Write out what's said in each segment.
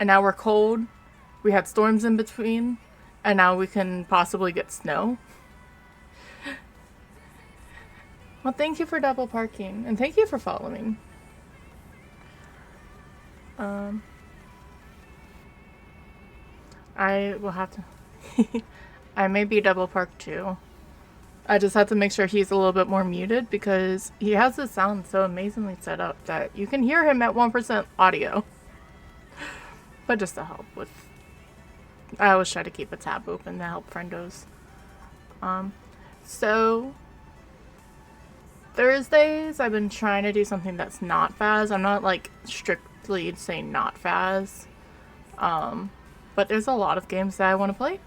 and now we're cold. We had storms in between, and now we can possibly get snow. Well, thank you for double parking, and thank you for following. I will have to... I may be double parked too. I just have to make sure he's a little bit more muted because he has the sound so amazingly set up that you can hear him at 1% audio. But just to help with... I always try to keep a tab open to help friendos. So... Thursdays, I've been trying to do something that's not Faz. I'm not, like, strictly saying not Faz. But there's a lot of games that I want to play.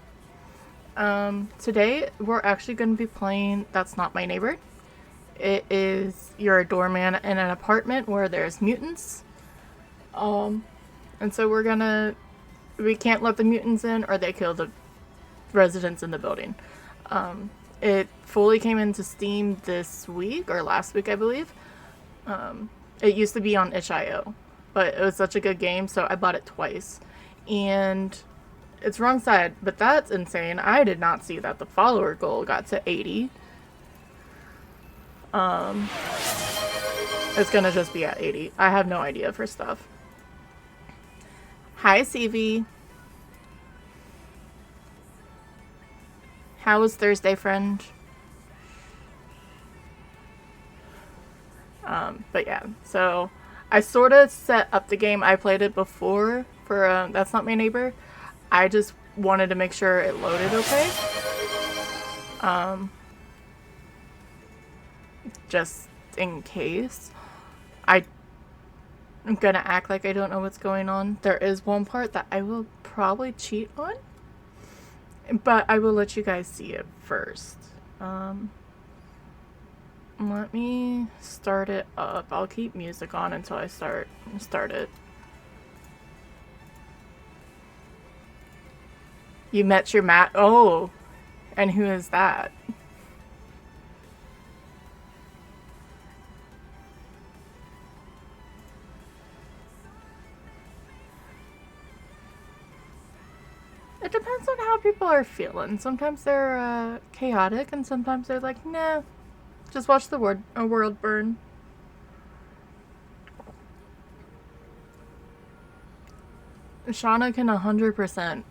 Today, we're actually going to be playing That's Not My Neighbor. It is, you're a doorman in an apartment where there's mutants. And so we can't let the mutants in or they kill the residents in the building. It fully came into Steam this week, or last week, I believe. It used to be on itch.io, but it was such a good game, so I bought it twice. And it's wrong side, but that's insane. I did not see that the follower goal got to 80. It's gonna just be at 80. I have no idea for stuff. Hi, CV. How was Thursday, friend? But yeah, so I sort of set up the game. I played it before for That's Not My Neighbor. I just wanted to make sure it loaded okay. Just in case. I'm gonna act like I don't know what's going on. There is one part that I will probably cheat on, but I will let you guys see it first. Let me start it up. I'll keep music on until I start it. You met your mat. Oh, and who is that? It depends on how people are feeling. Sometimes they're chaotic, and sometimes they're like, nah, just watch the world burn. Shauna can 100%.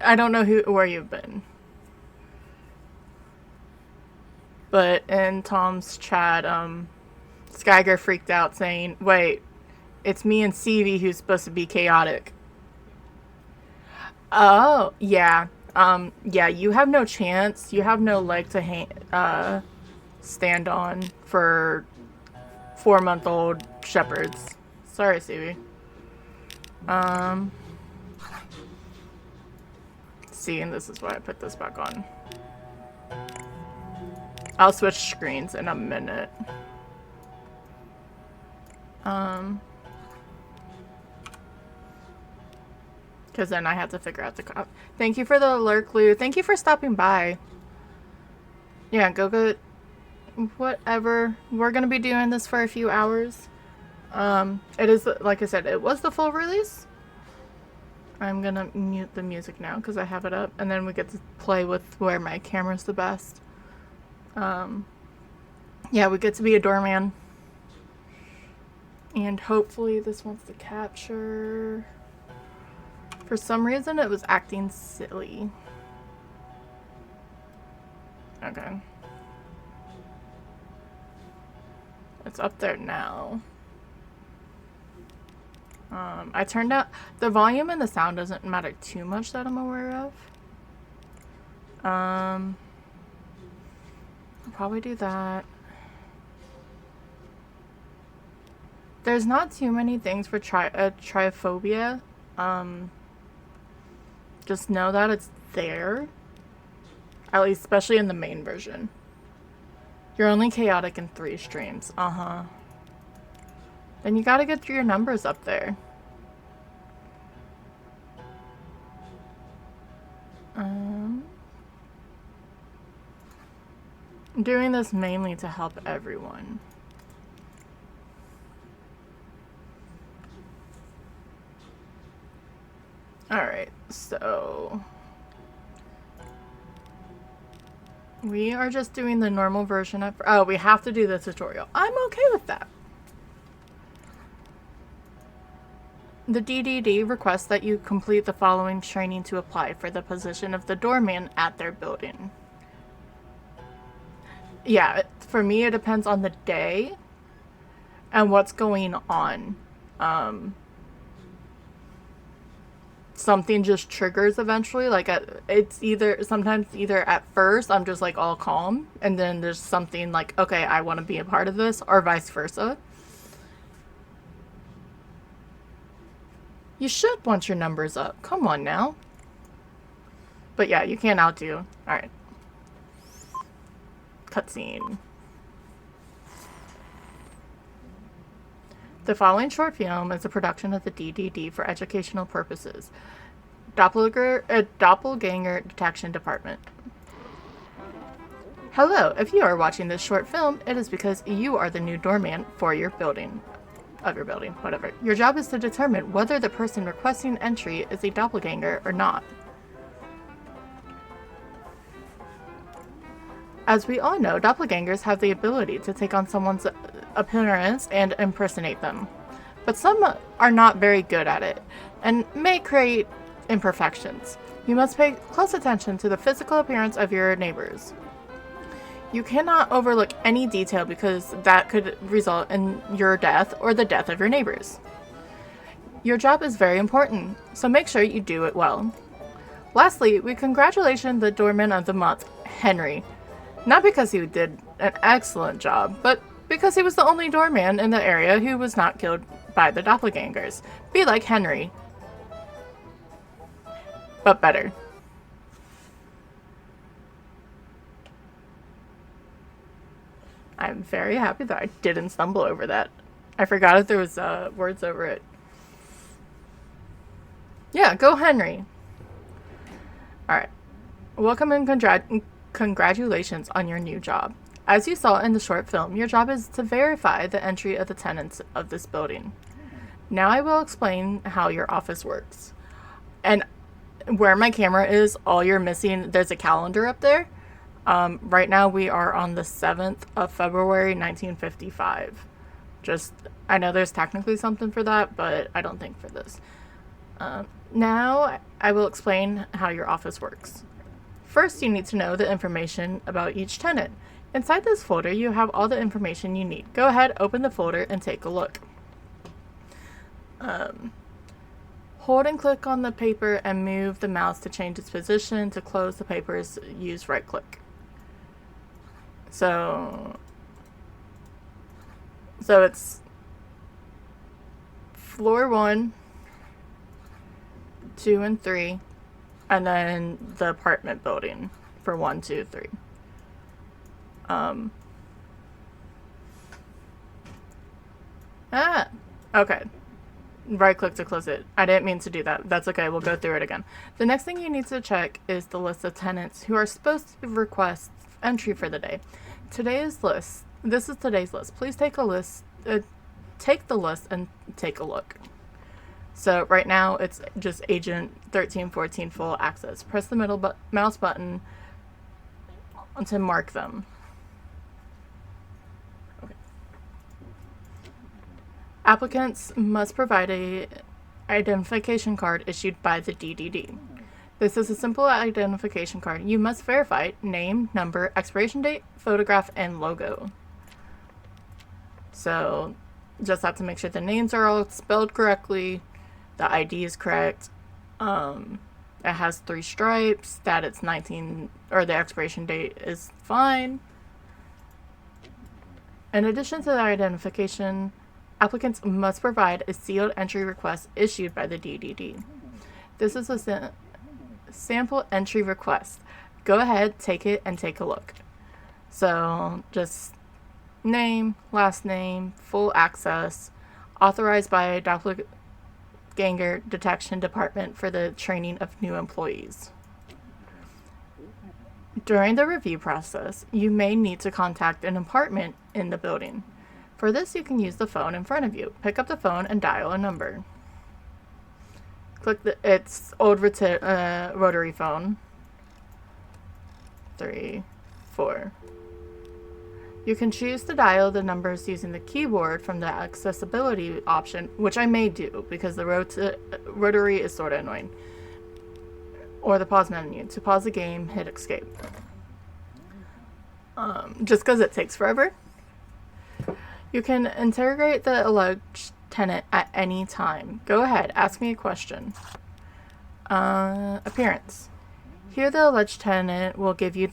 I don't know where you've been. But in Tom's chat, Skyger freaked out saying, wait, it's me and CV who's supposed to be chaotic. Oh, yeah. Yeah, you have no chance. You have no leg to stand on for 4-month-old shepherds. Sorry, CV. See, and this is why I put this back on. I'll switch screens in a minute. Because then I have to figure out the... Thank you for the alert, Lou. Thank you for stopping by. Yeah, go get... Whatever. We're going to be doing this for a few hours. It is, like I said, it was the full release. I'm going to mute the music now because I have it up. And then we get to play with where my camera's the best. Yeah, we get to be a doorman. And hopefully this wants to capture... For some reason, it was acting silly. Okay. It's up there now. I turned out... The volume and the sound doesn't matter too much that I'm aware of. I'll probably do that. There's not too many things for Triophobia. Just know that it's there. At least, especially in the main version. You're only chaotic in 3 streams. Uh-huh. Then you gotta get your numbers up there. I'm doing this mainly to help everyone. Alright, so we are just doing the normal version of... Oh, we have to do the tutorial. I'm okay with that. The DDD requests that you complete the following training to apply for the position of the doorman at their building. Yeah, for me it depends on the day and what's going on. Something just triggers eventually. Like it's sometimes either at first I'm just like all calm, and then there's something like, okay, I want to be a part of this, or vice versa. You should want your numbers up. Come on now. But yeah, you can't outdo. Alright. Cutscene. The following short film is a production of the DDD for educational purposes. Doppelganger Detection Department. Hello, if you are watching this short film, it is because you are the new doorman for your building. Whatever. Your job is to determine whether the person requesting entry is a doppelganger or not. As we all know, doppelgangers have the ability to take on someone's appearance and impersonate them. But some are not very good at it, and may create imperfections. You must pay close attention to the physical appearance of your neighbors. You cannot overlook any detail because that could result in your death or the death of your neighbors. Your job is very important, so make sure you do it well. Lastly, we congratulate the Doorman of the Month, Henry. Not because he did an excellent job, but because he was the only doorman in the area who was not killed by the doppelgangers. Be like Henry. But better. I'm very happy that I didn't stumble over that. I forgot if there was words over it. Yeah, go Henry. Alright. Welcome and congratulations on your new job. As you saw in the short film, your job is to verify the entry of the tenants of this building. Now I will explain how your office works. And where my camera is, all you're missing, there's a calendar up there. Right now we are on the 7th of February, 1955. I know there's technically something for that, but I don't think for this. Now I will explain how your office works. First, you need to know the information about each tenant. Inside this folder, you have all the information you need. Go ahead, open the folder, and take a look. Hold and click on the paper and move the mouse to change its position. To close the papers, use right click. So it's floor 1, 2, and 3, and then the apartment building for 1, 2, 3. Okay. Right click to close it. I didn't mean to do that. That's okay. We'll go through it again. The next thing you need to check is the list of tenants who are supposed to request entry for the day. Today's list. This is today's list. Please take the list and take a look. So right now it's just Agent 1314 full access. Press the middle mouse button to mark them. Okay. Applicants must provide a identification card issued by the DDD. This is a simple identification card. You must verify name, number, expiration date, photograph, and logo. So just have to make sure the names are all spelled correctly, the ID is correct, it has 3 stripes, that it's 19, or the expiration date is fine. In addition to the identification, applicants must provide a sealed entry request issued by the DDD. This is a sample entry request. Go ahead, take it, and take a look. So just name, last name, full access, authorized by Doppelganger Detection Department for the training of new employees. During the review process, you may need to contact an apartment in the building. For this, you can use the phone in front of you. Pick up the phone and dial a number. Click the, it's old rotary phone. 3, 4. You can choose to dial the numbers using the keyboard from the accessibility option, which I may do because the rotary is sort of annoying. Or the pause menu. To pause the game, hit escape. Just because it takes forever. You can interrogate the alleged tenant at any time. Go ahead, ask me a question. Appearance. Here the alleged tenant will give you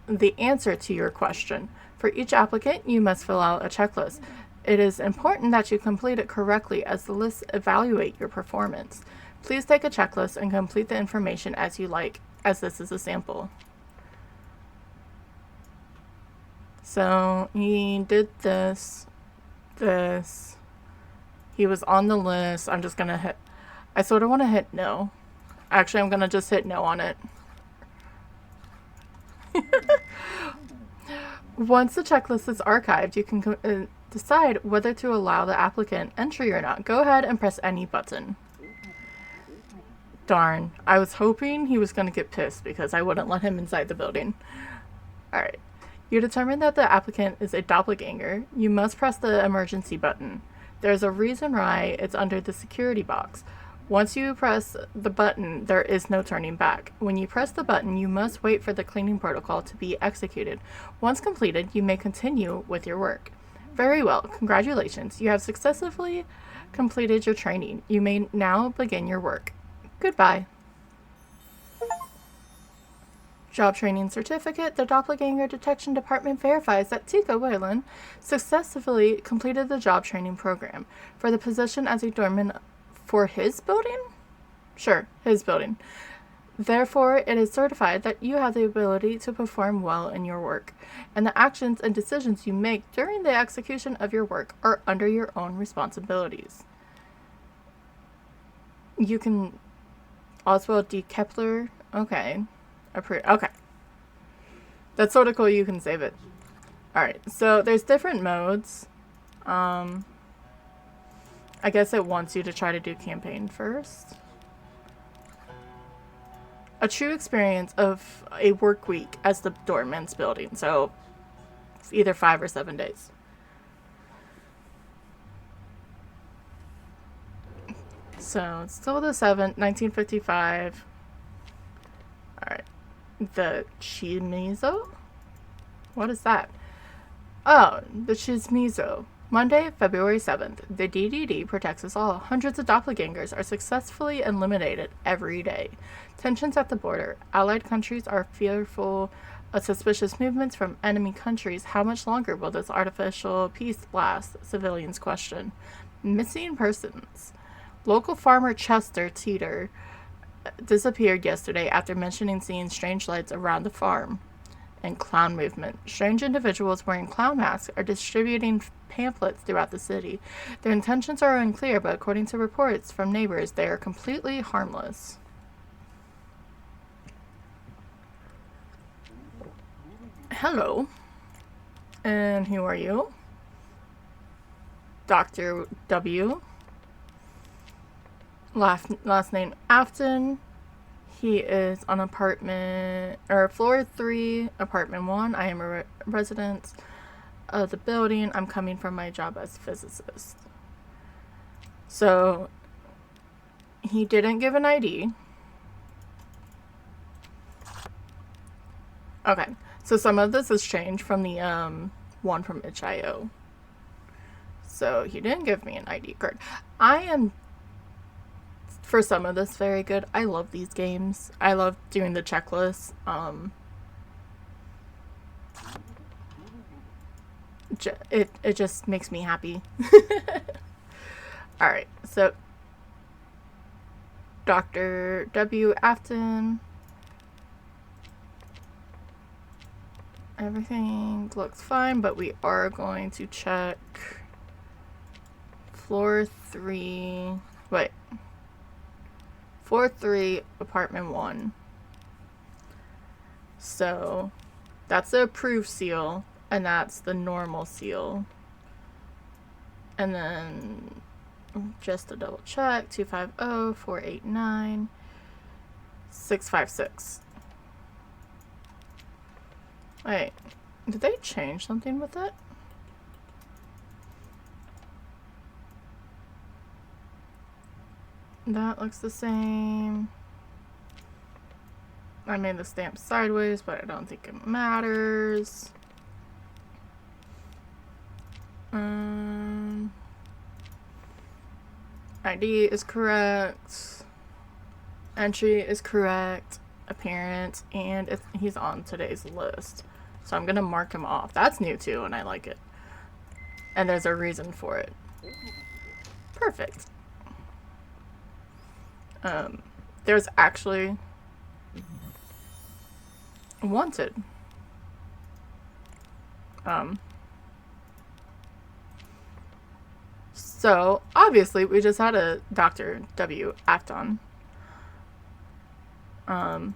the answer to your question. For each applicant, you must fill out a checklist. It is important that you complete it correctly as the lists evaluate your performance. Please take a checklist and complete the information as you like, as this is a sample. So he did this. He was on the list. I'm just gonna hit, I sort of want to hit no. Actually, I'm gonna just hit no on it. Once the checklist is archived, you can decide whether to allow the applicant entry or not. Go ahead and press any button. Darn, I was hoping he was gonna get pissed because I wouldn't let him inside the building. Alright. You determine that the applicant is a doppelganger. You must press the emergency button. There's a reason why it's under the security box. Once you press the button, there is no turning back. When you press the button, you must wait for the cleaning protocol to be executed. Once completed, you may continue with your work. Very well. Congratulations. You have successfully completed your training. You may now begin your work. Goodbye. Job Training Certificate. The Doppelganger Detection Department verifies that Tika Whalen successfully completed the job training program for the position as a doorman for his building? Sure, his building. Therefore, it is certified that you have the ability to perform well in your work, and the actions and decisions you make during the execution of your work are under your own responsibilities. You can Oswald D. Kepler. Okay. Okay. That's sort of cool. You can save it. Alright, so there's different modes. I guess it wants you to try to do campaign first. A true experience of a work week as the doorman's building. So either 5 or 7 days. So it's still the 7th, 1955. Alright. The Chimizo? What is that? Oh, the Chismizo. Monday, February 7th. The DDD protects us all. Hundreds of doppelgangers are successfully eliminated every day. Tensions at the border. Allied countries are fearful of suspicious movements from enemy countries. How much longer will this artificial peace last? Civilians question. Missing persons. Local farmer Chester Teeter disappeared yesterday after mentioning seeing strange lights around the farm. And clown movement. Strange individuals wearing clown masks are distributing pamphlets throughout the city. Their intentions are unclear, but according to reports from neighbors, they are completely harmless. Hello. And who are you? Dr. W. Last name Afton. He is on apartment, or floor 3, apartment 1. I am a resident of the building. I'm coming from my job as physicist. So, he didn't give an ID. Okay, so some of this has changed from the one from itch.io. So, he didn't give me an ID card. I am, for some of this, very good. I love these games. I love doing the checklists. It just makes me happy. Alright, so Dr. W. Afton. Everything looks fine, but we are going to check floor 3. Wait. Floor 3, apartment 1. So, that's the approved seal, and that's the normal seal. And then Just to double check, 250-489-656. Wait, did they change something with it? That looks the same. I made the stamp sideways, but I don't think it matters. ID is correct. Entry is correct. Appearance, and he's on today's list. So I'm gonna mark him off. That's new too, and I like it. And there's a reason for it. Perfect. There's actually wanted. So obviously we just had a Dr. W act on. But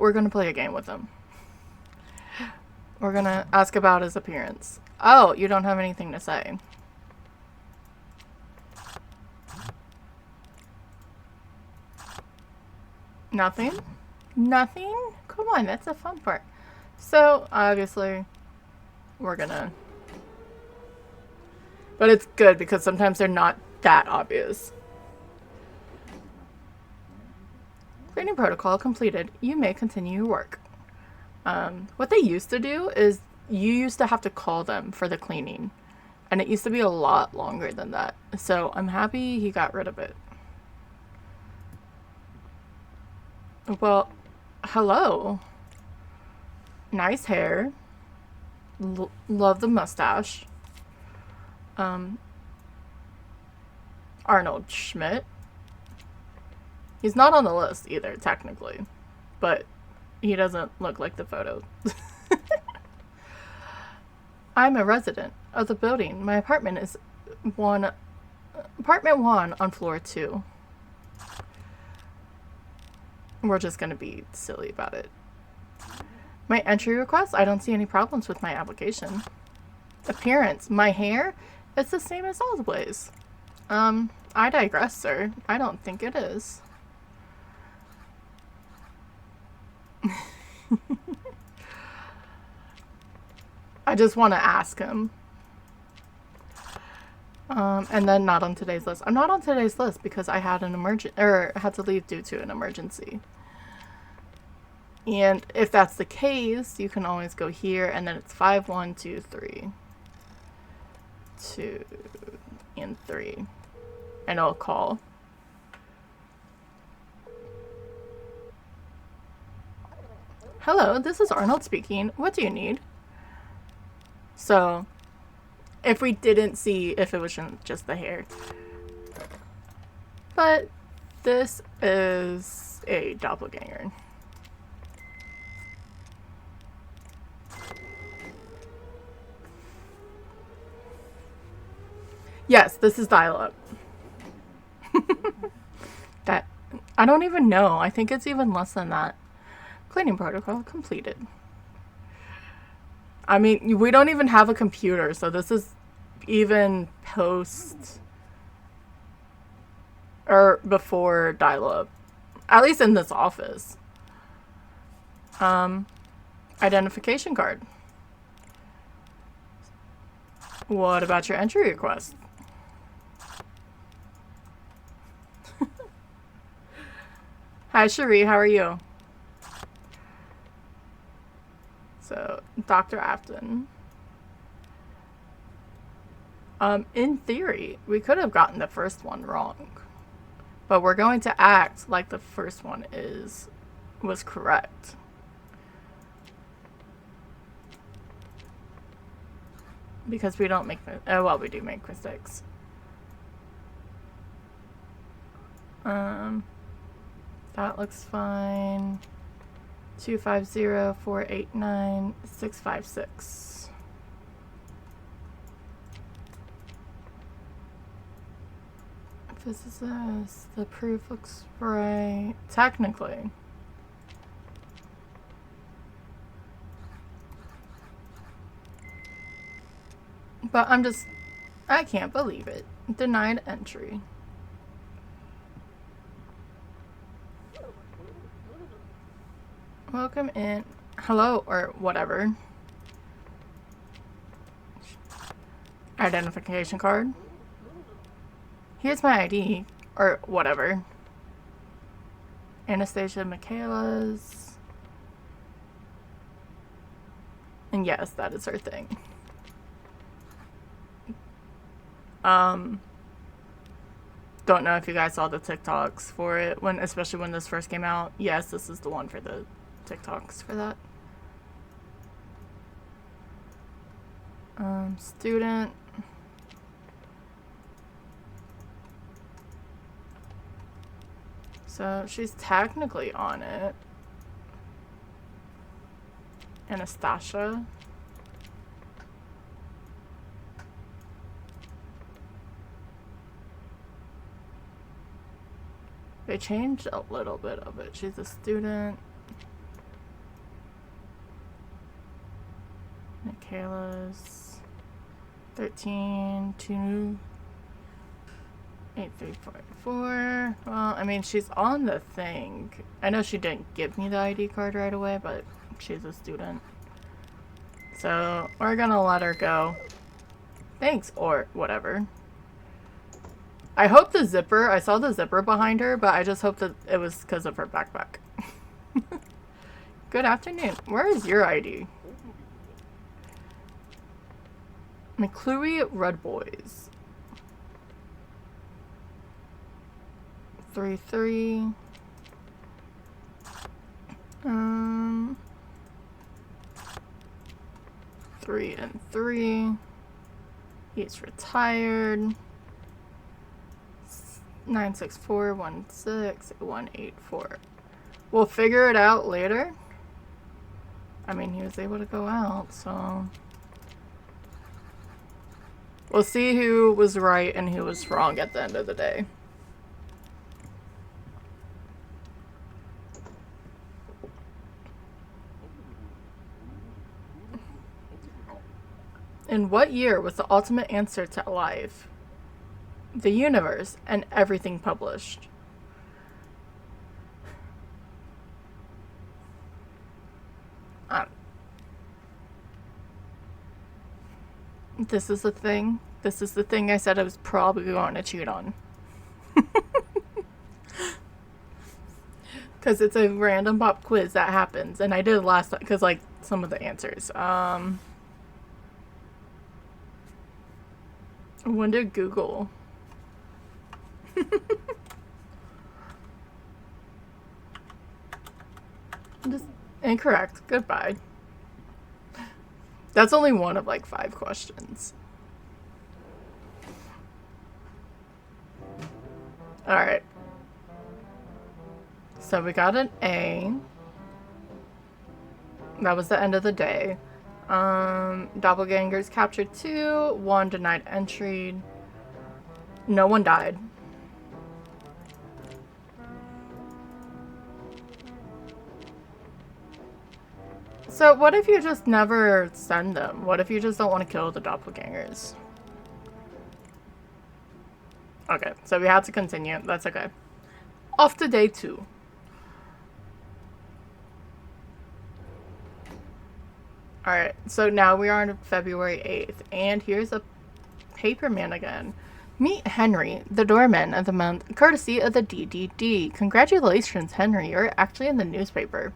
we're gonna play a game with him. We're gonna ask about his appearance. Oh, you don't have anything to say. Nothing? Nothing? Come on, that's the fun part. So, obviously, we're gonna... But it's good because sometimes they're not that obvious. Cleaning protocol completed. You may continue your work. What they used to do is you used to have to call them for the cleaning. And it used to be a lot longer than that. So I'm happy he got rid of it. Well, hello. Nice hair. Love the mustache. Arnold Schmidt. He's not on the list either, technically. But he doesn't look like the photo. I'm a resident of the building. My apartment is apartment 1 on floor 2. We're just gonna be silly about it. My entry request? I don't see any problems with my application. Appearance. My hair? It's the same as always. I digress, sir. I don't think it is. I just want to ask him. And then not on today's list. I'm not on today's list because I had had to leave due to an emergency. And if that's the case, you can always go here, and then it's 5, 1, 2, 3. 2 and 3. And I'll call. Hello, this is Arnold speaking. What do you need? So, if we didn't see if it was just the hair. But this is a doppelganger. Yes, this is dial-up. That, I don't even know. I think it's even less than that. Cleaning protocol completed. I mean, we don't even have a computer, so this is even post or before dial-up. At least in this office. Identification card. What about your entry request? Hi, Cherie, how are you? So, Dr. Afton. In theory, we could have gotten the first one wrong. But we're going to act like the first one was correct. Because we don't make, well, we do make mistakes. That looks fine. 250-489-656. Physicist, the proof looks right. Technically. But I'm just I can't believe it. Denied entry. Welcome in. Hello, or whatever. Identification card. Here's my ID, or whatever. Anastasia Michaela's. And yes, that is her thing. Don't know if you guys saw the TikToks for it, especially when this first came out. Yes, this is the one for the TikToks for that. Student. So she's technically on it. Anastasia. They changed a little bit of it. She's a student. Michaela's 13 2 8344. Well, I mean, she's on the thing. I know she didn't give me the ID card right away, but she's a student. So we're gonna let her go. Thanks, or whatever. I hope the zipper, I saw the zipper behind her, but I just hope that it was because of her backpack. Good afternoon. Where is your ID? McClure Red Boys. 3-3. 3 and 3. He's retired. 96416 We'll figure it out later. I mean, he was able to go out, so we'll see who was right and who was wrong at the end of the day. In what year was the ultimate answer to life, the universe, and everything published? This is the thing. This is the thing I said I was probably going to cheat on. Because it's a random pop quiz that happens. And I did it last time, because, like, some of the answers. When did Google? Just incorrect. Goodbye. That's only one of like 5 questions. Alright. So we got an A. That was the end of the day. Doppelgangers captured 2. 1 denied entry. No one died. So what if you just never send them? What if you just don't want to kill the doppelgangers? Okay, so we have to continue. That's okay. Off to day 2. Alright, so now we are on February 8th, and here's a paperman again. Meet Henry, the doorman of the month, courtesy of the DDD. Congratulations, Henry, you're actually in the newspaper.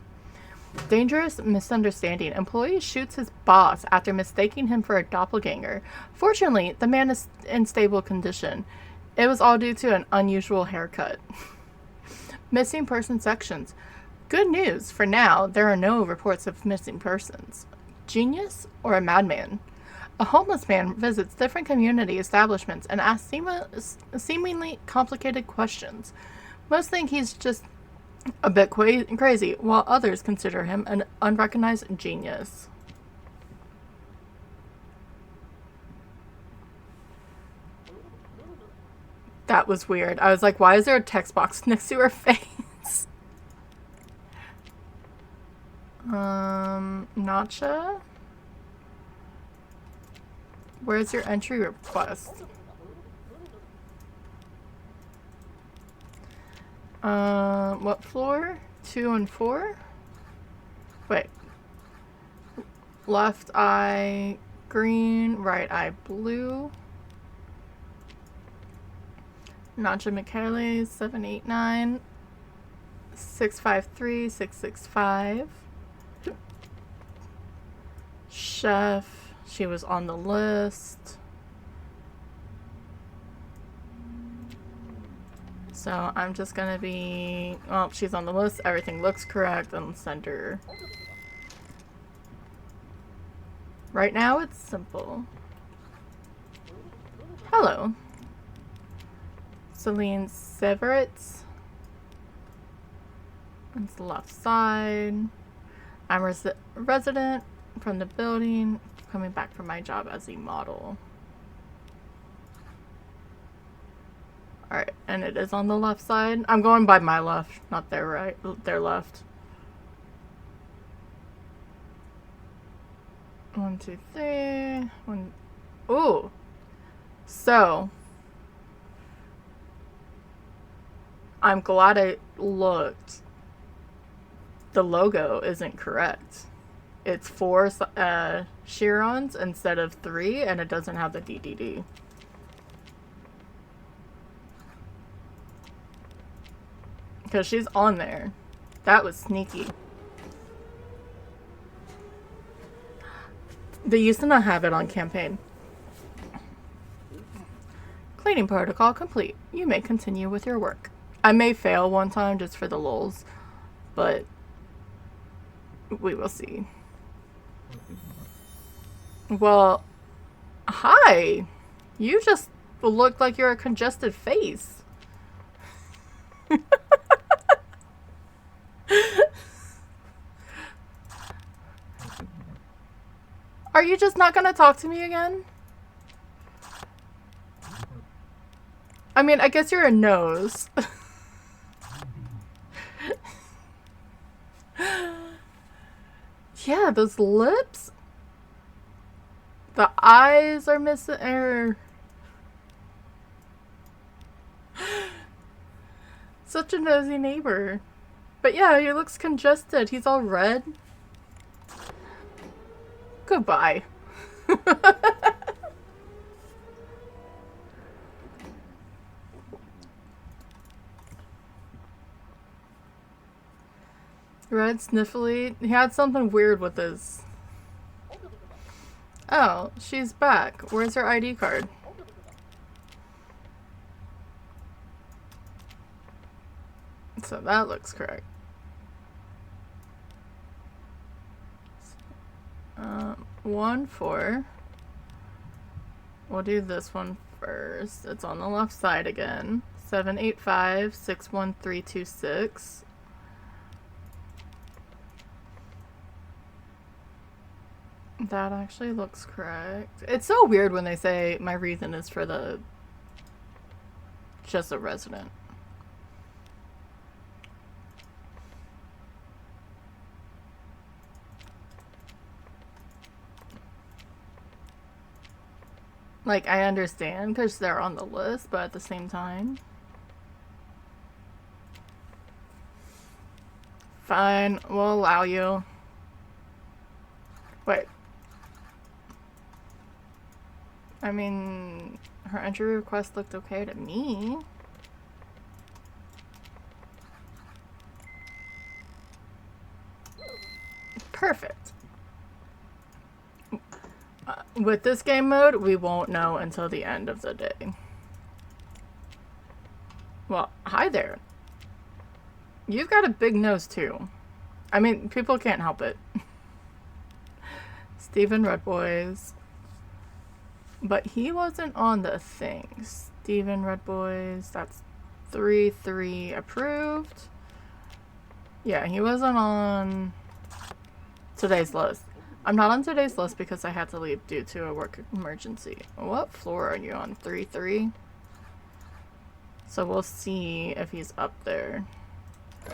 Dangerous misunderstanding. Employee shoots his boss after mistaking him for a doppelganger. Fortunately, the man is in stable condition. It was all due to an unusual haircut. Missing person sections. Good news. For now, there are no reports of missing persons. Genius or a madman? A homeless man visits different community establishments and asks seemingly complicated questions. Most think he's just a bit crazy, while others consider him an unrecognized genius. That was weird. I was like, why is there a text box next to her face? Nacha? Where's your entry request? What floor? 2 and 4? Wait. Left eye green, right eye blue. Nacha Michele, 789 653 665. Chef, she was on the list. So I'm just gonna be, well, she's on the list, everything looks correct, and send her. Right now it's simple. Hello. Celine Severitz. It's the left side. I'm resident from the building, coming back from my job as a model. Alright, and it is on the left side. I'm going by my left, not their right, their left. 1, 2, 3. 1. Ooh. So, I'm glad I looked. The logo isn't correct. It's 4 Chirons instead of 3, and it doesn't have the DDD. Because she's on there. That was sneaky. They used to not have it on campaign. Cleaning protocol complete. You may continue with your work. I may fail one time just for the lulz, but we will see. Well, hi. You just look like you're a congested face. Are you just not gonna talk to me again? I mean, I guess you're a nose. Yeah, those lips. The eyes are missing. Such a nosy neighbor. But yeah, he looks congested. He's all red. Goodbye. Red, sniffly. He had something weird with his... Oh, she's back. Where's her ID card? So that looks correct. 1, 4. We'll do this one first. It's on the left side again. 785 61326. That actually looks correct. It's so weird when they say my reason is for the just a resident. Like, I understand because they're on the list, but at the same time. Fine, we'll allow you. Wait. I mean, her entry request looked okay to me. Perfect. With this game mode, we won't know until the end of the day. Well, hi there. You've got a big nose too. I mean, people can't help it. Steven Red Boys. But he wasn't on the thing. Steven Red Boys, that's 3 approved. Yeah, he wasn't on today's list. I'm not on today's list because I had to leave due to a work emergency. What floor are you on? 3? So we'll see if he's up there.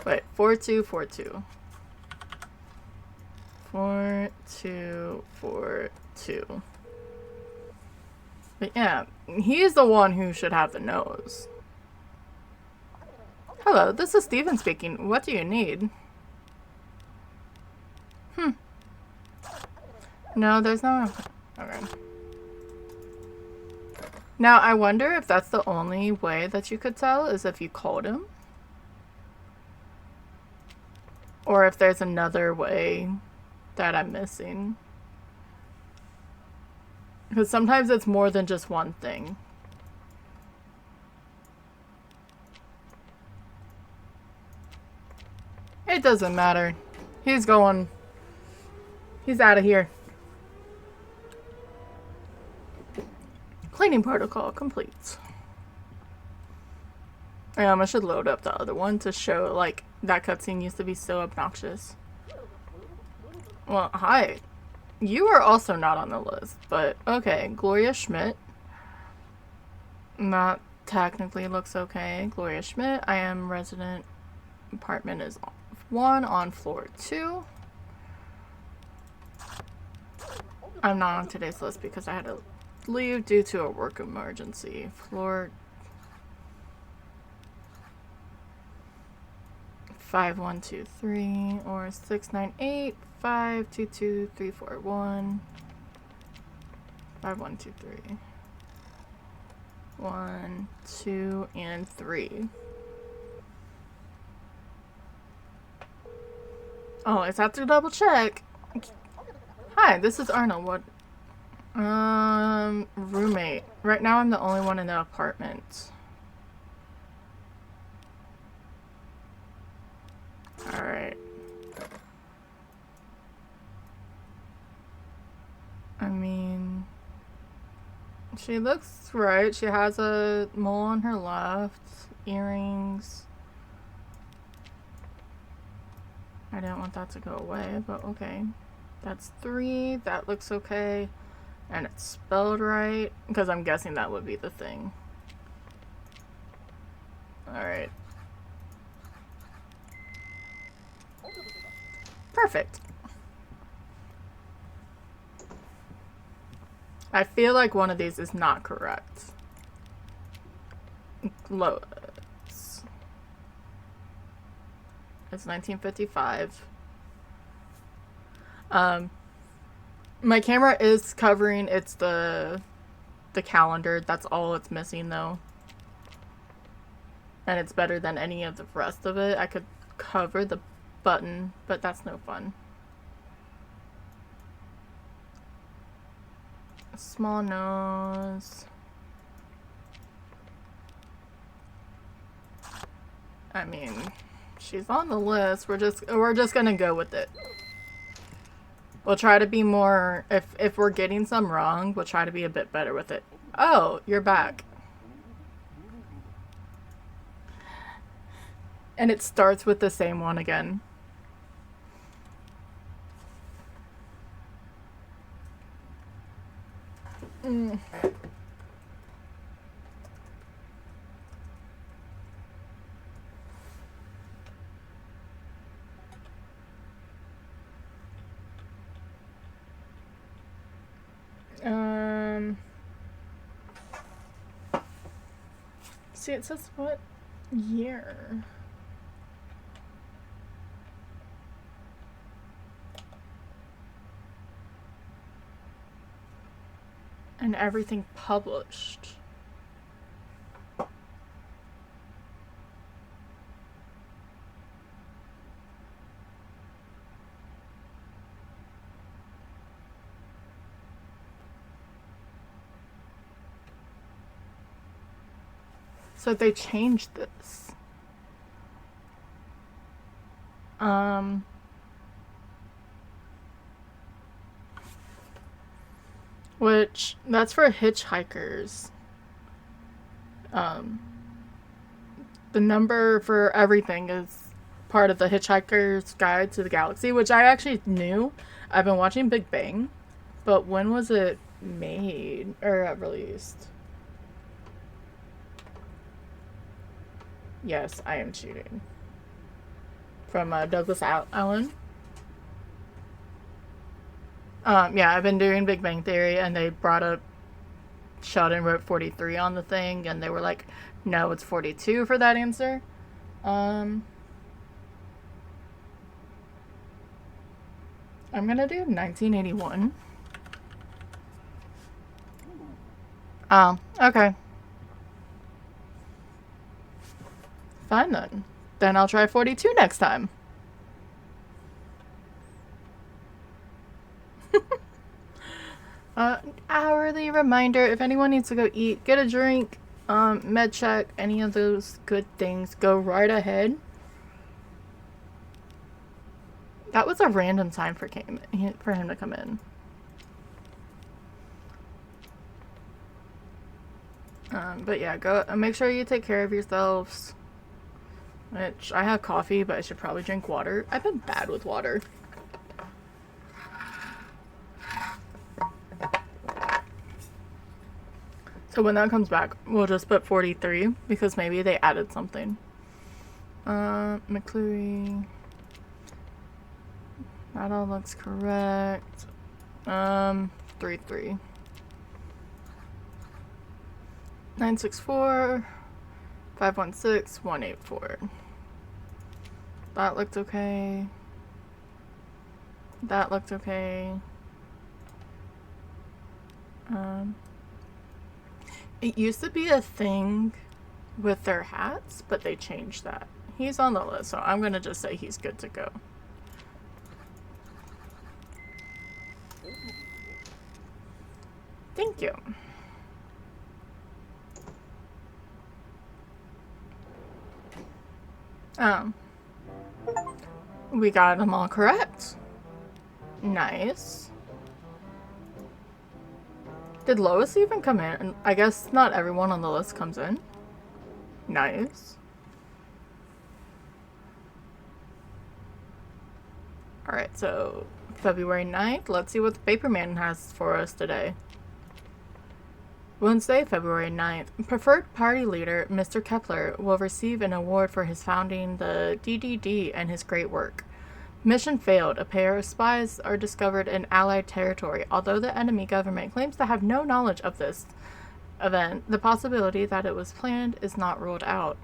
Wait, 42. 42. But yeah, he's the one who should have the nose. Hello, this is Steven speaking. What do you need? No, there's no... Okay. Now, I wonder if that's the only way that you could tell, is if you called him. Or if there's another way that I'm missing. Because sometimes it's more than just one thing. It doesn't matter. He's going... He's out of here. Cleaning protocol complete. I should load up the other one to show, like, that cutscene used to be so obnoxious. Well, hi. You are also not on the list, but okay. Gloria Schmidt. That technically looks okay. Gloria Schmidt. I am resident. Apartment is 1 on floor 2. I'm not on today's list because I had to leave due to a work emergency. Floor 5123 or 698 522 341 5123 1, 2, and 3. Oh, I have to double check. Hi, this is Arnold. What? Roommate. Right now I'm the only one in the apartment. Alright. I mean... She looks right. She has a mole on her left. Earrings. I didn't want that to go away, but okay. That's 3. That looks okay. And it's spelled right. Because I'm guessing that would be the thing. Alright. Perfect. I feel like one of these is not correct. Lois. It's 1955. My camera is covering, it's the calendar. That's all it's missing though. And it's better than any of the rest of it. I could cover the button, but that's no fun. Small nose. I mean, she's on the list. We're just gonna go with it. We'll try to be more, if we're getting some wrong, we'll try to be a bit better with it. Oh, you're back. And it starts with the same one again. Mm. See, it says what year? And everything published. So they changed this. Which, that's for hitchhikers. The number for everything is part of the Hitchhiker's Guide to the Galaxy, which I actually knew. I've been watching Big Bang, but when was it made or released? Yes, I am cheating. From Douglas Allen. Yeah, I've been doing Big Bang Theory, and they brought up Sheldon wrote 43 on the thing, and they were like, no, it's 42 for that answer. I'm gonna do 1981. Oh, okay. Fine then. Then I'll try 42 next time. Hourly reminder, if anyone needs to go eat, get a drink, med check, any of those good things, go right ahead. That was a random time for him to come in. But yeah, go make sure you take care of yourselves. Which, I have coffee, but I should probably drink water. I've been bad with water. So when that comes back, we'll just put 43, because maybe they added something. McCleary. That all looks correct. 3-3. 964 516 184. That looked okay. That looked okay. It used to be a thing with their hats, but they changed that. He's on the list, so I'm gonna just say he's good to go. Thank you. We got them all correct. Nice. Did Lois even come in? I guess not everyone on the list comes in. Nice. Alright, so February 9th. Let's see what the Paperman has for us today. Wednesday, February 9th. Preferred Party Leader, Mr. Kepler, will receive an award for his founding the DDD and his great work. Mission failed. A pair of spies are discovered in Allied territory. Although the enemy government claims to have no knowledge of this event, the possibility that it was planned is not ruled out.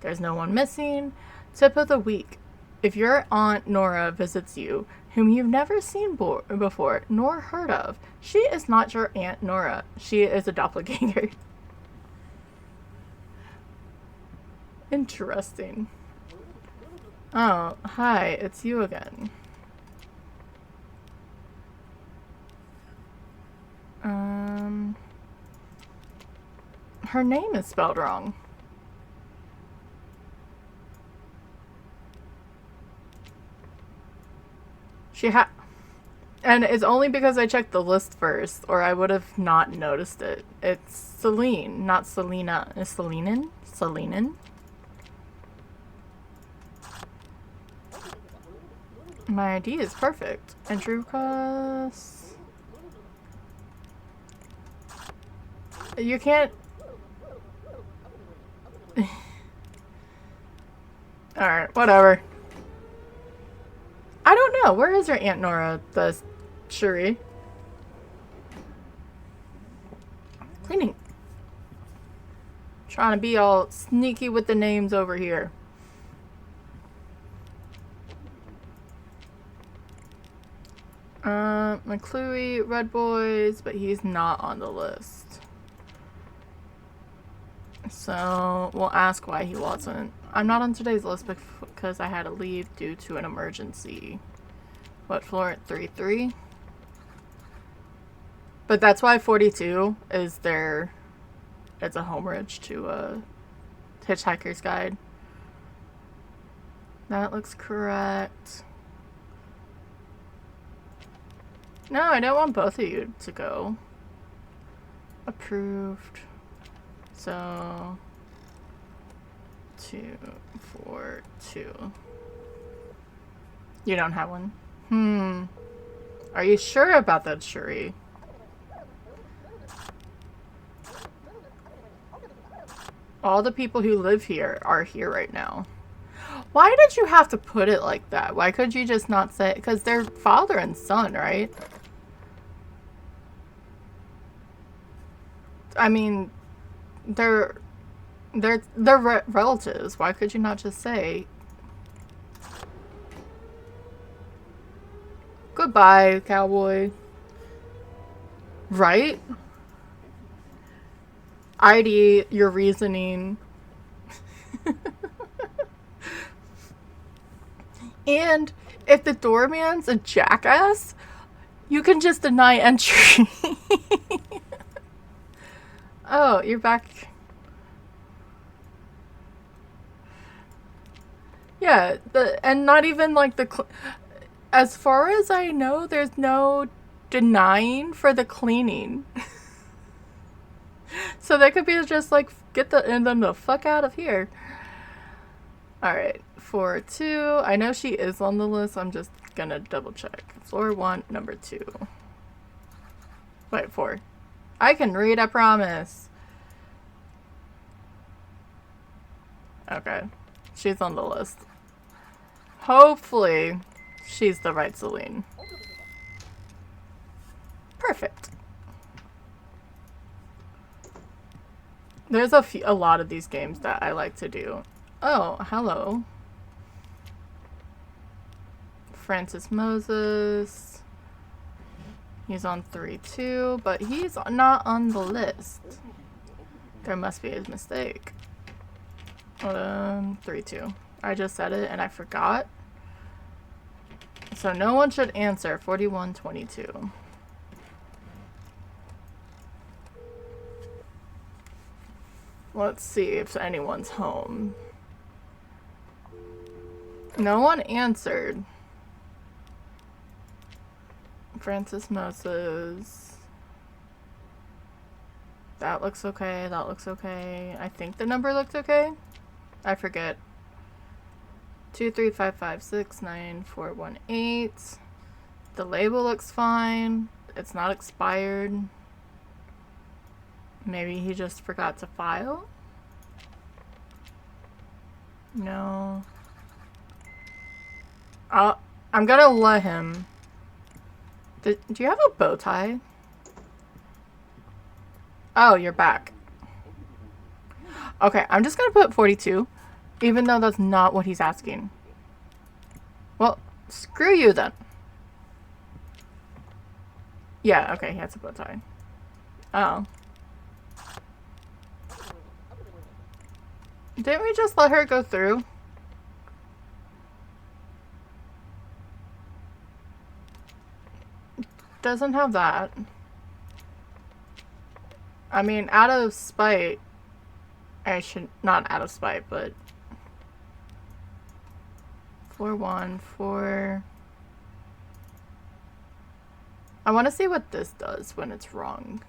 There's no one missing. Tip of the week. If your Aunt Nora visits you, whom you've never seen before nor heard of, she is not your Aunt Nora. She is a doppelganger. Interesting. Oh, hi, it's you again. Her name is spelled wrong. And it's only because I checked the list first, or I would have not noticed it. It's Celine, not Selena. Is Selenen? Selenen? My ID is perfect. Entry request. You can't. Alright, whatever. I don't know. Where is your Aunt Nora, the Shuri? Cleaning. Trying to be all sneaky with the names over here. McClure, Red Boys, but he's not on the list. So, we'll ask why he wasn't. I'm not on today's list because I had to leave due to an emergency. What floor at 3-3? But that's why 42 is their... It's a homerage to Hitchhiker's Guide. That looks correct. No, I don't want both of you to go. Approved. So... 2, 4, 2. You don't have one? Are you sure about that, Shuri? All the people who live here are here right now. Why did you have to put it like that? Why could you just not say... Because they're father and son, right? I mean, they're relatives. Why could you not just say goodbye, cowboy? Right? ID your reasoning. And if the doorman's a jackass, you can just deny entry. Oh, you're back. Yeah, and not even like as far as I know, there's no denying for the cleaning. So they could be just like, get them the fuck out of here. Alright, floor 2. I know she is on the list. I'm just gonna double check. Floor 1, number 2. Wait, 4. I can read, I promise. Okay, she's on the list. Hopefully, she's the right Celine. Perfect. There's a lot of these games that I like to do. Oh, hello. Francis Moses. He's on 3-2, but he's not on the list. There must be a mistake. 3-2. I just said it and I forgot. So no one should answer. 41-22. Let's see if anyone's home. No one answered. Francis Moses. That looks okay. That looks okay. I think the number looked okay. I forget. 235569418. The label looks fine. It's not expired. Maybe he just forgot to file? No. I'm gonna let him. Do you have a bow tie? Oh, you're back. Okay, I'm just gonna put 42, even though that's not what he's asking. Well, screw you then. Yeah, okay, he has a bow tie. Oh. Didn't we just let her go through? Doesn't have that. I mean, out of spite, I should, not out of spite, but 4-1-4. I want to see what this does when it's wrong.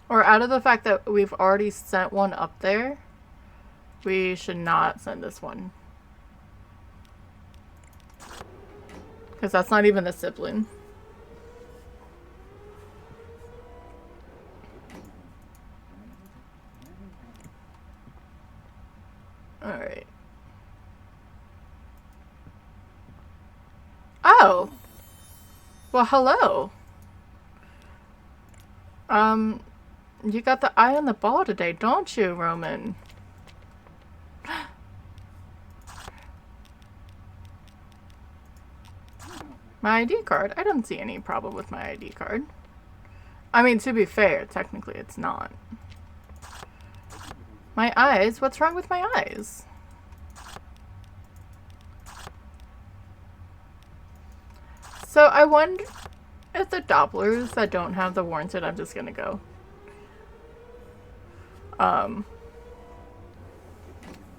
Or out of the fact that we've already sent one up there, we should not send this one. Because that's not even the sibling. Alright. Oh! Well, hello. You got the eye on the ball today, don't you, Roman? My ID card? I don't see any problem with my ID card. I mean, to be fair, technically it's not. My eyes? What's wrong with my eyes? So I wonder if the Dopplers that don't have the warranted, I'm just gonna go.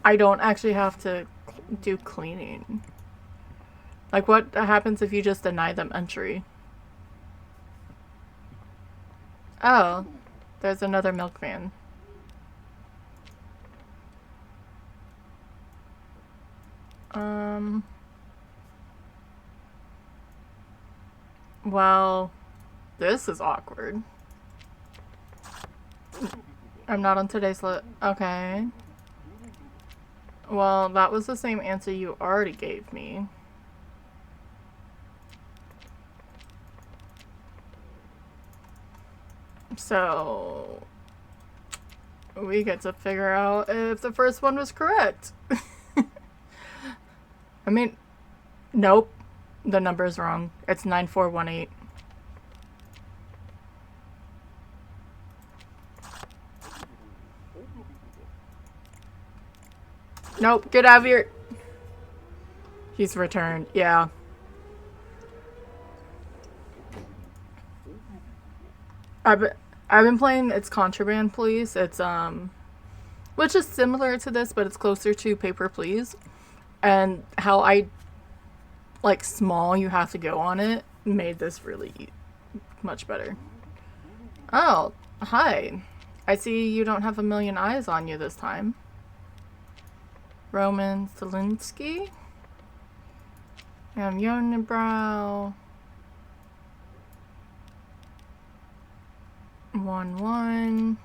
I don't actually have to do cleaning. Like, what happens if you just deny them entry? Oh, there's another milkman. Well, this is awkward. I'm not on today's list. Okay. Well, that was the same answer you already gave me. So we get to figure out if the first one was correct. I mean, nope. The number's wrong. It's 9418. Nope, get out of here. He's returned, yeah. I've been playing It's Contraband Police. It's which is similar to this, but it's closer to Paper Please. And how like small you have to go on it made this really much better. Oh, hi. I see you don't have a million eyes on you this time. Roman Zelinsky. Unibrow. 1-1.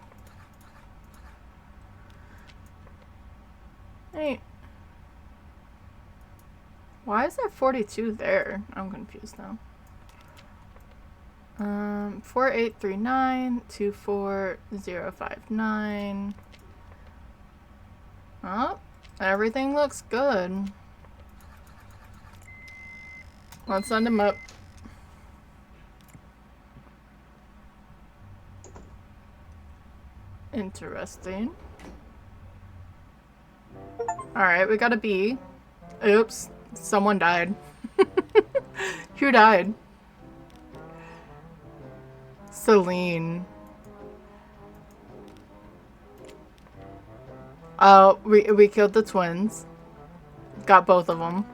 Hey. Why is there 42 there? I'm confused now. 4839 24059. Oh, everything looks good. Let's send him up. Interesting. Alright, we got a B. Oops, someone died. Who died? Celine. Oh, we killed the twins. Got both of them.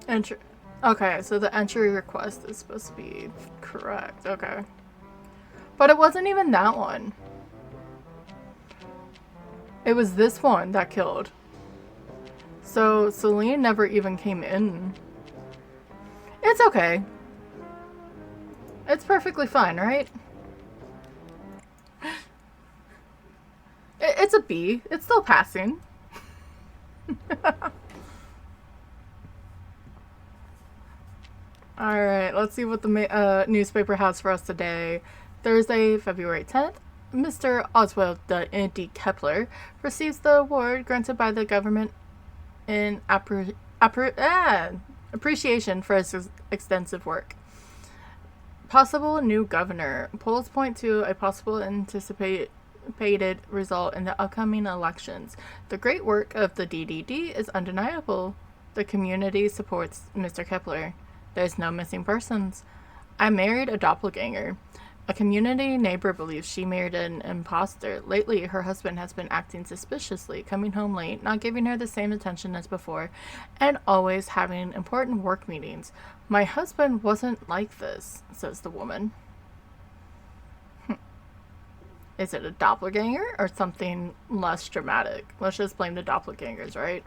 Entry. Okay, so the entry request is supposed to be correct. Okay. But it wasn't even that one. It was this one that killed. So Celine never even came in. It's okay. It's perfectly fine, right? It's a B. It's still passing. Alright, let's see what the newspaper has for us today. Thursday, February 10th. Mr. Oswald D. Kepler receives the award granted by the government in appreciation for his extensive work. Possible new governor. Polls point to a possible anticipated result in the upcoming elections. The great work of the DDD is undeniable. The community supports Mr. Kepler. There's no missing persons. I married a doppelganger. A community neighbor believes she married an imposter. Lately, her husband has been acting suspiciously, coming home late, not giving her the same attention as before, and always having important work meetings. My husband wasn't like this, says the woman. Is it a doppelganger or something less dramatic? Let's just blame the doppelgangers, right?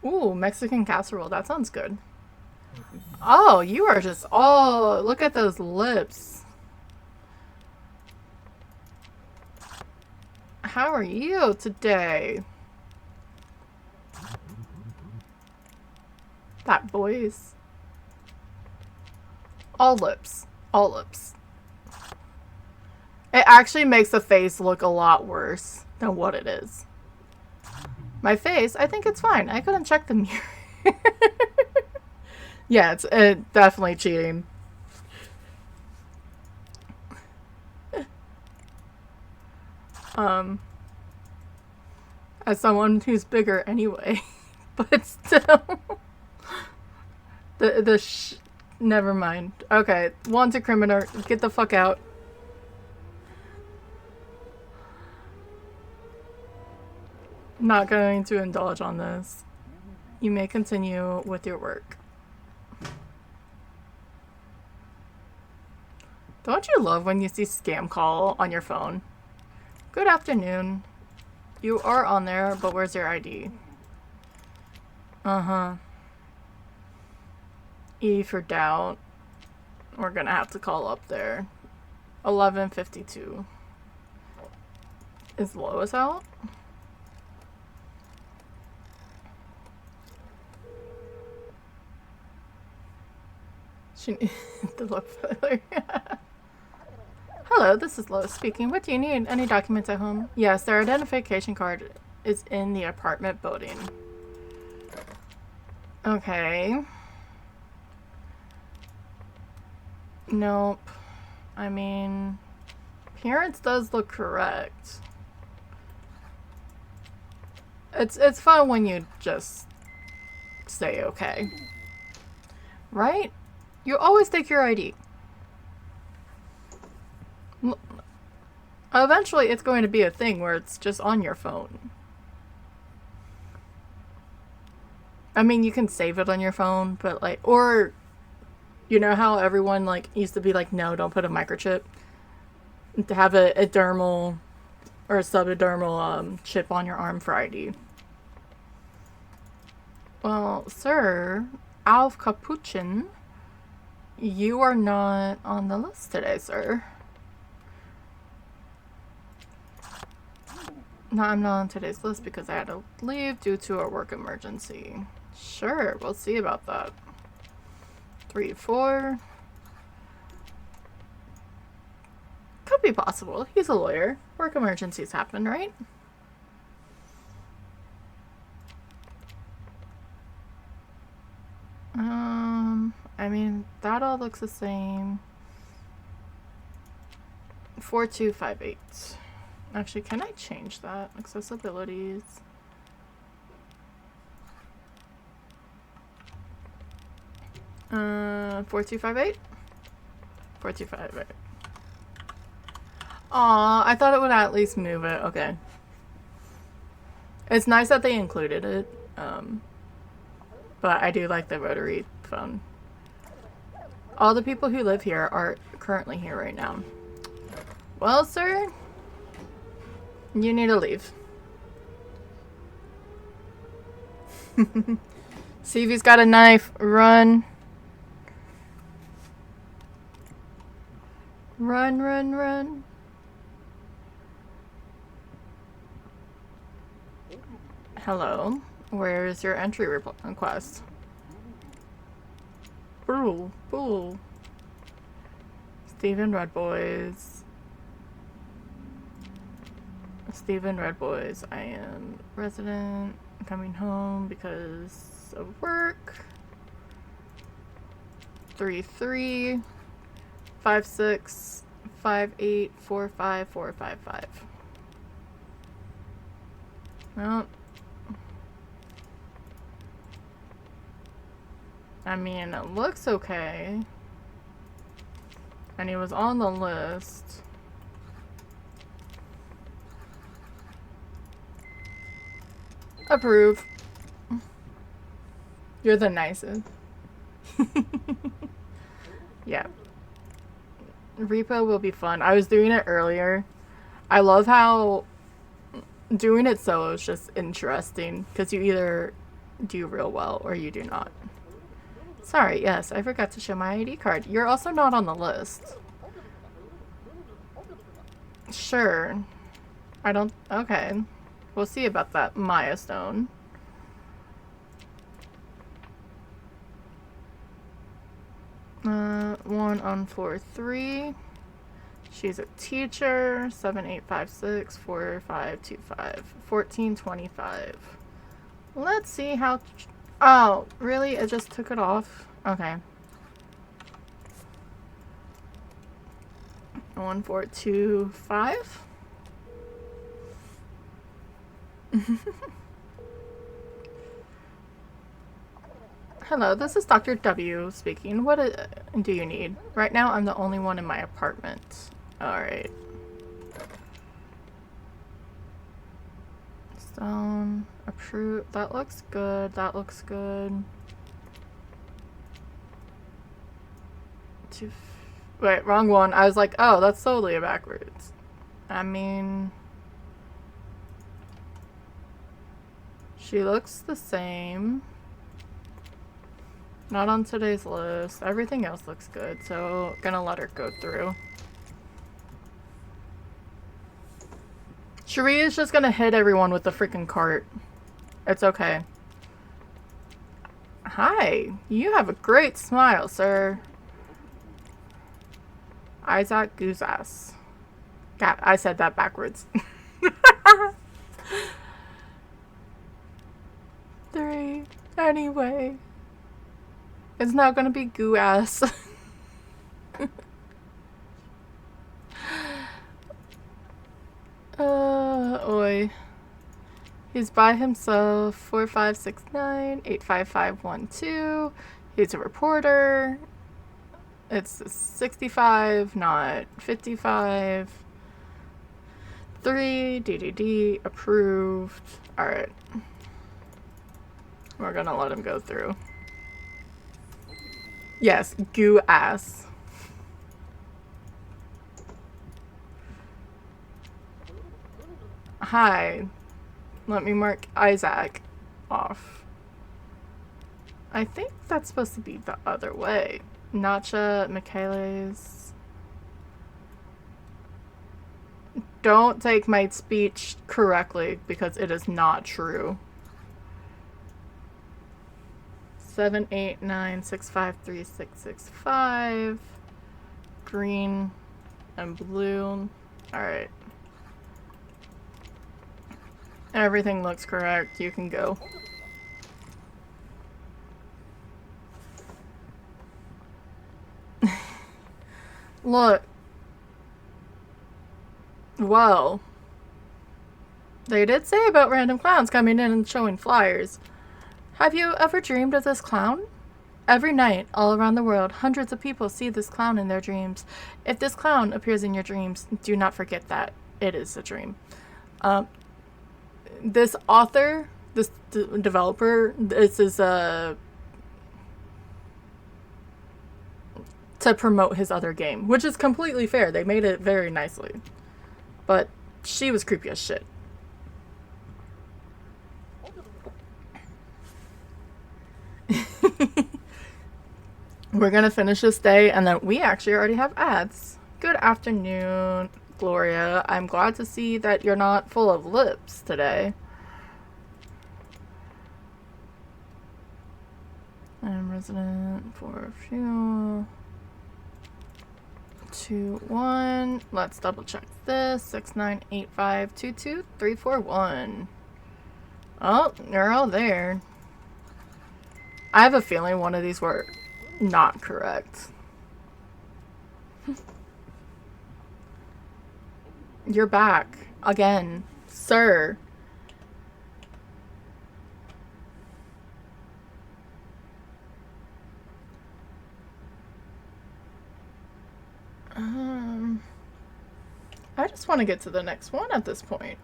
Ooh, Mexican casserole. That sounds good. Oh, you are just... Oh, look at those lips. How are you today? That voice. All lips. All lips. It actually makes the face look a lot worse than what it is. My face, I think it's fine. I couldn't check the mirror. Yeah, it's definitely cheating. As someone who's bigger anyway, but still. Never mind. Okay, wanted criminal, get the fuck out. Not going to indulge on this. You may continue with your work. Don't you love when you see scam call on your phone? Good afternoon. You are on there, but where's your ID? Uh-huh. E for doubt. We're gonna have to call up there. 1152. Is Lois out? She the love father. Hello, this is Lois speaking. What do you need? Any documents at home? Yes, their identification card is in the apartment building. Okay. Nope. I mean, appearance does look correct. It's fun when you just say okay. Right? You always take your ID. Eventually it's going to be a thing where it's just on your phone. I mean, you can save it on your phone, but like, or, you know how everyone like used to be like, no, don't put a microchip? To have a dermal or a subedermal chip on your arm for ID. Well, sir, Alf Capuchin, you are not on the list today, sir. No, I'm not on today's list because I had to leave due to a work emergency. Sure, we'll see about that. 3, 4. Could be possible. He's a lawyer. Work emergencies happen, right? I mean, that all looks the same. 4258. Actually, can I change that? Accessibilities. Uh, 4258? 4258. Aw, I thought it would at least move it. Okay. It's nice that they included it. But I do like the rotary phone. All the people who live here are currently here right now. Well, sir, you need to leave. See if he's got a knife. Run. Run, run, run. Hello. Where is your entry request? Boo, boo. Stephen Red Boys. Stephen Red Boys. I am resident. Coming home because of work. 33 56 58 45 455. Well, I mean, it looks okay. And he was on the list. Approve. You're the nicest. Yeah. Repo will be fun. I was doing it earlier. I love how doing it solo is just interesting because you either do real well or you do not. Sorry, yes, I forgot to show my ID card. You're also not on the list. Sure. I don't... Okay. We'll see about that Maya Stone. One on floor 3. She's a teacher. 7856 4525 1425. Let's see how... Oh, really? It just took it off? Okay. 1425. Hello, this is Dr. W speaking. What do you need? Right now, I'm the only one in my apartment. Alright. Stone. Approve. That looks good. That looks good. Wait, wrong one. I was like, oh, that's totally backwards. I mean... She looks the same. Not on today's list. Everything else looks good, so gonna let her go through. Cherie is just gonna hit everyone with the freaking cart. It's okay. Hi, you have a great smile, sir. Isaac Goosass. God, I said that backwards. 3. Anyway. It's not gonna be goo ass. Oi. He's by himself. 4569 85512. He's a reporter. It's 65, not 55. 3. DDD. Approved. Alright. We're gonna let him go through. Yes, goo ass. Hi. Let me mark Isaac off. I think that's supposed to be the other way. Nacha, Michaelis. Don't take my speech correctly because it is not true. 789653665. Green and blue. Alright. Everything looks correct. You can go. Look. Well. They did say about random clowns coming in and showing flyers. Have you ever dreamed of this clown? Every night, all around the world, hundreds of people see this clown in their dreams. If this clown appears in your dreams, do not forget that it is a dream. This author, this developer, this is to promote his other game, which is completely fair. They made it very nicely. But she was creepy as shit. We're gonna finish this day, and then we actually already have ads. Good afternoon, Gloria. I'm glad to see that you're not full of lips today. I'm resident for fuel. 2-1. Let's double check this. 698522341. Oh, you're all there. I have a feeling one of these were not correct. You're back again, sir. I just want to get to the next one at this point.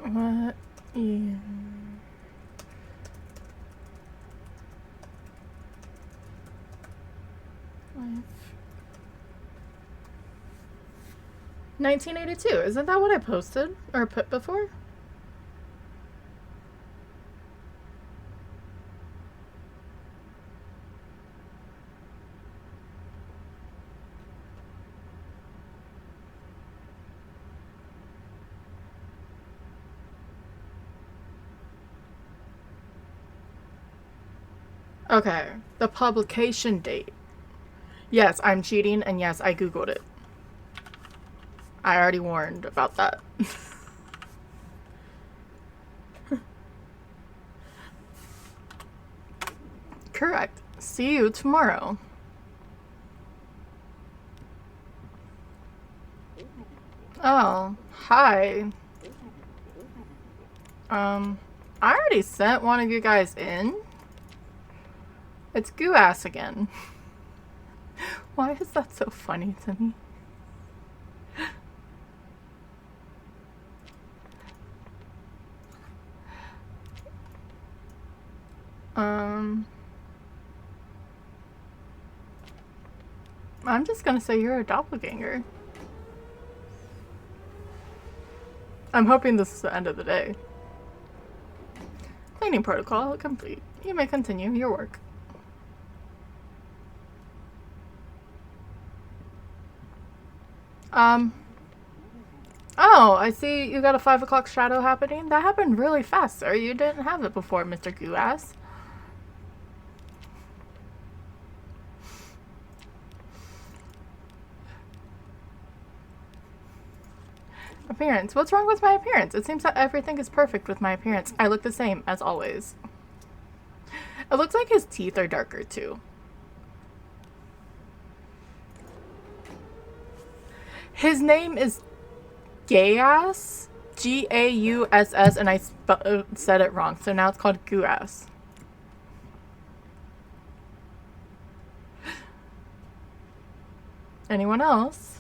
What? Yeah. Life. 1982. Isn't that what I posted or put before? Okay, the publication date. Yes, I'm cheating, and yes, I googled it. I already warned about that. Correct. See you tomorrow. Oh, hi. I already sent one of you guys in. It's Goo Ass again. Why is that so funny to me? I'm just gonna say you're a doppelganger. I'm hoping this is the end of the day. Cleaning protocol complete. You may continue your work. Oh, I see you got a 5 o'clock shadow happening. That happened really fast, sir. You didn't have it before, Mr. Goo-ass. Appearance. What's wrong with my appearance? It seems that everything is perfect with my appearance. I look the same, as always. It looks like his teeth are darker, too. His name is Gauss. G-A-U-S-S, and I said it wrong, so now it's called Goo-ass. Anyone else?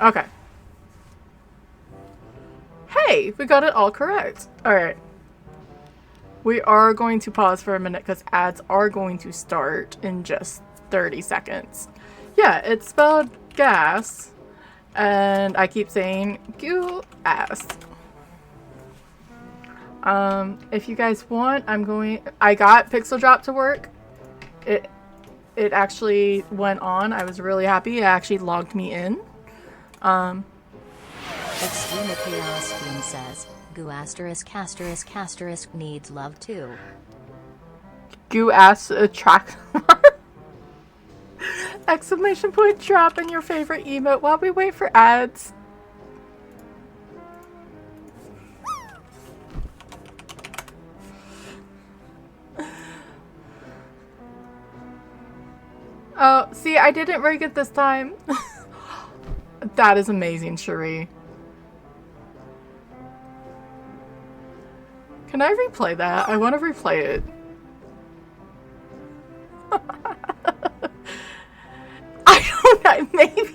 Okay. Hey, we got it all correct. Alright. We are going to pause for a minute because ads are going to start in just 30 seconds. Yeah, it's spelled gas, and I keep saying Goo-ass. If you guys want, I got Pixel Drop to work. It actually went on. I was really happy. It actually logged me in. Extreme Chaos Queen says, Goo asterisk needs love too. Goo-ass attract. Exclamation point drop in your favorite emote while we wait for ads. Oh, see, I didn't rig it this time. That is amazing, Cherie. Can I replay that? I want to replay it. I don't know, maybe.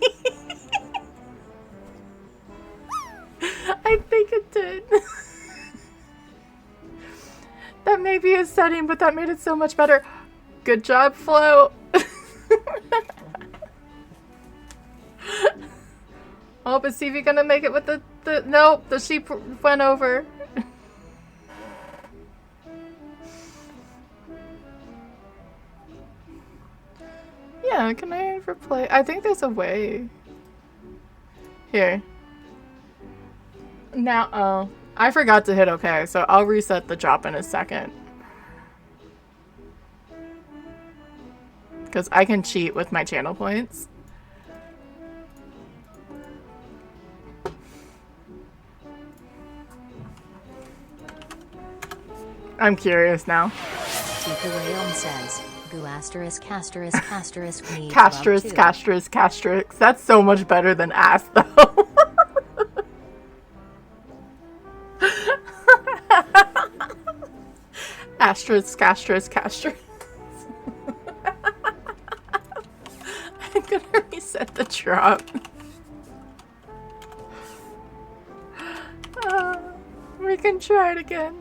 I think it did. That may be a setting, but that made it so much better. Good job, Flo. Oh, but see if you're gonna make it with the nope, the sheep went over. Yeah, can I replay? I think there's a way. Here. Now, oh, I forgot to hit OK, so I'll reset the drop in a second. Because I can cheat with my channel points. I'm curious now. Tika Rayon says, Goo asterisk needs Castrus. That's so much better than ass, though. Asterisk. I'm gonna reset the drop. We can try it again.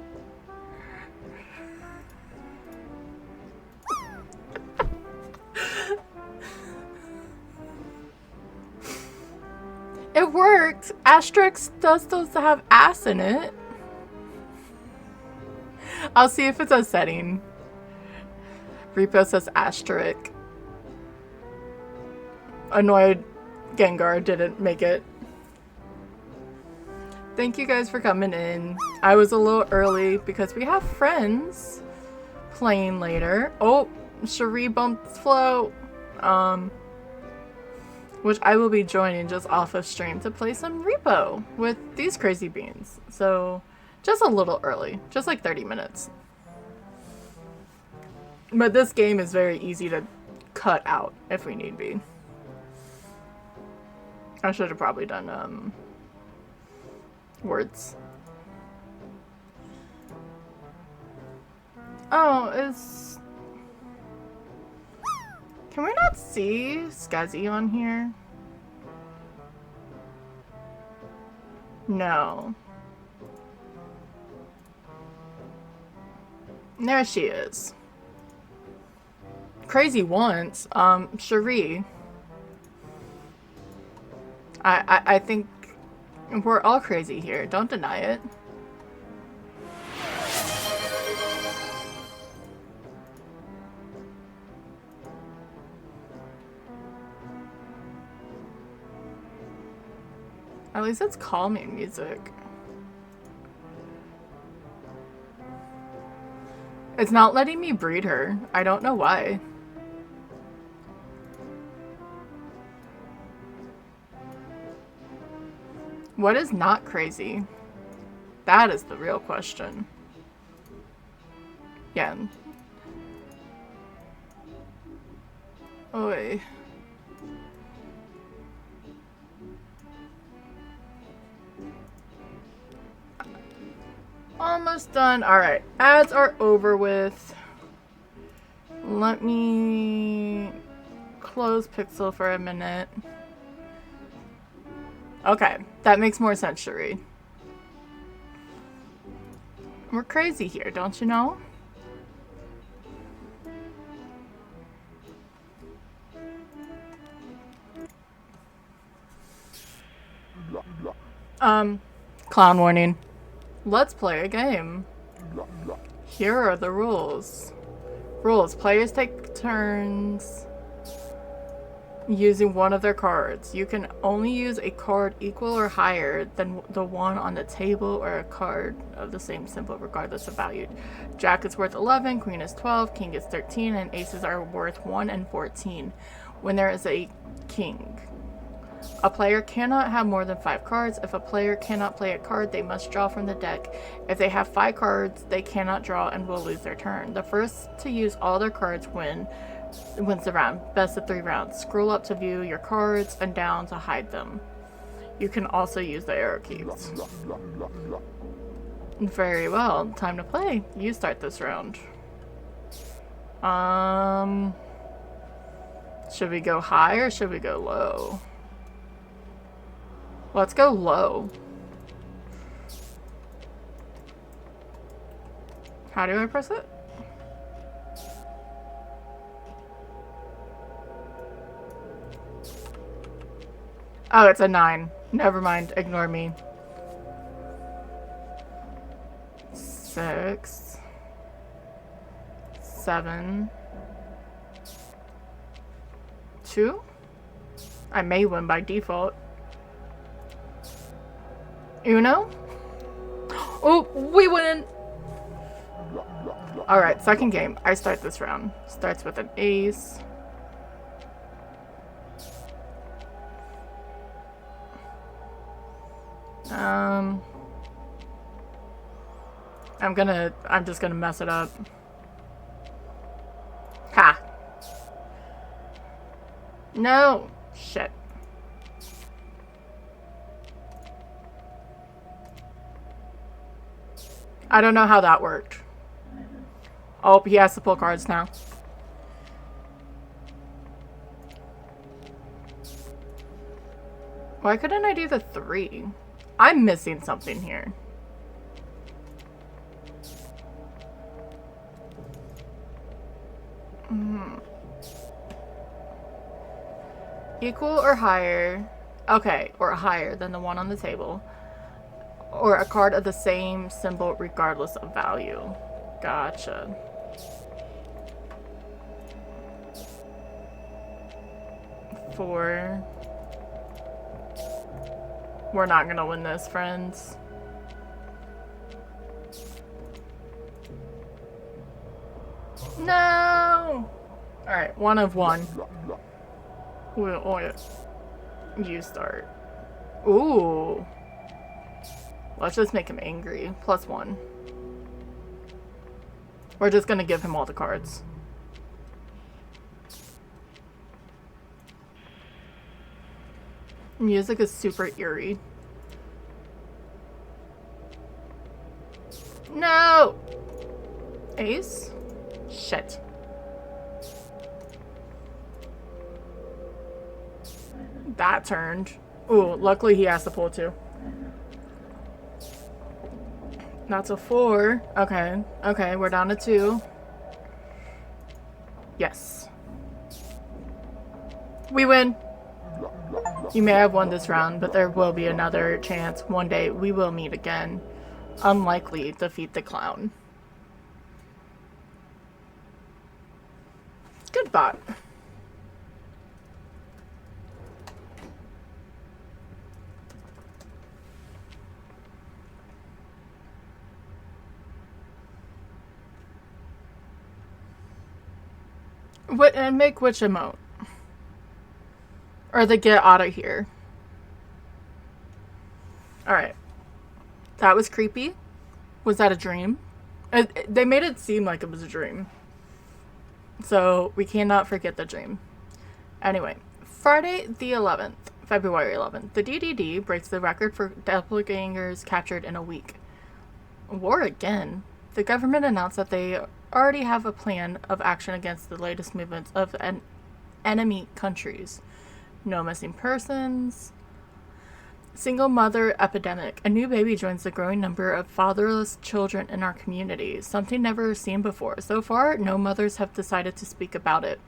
It worked! Asterix does have ass in it. I'll see if it's a setting. Repo says asterisk. Annoyed Gengar didn't make it. Thank you guys for coming in. I was a little early because we have friends playing later. Oh, Cherie bumped Flo. Which I will be joining just off of stream to play some Repo with these crazy beans. So, just a little early. Just like 30 minutes. But this game is very easy to cut out if we need be. I should have probably done, words. Oh, is... Can we not see Scuzzy on here? No. There she is. Crazy once. Cherie. I think we're all crazy here. Don't deny it. At least it's calming music. It's not letting me breed her. I don't know why. What is not crazy? That is the real question. Yeah. Oy. Almost done. Alright, ads are over with. Let me close Pixel for a minute. Okay, that makes more sense to read. We're crazy here, don't you know? Clown warning. Let's play a game. Here are the rules. Rules. Players take turns using one of their cards. You can only use a card equal or higher than the one on the table or a card of the same symbol regardless of value. Jack is worth 11, Queen is 12, King is 13, and Aces are worth 1 and 14 when there is a King. A player cannot have more than 5 cards. If a player cannot play a card, they must draw from the deck. If they have 5 cards, they cannot draw and will lose their turn. The first to use all their cards wins the round. Best of 3 rounds. Scroll up to view your cards and down to hide them. You can also use the arrow keys. Very well. Time to play. You start this round. Should we go high or should we go low? Let's go low. How do I press it? Oh, it's a 9. Never mind. Ignore me. 6. 7. 2? I may win by default. Uno? Oh, we win! Alright, second game. I start this round. Starts with an ace. I'm just gonna mess it up. Ha! No! Shit. I don't know how that worked. Oh, he has to pull cards now. Why couldn't I do the 3? I'm missing something here. Equal or higher. Okay, or higher than the one on the table. Or a card of the same symbol regardless of value. Gotcha. Four. We're not gonna win this, friends. No! Alright, 1 of 1. You start. Ooh. Let's just make him angry. +1. We're just gonna give him all the cards. Music is super eerie. No! Ace? Shit. That turned. Ooh, luckily he has to pull 2. That's a 4. Okay. Okay, we're down to 2. Yes. We win. You may have won this round, but there will be another chance. One day we will meet again. Unlikely defeat the clown. Good bot. What and make which emote? Or the get out of here. Alright. That was creepy. Was that a dream? They made it seem like it was a dream. So we cannot forget the dream. Anyway, Friday the 11th, February 11th, the DDD breaks the record for doppelgangers captured in a week. War again. The government announced that they already have a plan of action against the latest movements of enemy countries. No missing persons. Single mother epidemic. A new baby joins the growing number of fatherless children in our community. Something never seen before. So far, no mothers have decided to speak about it.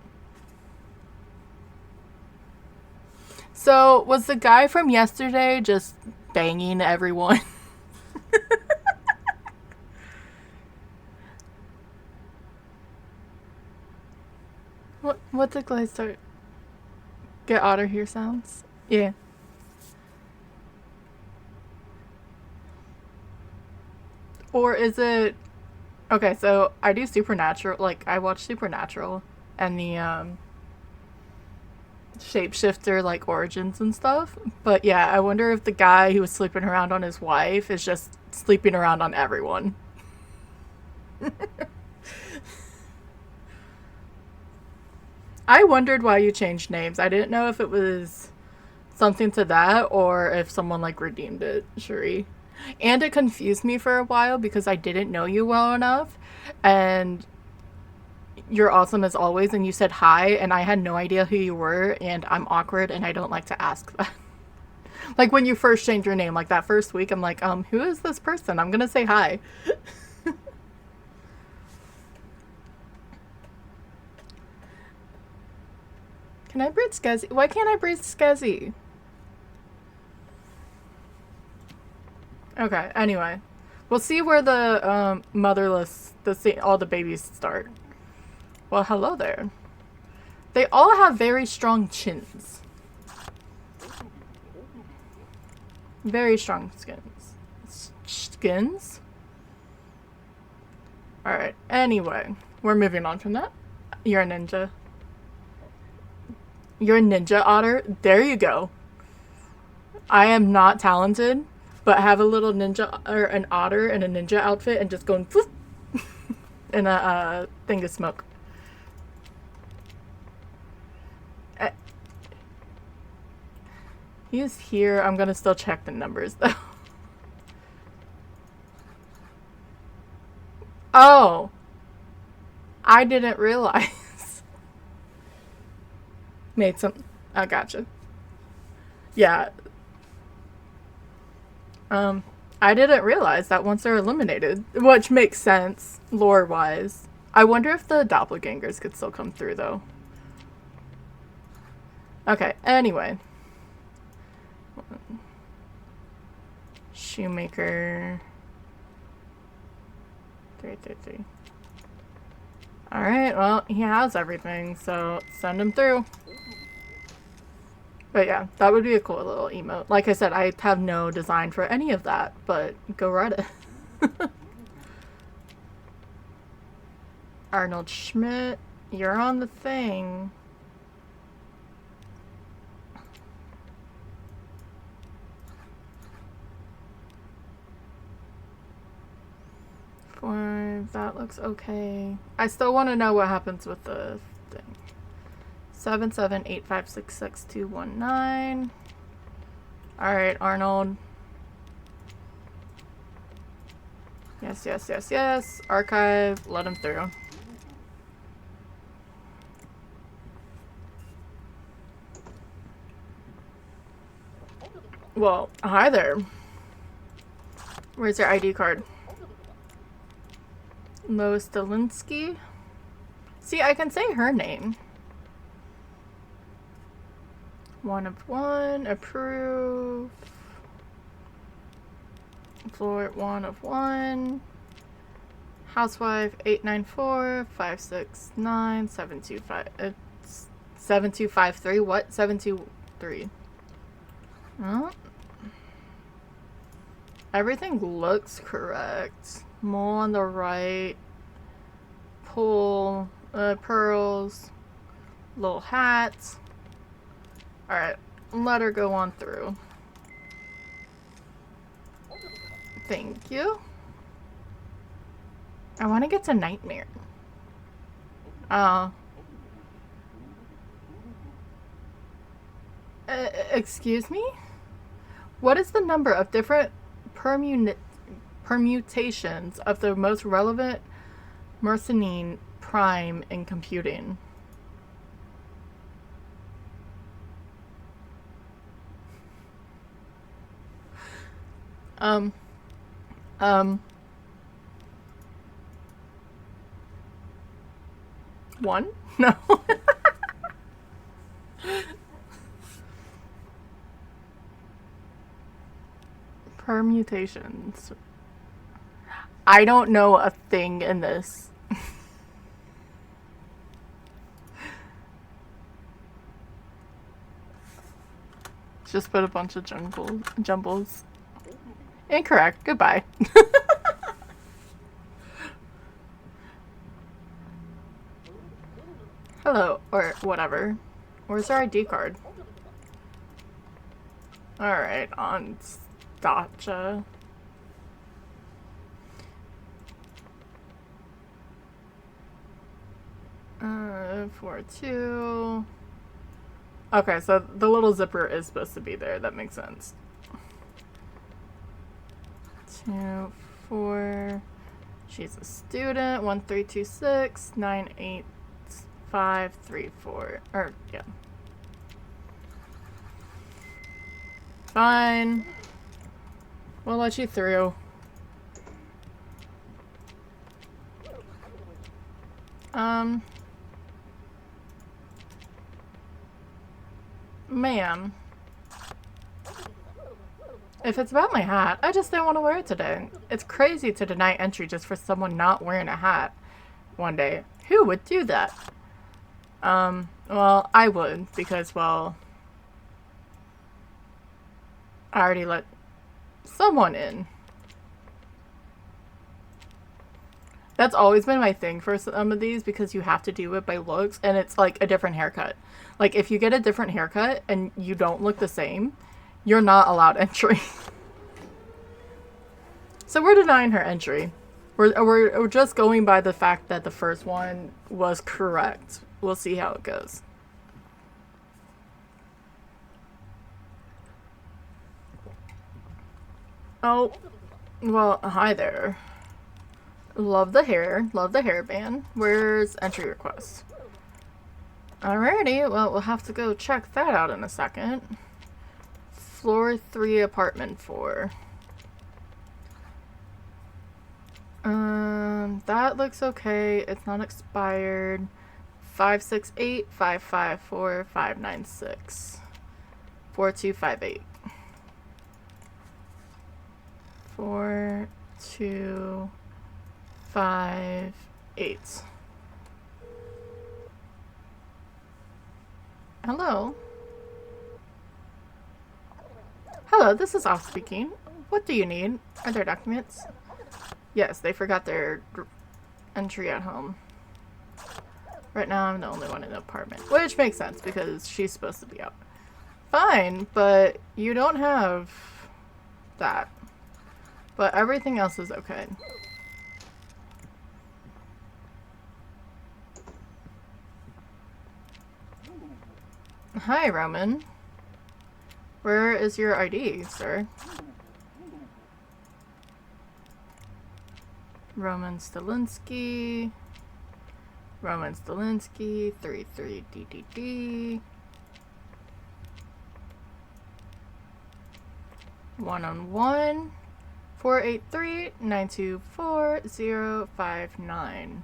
So, was the guy from yesterday just banging everyone? What did Glaze start? Get out of here sounds? Yeah. Or is it... Okay, so I do Supernatural. Like, I watch Supernatural. And the, shapeshifter, like, origins and stuff. But yeah, I wonder if the guy who was sleeping around on his wife is just sleeping around on everyone. I wondered why you changed names. I didn't know if it was something to that or if someone, like, redeemed it, Cherie. And it confused me for a while because I didn't know you well enough. And you're awesome as always. And you said hi, and I had no idea who you were. And I'm awkward, and I don't like to ask that. Like when you first changed your name, like that first week, I'm like, who is this person? I'm going to say hi. Can I breed Skezzy? Why can't I breed Skezzy? Okay, anyway. We'll see where the motherless, all the babies start. Well, hello there. They all have very strong chins. Very strong skins. Skins? Alright, anyway. We're moving on from that. You're a ninja. You're a ninja otter? There you go. I am not talented, but have a little ninja, or an otter in a ninja outfit and just going poof in a thing of smoke. He's here. I'm gonna still check the numbers though. Oh. I didn't realize. Made some... I gotcha. Yeah. I didn't realize that once they're eliminated, which makes sense, lore-wise. I wonder if the doppelgangers could still come through, though. Okay, anyway. Shoemaker. 333. Alright, well, he has everything, so send him through. But yeah, that would be a cool little emote. Like I said, I have no design for any of that, but go write it. Arnold Schmidt, you're on the thing. That looks okay. I still want to know what happens with the thing. 778566219. Alright, Arnold. Yes, yes, yes, yes. Archive. Let him through. Well, hi there. Where's your ID card? Lois Delinsky? See, I can say her name. 1 of 1. Approve. Floor 1 of 1. Housewife 894-569-725. 7253. What? 723. Huh? Everything looks correct. Mole on the right. Pull. Pearls. Little hats. Alright, let her go on through. Thank you. I want to get to Nightmare. Excuse me? What is the number of different permutations of the most relevant Mersenne prime in computing? One? No. Permutations. I don't know a thing in this. Just put a bunch of jumbles. Incorrect. Goodbye. Hello, or whatever. Where's our ID card? Alright, on Dacha. Uh, 4-2. Okay, so the little zipper is supposed to be there. That makes sense. 2, 4. She's a student. 1326 98534. Or yeah. Fine. We'll let you through. Ma'am. If it's about my hat, I just didn't want to wear it today. It's crazy to deny entry just for someone not wearing a hat one day. Who would do that? Well, I would, because, well, I already let someone in. That's always been my thing for some of these, because you have to do it by looks, and it's like a different haircut. Like, if you get a different haircut and you don't look the same, you're not allowed entry. So we're denying her entry. We're just going by the fact that the first one was correct. We'll see how it goes. Oh, well, hi there. Love the hair. Love the hairband. Where's entry request? Alrighty, well, we'll have to go check that out in a second. Floor 3, apartment 4. That looks okay. It's not expired. 568 554 596 4258. 4258. Hello. Hello, this is Off speaking. What do you need? Are there documents? Yes, they forgot their entry at home. Right now, I'm the only one in the apartment. Which makes sense, because she's supposed to be out. Fine, but you don't have that. But everything else is okay. Hi, Roman. Where is your ID, sir? Roman Stalinsky. Roman Stalinsky, 33DDD. 1-on-1. 483-924-059.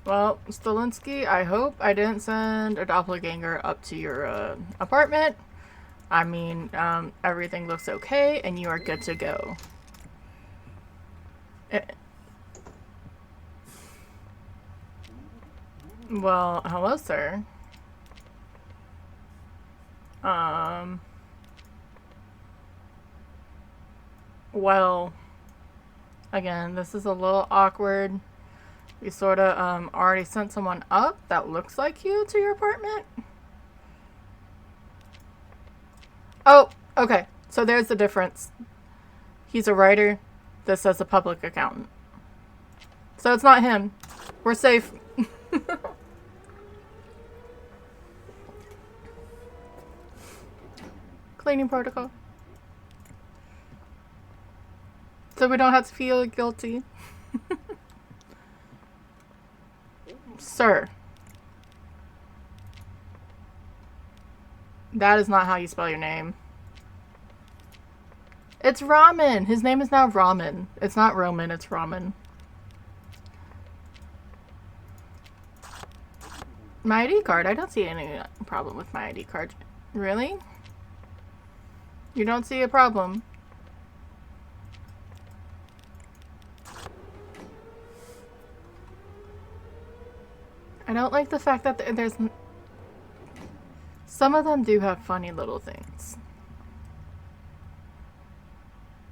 Well, Stalinsky, I hope I didn't send a doppelganger up to your apartment. I mean, everything looks okay and you are good to go. Well, hello, sir. Well, again, this is a little awkward. We sort of already sent someone up that looks like you to your apartment. Oh, okay. So there's the difference. He's a writer. This says a public accountant. So it's not him. We're safe. Cleaning protocol. So we don't have to feel guilty. Sir. That is not how you spell your name. It's Ramen. His name is now Ramen. It's not Roman, it's Ramen. My ID card? I don't see any problem with my ID card. Really? You don't see a problem? I don't like the fact that there's... Some of them do have funny little things.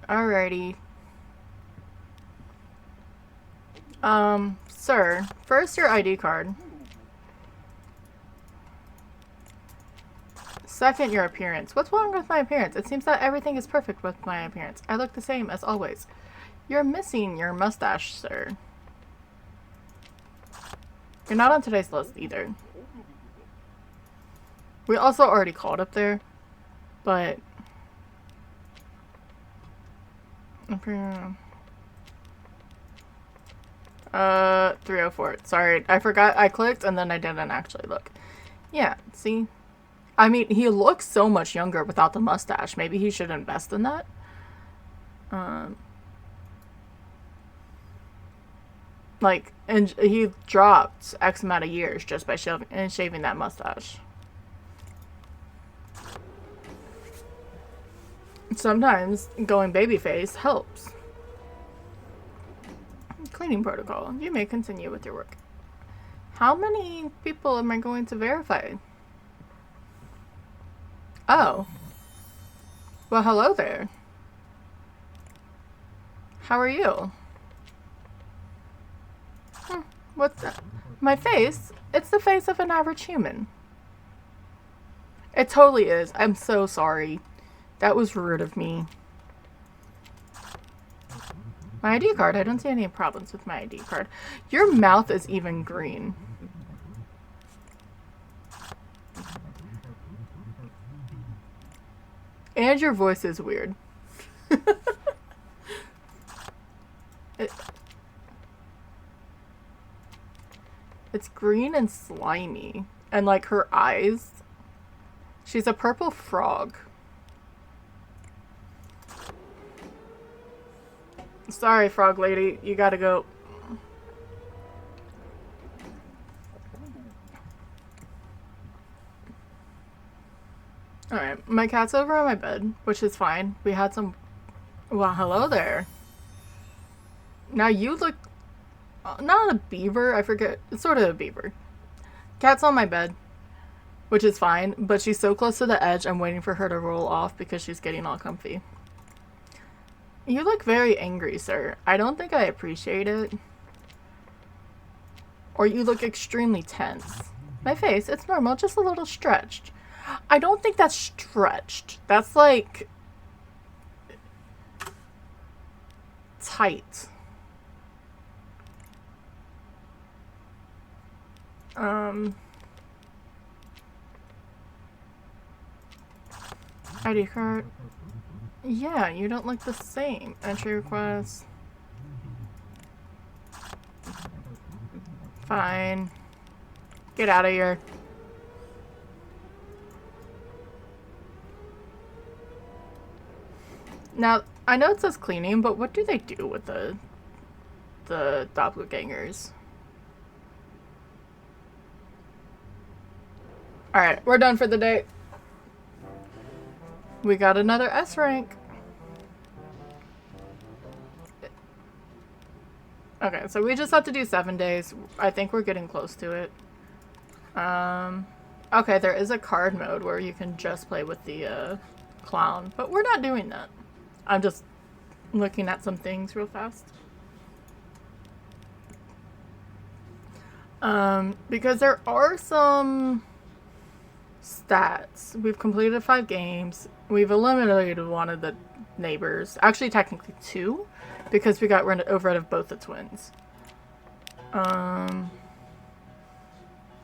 Alrighty. Sir, first your ID card. Second, your appearance. What's wrong with my appearance? It seems that everything is perfect with my appearance. I look the same as always. You're missing your mustache, sir. You're not on today's list either. We also already called up there, but... 304. Sorry, I forgot. I clicked and then I didn't actually look. Yeah, see? I mean, he looks so much younger without the mustache. Maybe he should invest in that. Like, and he dropped X amount of years just by shaving that mustache. Sometimes going babyface helps. Cleaning protocol. You may continue with your work. How many people am I going to verify? Oh. Well, hello there. How are you? What's that? My face? It's the face of an average human. It totally is. I'm so sorry. That was rude of me. My ID card. I don't see any problems with my ID card. Your mouth is even green. And your voice is weird. It's green and slimy. And like her eyes. She's a purple frog. Sorry, frog lady. You gotta go. Alright, my cat's over on my bed, which is fine. We had some... Well, hello there. Now you look... not a beaver, I forget. It's sort of a beaver. Cat's on my bed, which is fine, but she's so close to the edge, I'm waiting for her to roll off because she's getting all comfy. You look very angry, sir. I don't think I appreciate it. Or you look extremely tense. My face, it's normal, just a little stretched. I don't think that's stretched. That's like... tight. ID card. Yeah, you don't look the same. Entry request. Fine. Get out of here. Now, I know it says cleaning, but what do they do with the doppelgangers? Alright, we're done for the day. We got another S rank. Okay, so we just have to do 7 days. I think we're getting close to it. Okay, there is a card mode where you can just play with the clown, but we're not doing that. I'm just looking at some things real fast. Because there are some stats. We've completed 5 games. We've eliminated one of the neighbors. Actually, technically 2, because we got rid of both the twins.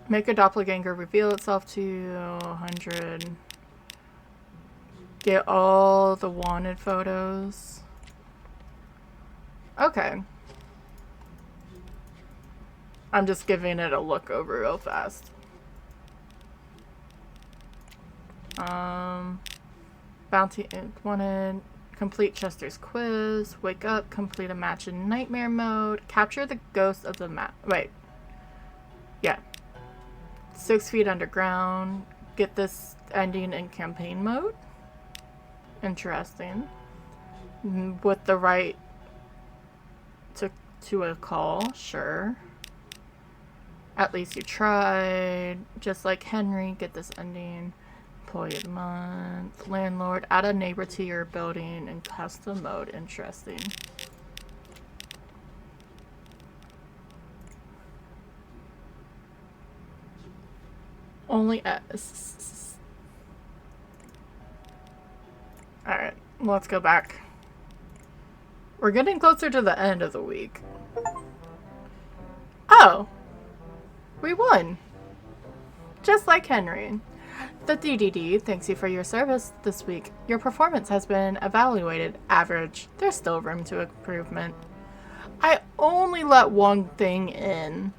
Make a doppelganger reveal itself to 100. Get all the wanted photos. Okay. I'm just giving it a look over real fast. Bounty wanted. Complete Chester's quiz. Wake up. Complete a match in nightmare mode. Capture the ghost of the map. Wait. Yeah. 6 feet underground. Get this ending in campaign mode. Interesting. With the right to a call. Sure. At least you tried. Just like Henry. Get this ending. Employee of the month. Landlord. Add a neighbor to your building in custom mode. Interesting. Only S. Alright, let's go back. We're getting closer to the end of the week. Oh! We won! Just like Henry. The DDD thanks you for your service this week. Your performance has been evaluated average. There's still room to improvement. I only let one thing in.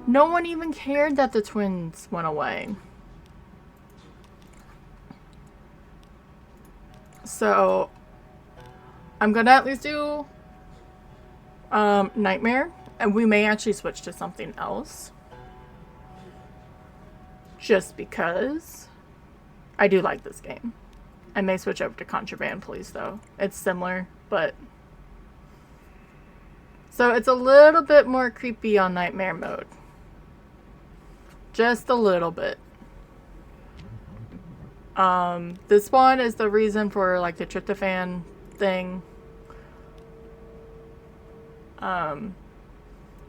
No one even cared that the twins went away. So, I'm gonna at least do Nightmare, and we may actually switch to something else. Just because I do like this game. I may switch over to Contraband Police though. It's similar, but... So it's a little bit more creepy on Nightmare mode. Just a little bit. This one is the reason for like the tryptophan thing.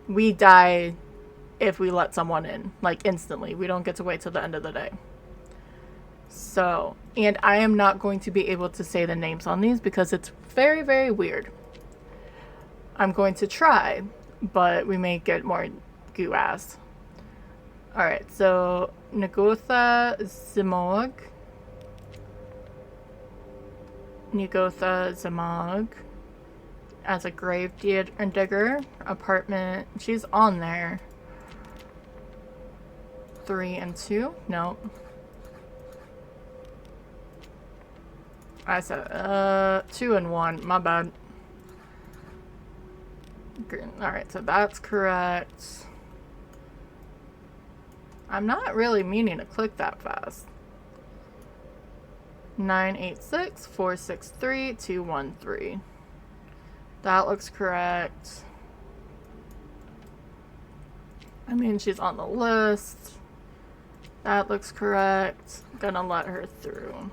We die if we let someone in, like instantly. We don't get to wait till the end of the day. So, and I am not going to be able to say the names on these because it's very, very weird. I'm going to try, but we may get more goo ass. Alright, so Nagotha Zimog. Nagotha Zimog. As a grave digger. Apartment. She's on there. 3 and 2? Nope. I said, 2 and 1. My bad. Alright, so that's correct. I'm not really meaning to click that fast. 986-463-213. That looks correct. I mean, she's on the list. That looks correct. Gonna let her through.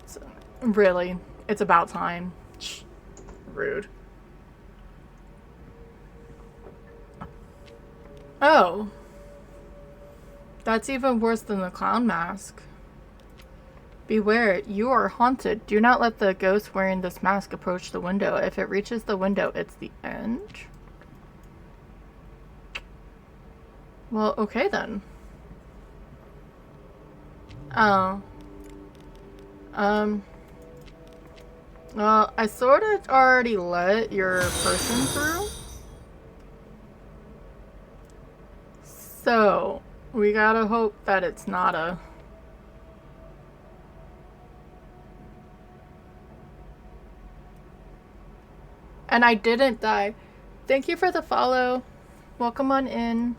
So, really? It's about time. Rude. Oh. That's even worse than the clown mask. Beware, you are haunted. Do not let the ghost wearing this mask approach the window. If it reaches the window, it's the end. Well, okay then. Oh. Well, I sort of already let your person through. So, we gotta hope that it's not a... And I didn't die. Thank you for the follow. Welcome on in.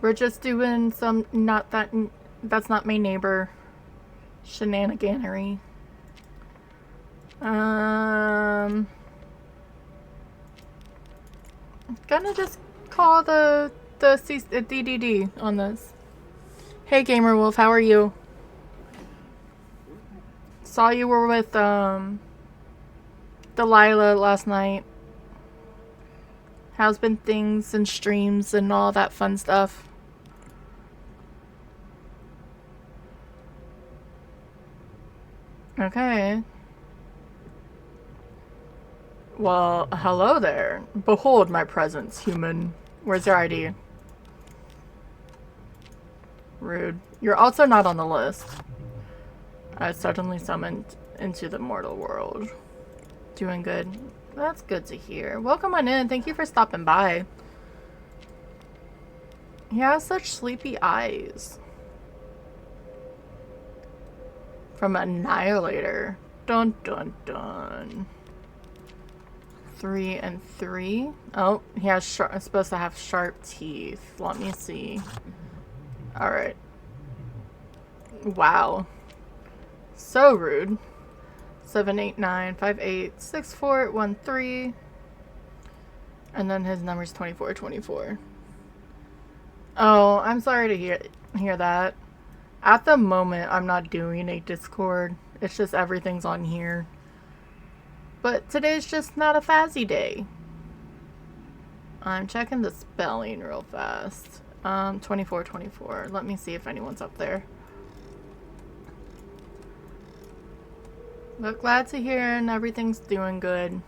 We're just doing some that's not my neighbor shenaniganery. I'm gonna just call the DDD on this. Hey Gamer Wolf, how are you? Saw you were with Delilah last night. How's been things and streams and all that fun stuff? Okay. Well, hello there. Behold my presence, human. Where's your ID? Rude. You're also not on the list. I suddenly summoned into the mortal world. Doing good. That's good to hear. Welcome on in. Thank you for stopping by. He has such sleepy eyes. From Annihilator. Dun dun dun. 3 and 3. Oh, he has supposed to have sharp teeth. Let me see. Alright. Wow. So rude. 789586413. And then his number's 2424. Oh, I'm sorry to hear that. At the moment, I'm not doing a Discord. It's just everything's on here. But today's just not a Fazzy day. I'm checking the spelling real fast. 2424. Let me see if anyone's up there. But glad to hear and everything's doing good.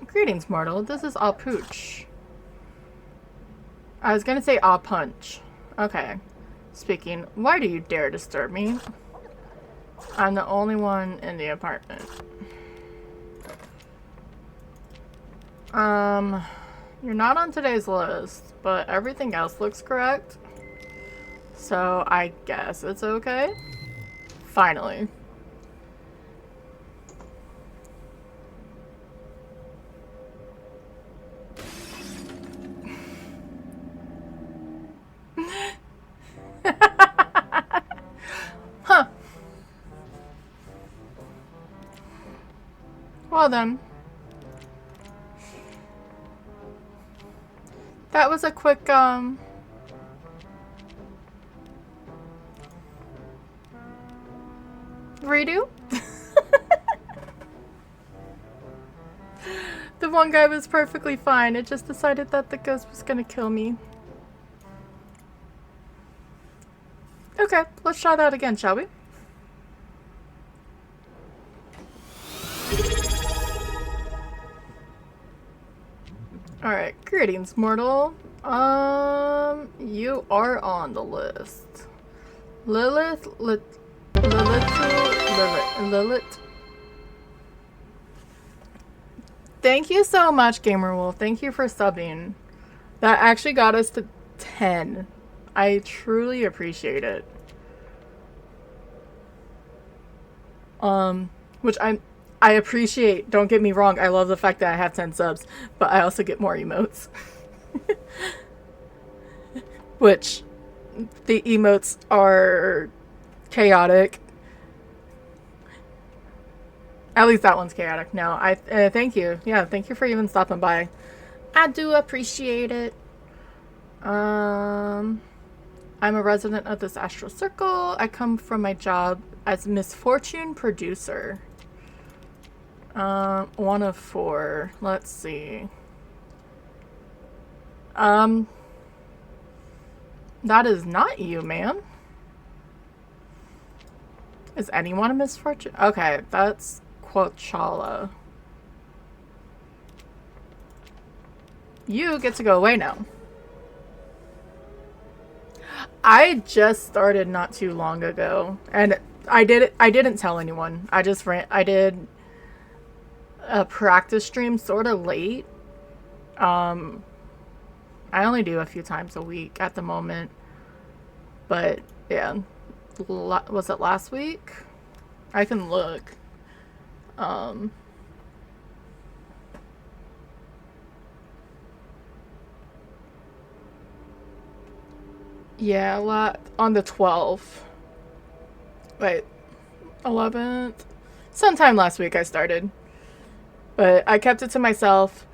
Greetings, mortal. This is All Pooch. I was gonna say All Punch. Okay. Speaking, why do you dare disturb me? I'm the only one in the apartment. You're not on today's list, but everything else looks correct. So I guess it's okay. Finally. Huh. Well then. That was a quick, redo? The one guy was perfectly fine. It just decided that the ghost was gonna kill me. Okay, let's try that again, shall we? Alright, greetings, mortal. You are on the list. Lilith. Thank you so much, Gamerwolf. Thank you for subbing. That actually got us to 10. I truly appreciate it. Which I appreciate. Don't get me wrong. I love the fact that I have 10 subs, but I also get more emotes. Which the emotes are chaotic. At least that one's chaotic. No, I thank you. Yeah, thank you for even stopping by. I do appreciate it. I'm a resident of this astral circle. I come from my job as Misfortune producer. 1 of 4. Let's see. That is not you, ma'am. Is anyone a misfortune? Okay, that's Quochala. You get to go away now. I just started not too long ago, and I didn't tell anyone. I did a practice stream sort of late. I only do a few times a week at the moment, but yeah, was it last week? I can look. Yeah, on the 12th. Wait, 11th? Sometime last week I started. But I kept it to myself.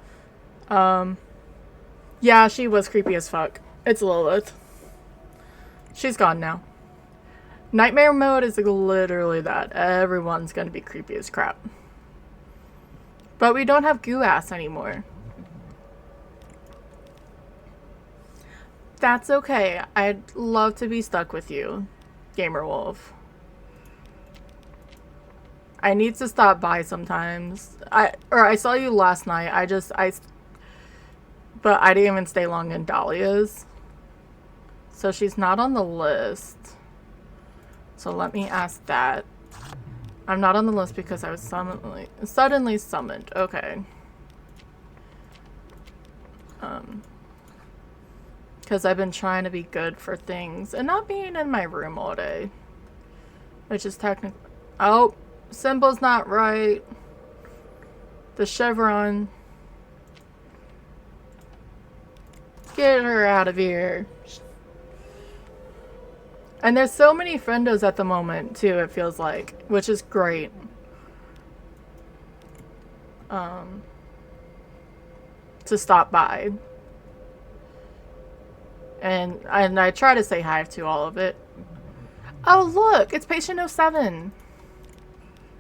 Yeah, she was creepy as fuck. It's Lilith. She's gone now. Nightmare mode is literally that. Everyone's gonna be creepy as crap. But we don't have goo ass anymore. That's okay. I'd love to be stuck with you, Gamer Wolf. I need to stop by sometimes. I saw you last night. But I didn't even stay long in Dahlia's. So she's not on the list. So let me ask that. I'm not on the list because I was suddenly summoned. Okay. Because I've been trying to be good for things and not being in my room all day. Which is technically... Oh, symbol's not right. The chevron. Get her out of here. And there's so many friendos at the moment, too, it feels like. Which is great. To stop by. And I try to say hi to all of it. Oh, look! It's Patient 07!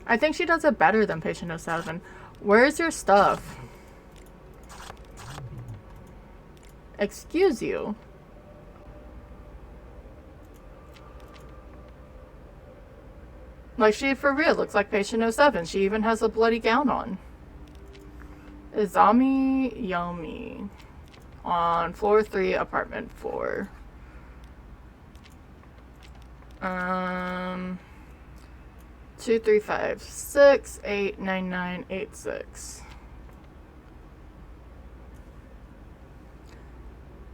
I think she does it better than Patient 07. Where's your stuff? Excuse you. Like, she for real looks like Patient 07. She even has a bloody gown on. Izami Yomi. On floor 3, apartment 4. 2, 3, 5, 6, 8, 9, 9, 8, 6.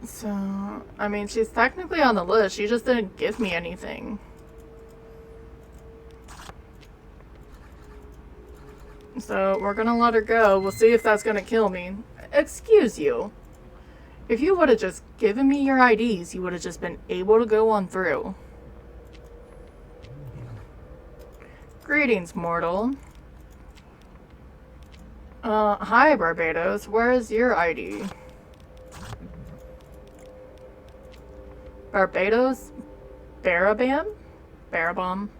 So, I mean, she's technically on the list. She just didn't give me anything. So, we're gonna let her go. We'll see if that's gonna kill me. Excuse you. If you would have just given me your IDs, you would have just been able to go on through. Greetings, mortal. Hi, Barbados. Where is your ID? Barbados? Barabam? Barabam?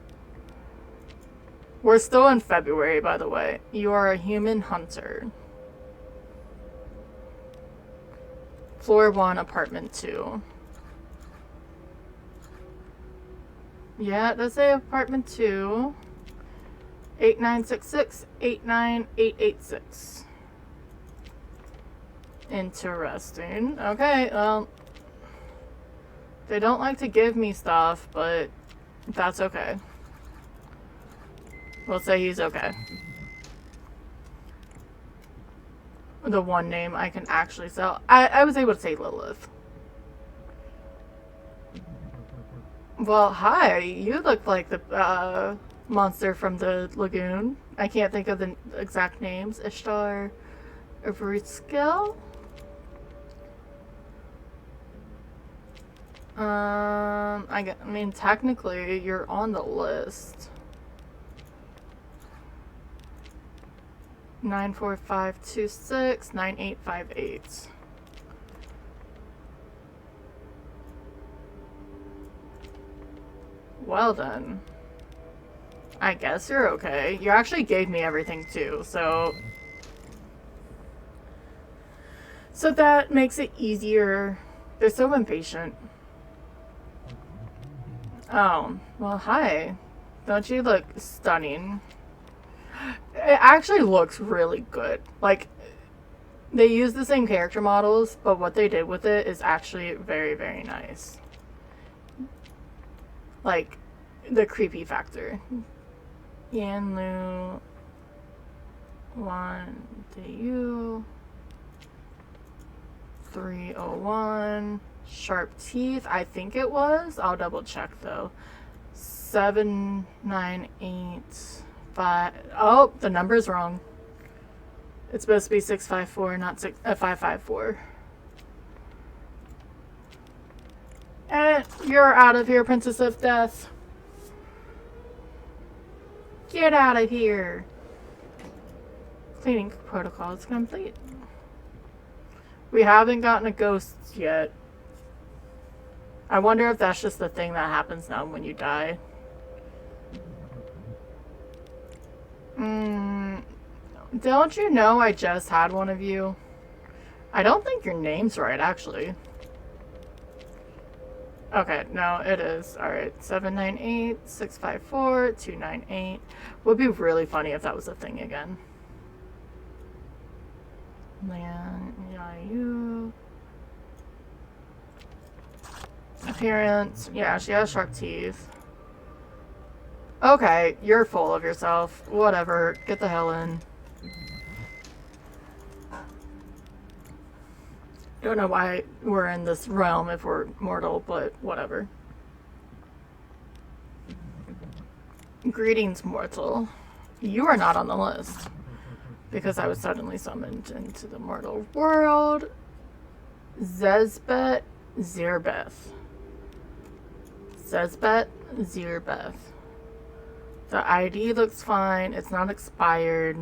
We're still in February, by the way. You are a human hunter. Floor 1, apartment 2. Yeah, it does say apartment 2. 8966 89886. Interesting. Okay, well, they don't like to give me stuff, but that's okay. We'll say he's okay. The one name I can actually sell. I was able to say Lilith. Well, hi. You look like the monster from the lagoon. I can't think of the exact names. Ishtar Ivritskil? I mean, technically, you're on the list. 94526 9858. Well then. I guess you're okay. You actually gave me everything too, so... So that makes it easier. They're so impatient. Oh, well hi. Don't you look stunning? It actually looks really good. Like, they use the same character models, but what they did with it is actually very, very nice. Like, the creepy factor. Yanlu 1 DU 301 Sharp Teeth, I think it was. I'll double check though. 7985. Oh, the number's wrong. It's supposed to be 654, not 554. And you're out of here, Princess of Death. Get out of here. Cleaning protocol is complete. We haven't gotten a ghost yet. I wonder if that's just the thing that happens now when you die. Don't you know I just had one of you? I don't think your name's right, actually. Okay, no, it is. Alright, 798-654-298. Would be really funny if that was a thing again. Yayu. Appearance. Yeah, she has sharp teeth. Okay, you're full of yourself. Whatever. Get the hell in. Don't know why we're in this realm if we're mortal, but whatever. Greetings, mortal. You are not on the list. Because I was suddenly summoned into the mortal world. Zezbet Zirbeth. Zezbet Zirbeth. The ID looks fine. It's not expired.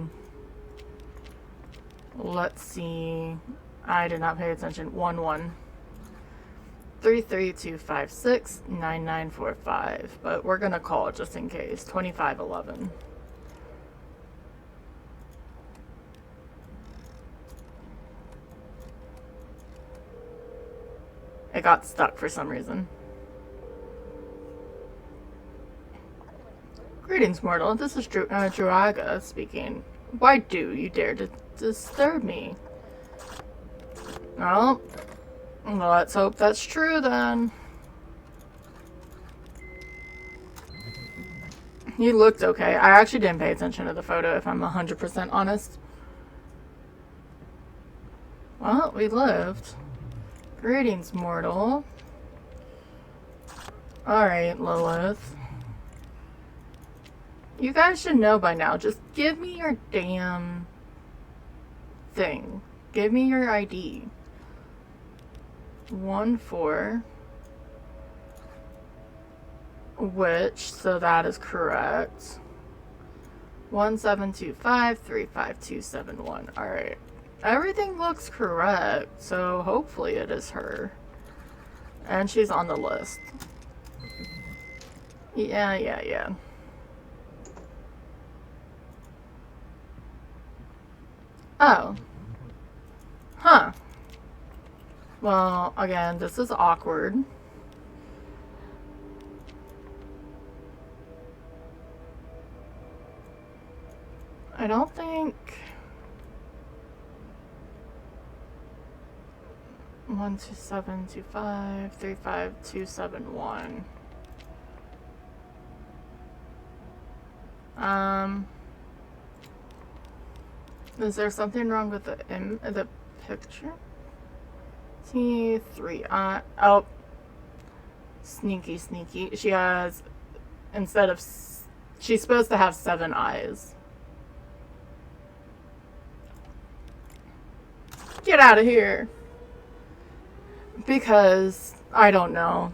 Let's see. I did not pay attention. 11 33256 9945. But we're gonna call just in case. 2511. It got stuck for some reason. Greetings, mortal. This is Druaga speaking. Why do you dare to disturb me? Well, let's hope that's true then. You looked okay. I actually didn't pay attention to the photo, if I'm 100% honest. Well, we lived. Greetings, mortal. Alright, Lilith. You guys should know by now. Just give me your damn thing. Give me your ID. 14. Which, so that is correct. 172535271. Alright. Everything looks correct, so hopefully it is her. And she's on the list. Yeah. Oh. Huh. Well, again, this is awkward. I don't think... 12725355271. Is there something wrong with the picture? T3. Oh. Sneaky. She has, instead of, she's supposed to have 7 eyes. Get out of here. Because, I don't know.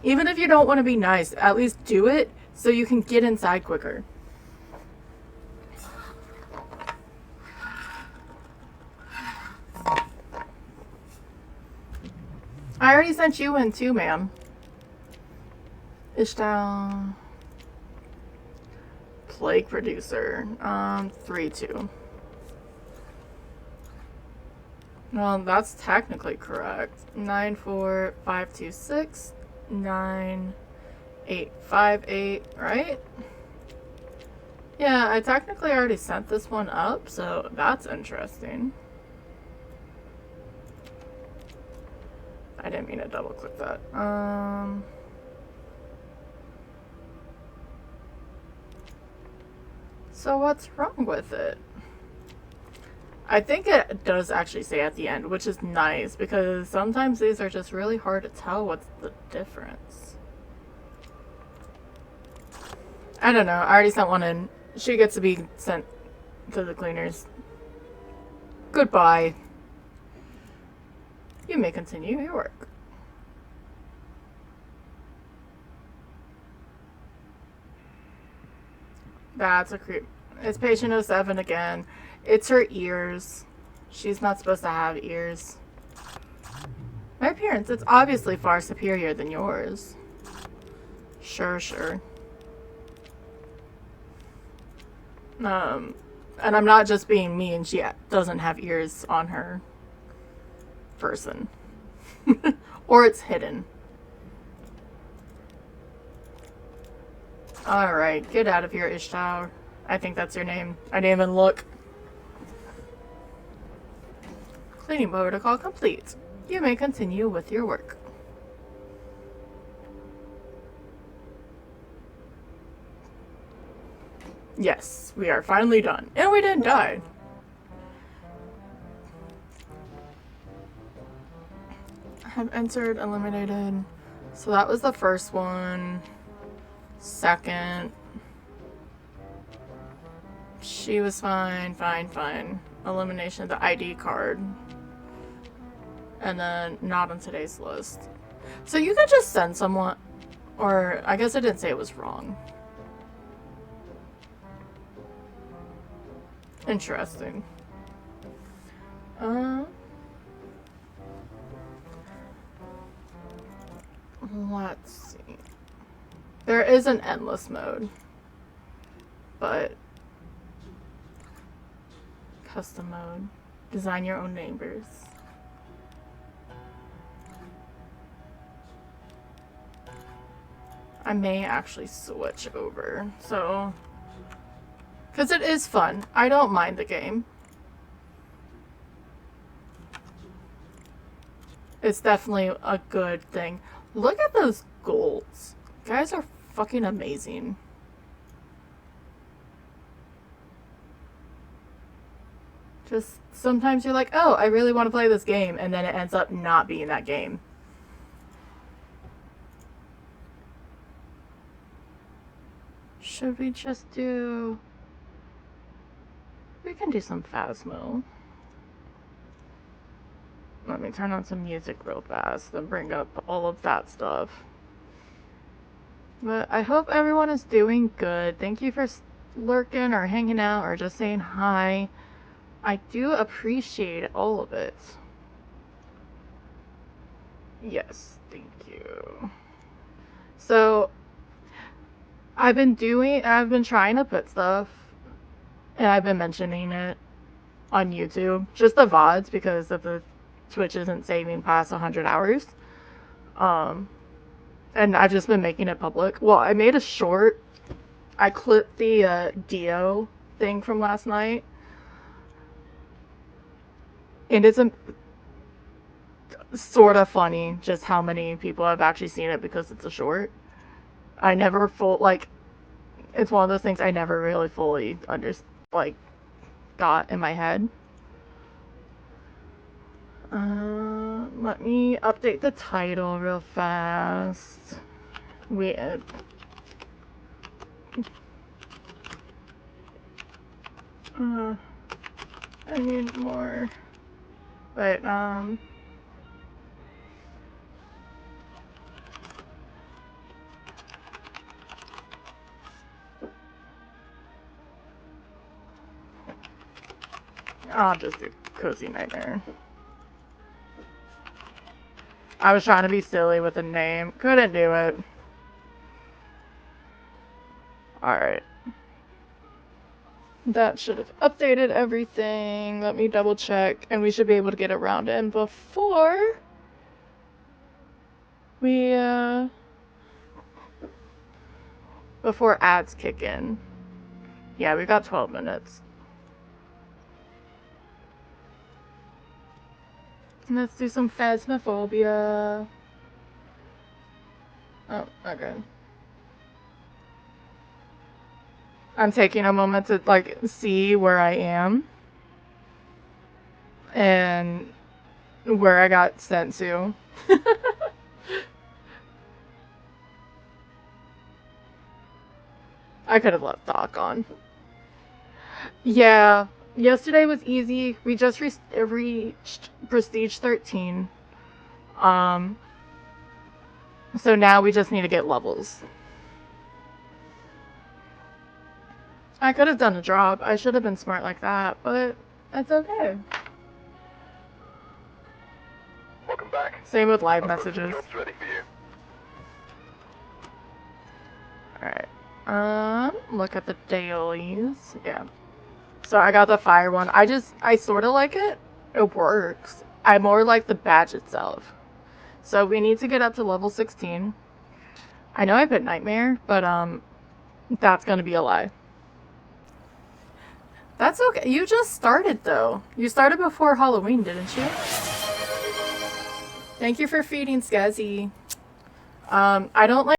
Even if you don't want to be nice, at least do it so you can get inside quicker. I already sent you in too, ma'am. Ishtal. Plague producer. 3-2. Well, that's technically correct. 94526 9858, right? Yeah, I technically already sent this one up, so that's interesting. I didn't mean to double click that. So what's wrong with it? I think it does actually say at the end, which is nice, because sometimes these are just really hard to tell what's the difference. I don't know. I already sent one in. She gets to be sent to the cleaners. Goodbye. You may continue your work. That's a creep. It's patient 07 again. It's her ears. She's not supposed to have ears. My appearance, it's obviously far superior than yours. Sure. And I'm not just being mean, she doesn't have ears on her person. Or it's hidden. Alright, get out of here, Ishtar. I think that's your name. I didn't even look. Cleaning protocol complete. You may continue with your work. Yes, we are finally done. And we didn't die. I have entered, eliminated. So that was the first one. Second. She was fine, fine. Elimination of the ID card. And then not on today's list. So you could just send someone, or I guess I didn't say it was wrong. Interesting. Let's see. There is an endless mode, but custom mode. Design your own neighbors. I may actually switch over, so... Because it is fun. I don't mind the game. It's definitely a good thing. Look at those golds. Guys are fucking amazing. Just sometimes you're like, oh, I really want to play this game, and then it ends up not being that game. Should we just do... We can do some Phasmo. Let me turn on some music real fast and bring up all of that stuff. But I hope everyone is doing good. Thank you for lurking or hanging out or just saying hi. I do appreciate all of it. Yes, thank you. So, I've been trying to put stuff, and I've been mentioning it on YouTube. Just the VODs, because of the Twitch isn't saving past 100 hours. And I've just been making it public. Well, I made a short. I clipped the Dio thing from last night. And it's sort of funny just how many people have actually seen it because it's a short. I never it's one of those things I never really fully got in my head. Let me update the title real fast. I need more. But, I'll just do Cozy Nightmare. I was trying to be silly with the name. Couldn't do it. Alright. That should have updated everything. Let me double check. And we should be able to get around in before we, before ads kick in. Yeah, we got 12 minutes. Let's do some Phasmophobia. Oh, okay. I'm taking a moment to, see where I am. And where I got sent to. I could have left Doc on. Yeah, yesterday was easy. We just reached Prestige 13. So now we just need to get levels. I could have done a drop. I should have been smart like that, but that's okay. Welcome back. Same with live messages. Job's ready for you. Alright. look at the dailies. Yeah. So I got the fire one. I sort of like it. It works. I more like the badge itself. So we need to get up to level 16. I know I put nightmare, but that's gonna be a lie. That's okay. You just started though. You started before Halloween, didn't you? Thank you for feeding Skazzy. I don't like.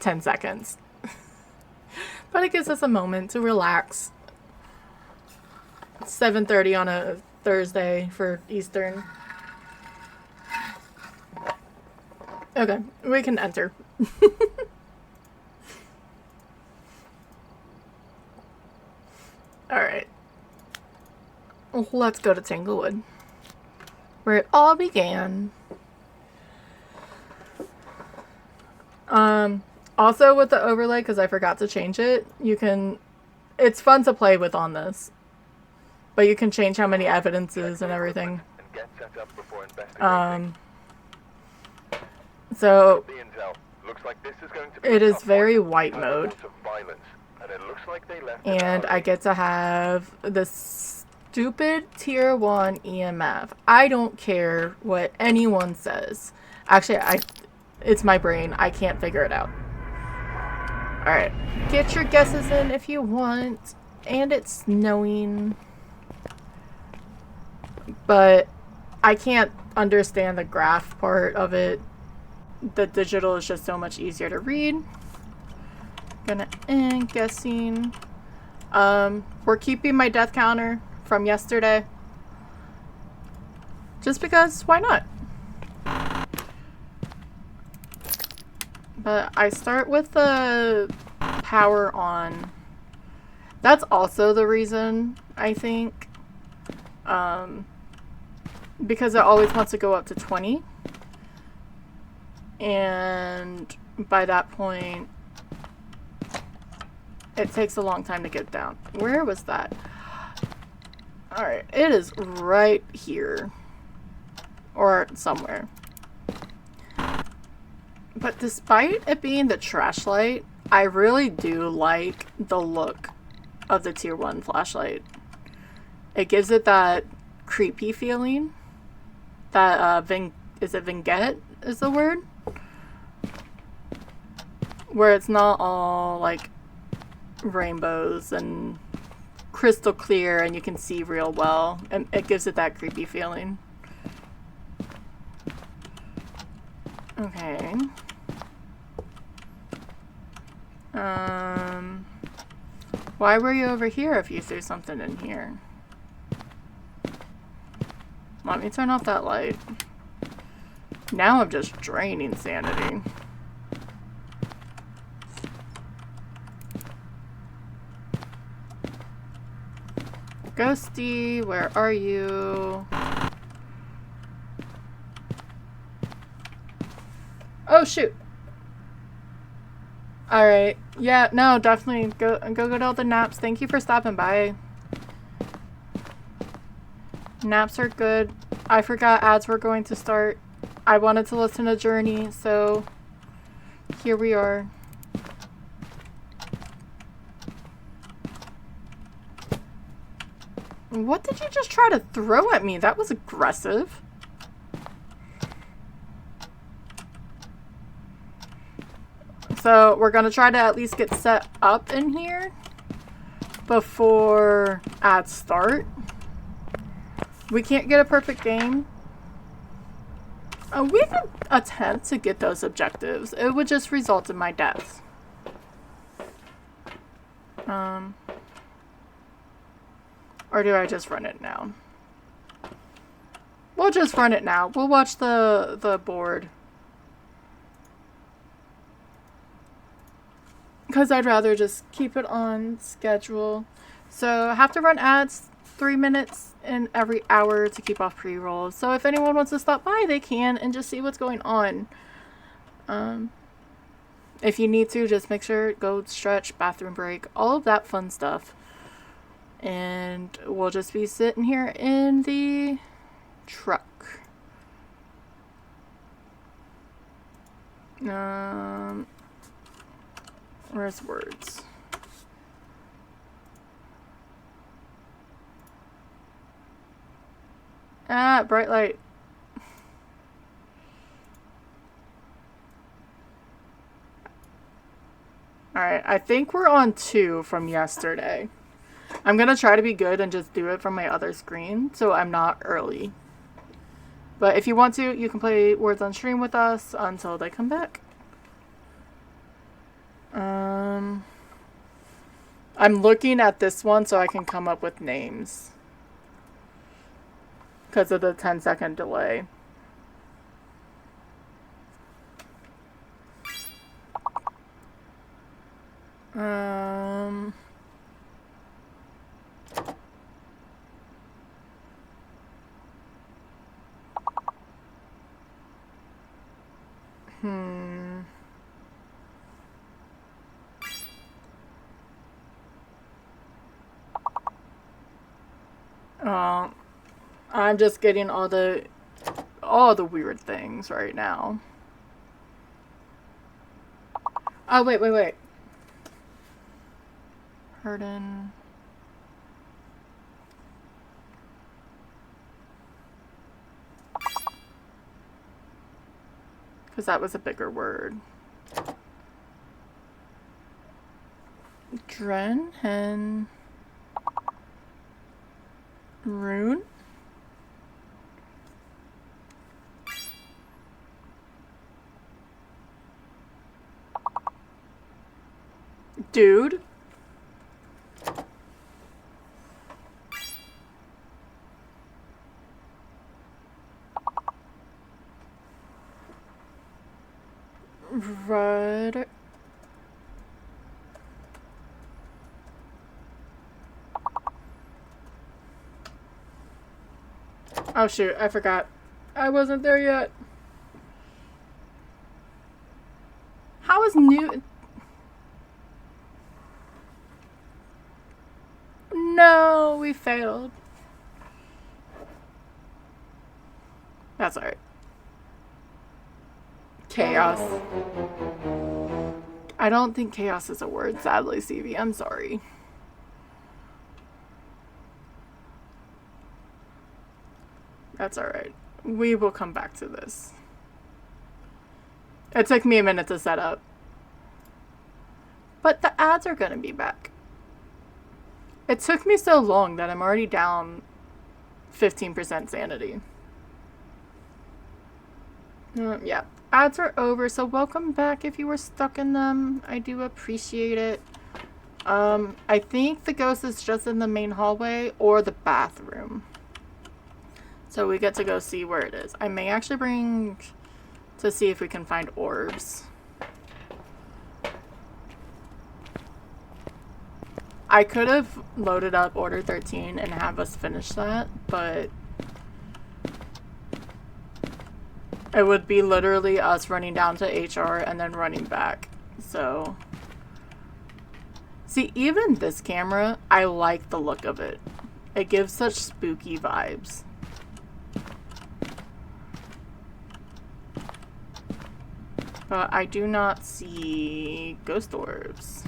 $10. But it gives us a moment to relax. It's 7:30 on a Thursday for Eastern. Okay, we can enter. Alright. Let's go to Tanglewood, where it all began. Also with the overlay, because I forgot to change it, you can... It's fun to play with on this. But you can change how many evidences and everything. So it is very white mode. like they left it and out. I get to have the stupid tier 1 EMF. I don't care what anyone says. Actually, it's my brain. I can't figure it out. Alright, get your guesses in if you want. And it's snowing. But I can't understand the graph part of it. The digital is just so much easier to read. Gonna end guessing. We're keeping my death counter from yesterday. Just because, why not? But I start with the power on. That's also the reason, I think. Because it always wants to go up to 20. And by that point, it takes a long time to get down. Where was that? Alright, it is right here. Or somewhere. But despite it being the trash light, I really do like the look of the tier 1 flashlight. It gives it that creepy feeling. That, is it vignette is the word? Where it's not all, like, rainbows and crystal clear and you can see real well. And it gives it that creepy feeling. Okay. Why were you over here if you threw something in here? Let me turn off that light. Now I'm just draining sanity. Ghosty, where are you? Oh shoot. Alright. Yeah, no, definitely go get all the naps. Thank you for stopping by. Naps are good. I forgot ads were going to start. I wanted to listen to Journey, so here we are. What did you just try to throw at me? That was aggressive. So we're gonna try to at least get set up in here before ads start. We can't get a perfect game. We could attempt to get those objectives. It would just result in my death. Or do I just run it now? We'll just run it now. We'll watch the board. Because I'd rather just keep it on schedule. So I have to run ads 3 minutes in every hour to keep off pre-rolls. So if anyone wants to stop by, they can and just see what's going on. If you need to, just make sure, go stretch, bathroom break, all of that fun stuff. And we'll just be sitting here in the truck. Where's words? Ah, bright light. Alright, I think we're on 2 from yesterday. I'm gonna try to be good and just do it from my other screen, so I'm not early. But if you want to, you can play Words on Stream with us until they come back. I'm looking at this one so I can come up with names. Because of the 10-second delay. I'm just getting all the weird things right now. Oh, wait. Pardon. Because that was a bigger word. Drenhen. Rune? Dude? Rud. Oh shoot, I forgot. I wasn't there yet. How is new? No, we failed. That's alright. Chaos. I don't think chaos is a word, sadly, CV. I'm sorry. That's alright. We will come back to this. It took me a minute to set up. But the ads are gonna be back. It took me so long that I'm already down 15% sanity. Yeah, ads are over, so welcome back if you were stuck in them. I do appreciate it. I think the ghost is just in the main hallway or the bathroom. So we get to go see where it is. I may actually bring to see if we can find orbs. I could have loaded up Order 13 and have us finish that, but it would be literally us running down to HR and then running back. So, see, even this camera, I like the look of it. It gives such spooky vibes. But I do not see ghost orbs.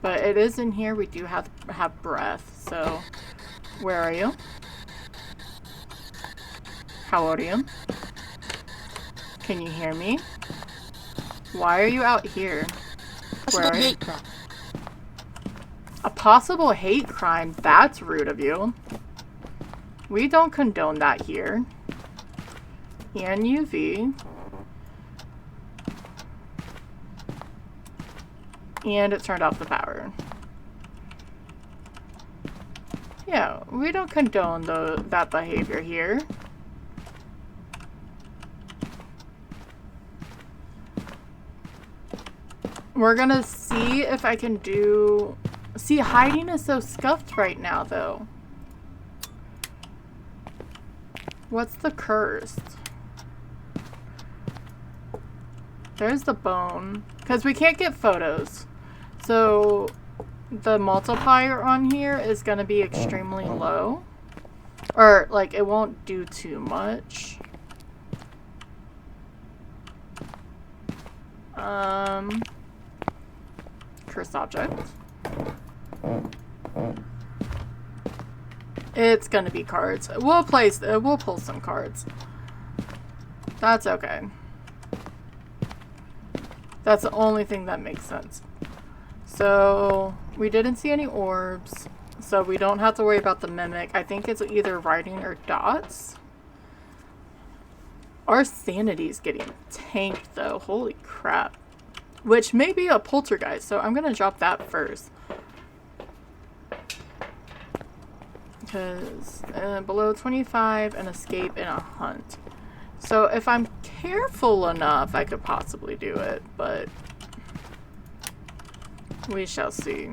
But it is in here. We do have breath. So, where are you? How old are you? Can you hear me? Why are you out here? Where are you? A possible hate crime? That's rude of you. We don't condone that here. And UV. And it turned off the power. Yeah, we don't condone that behavior here. We're gonna see if I can do... See, hiding is so scuffed right now, though. What's the cursed? There's the bone. Because we can't get photos. So the multiplier on here is going to be extremely low. Or, like, it won't do too much. Cursed object. It's going to be cards. We'll pull some cards. That's okay. That's the only thing that makes sense. So, we didn't see any orbs, so we don't have to worry about the mimic. I think it's either writing or dots. Our sanity's getting tanked, though. Holy crap. Which may be a poltergeist, so I'm gonna drop that first. Because below 25, an escape, and a hunt. So if I'm careful enough, I could possibly do it, but we shall see.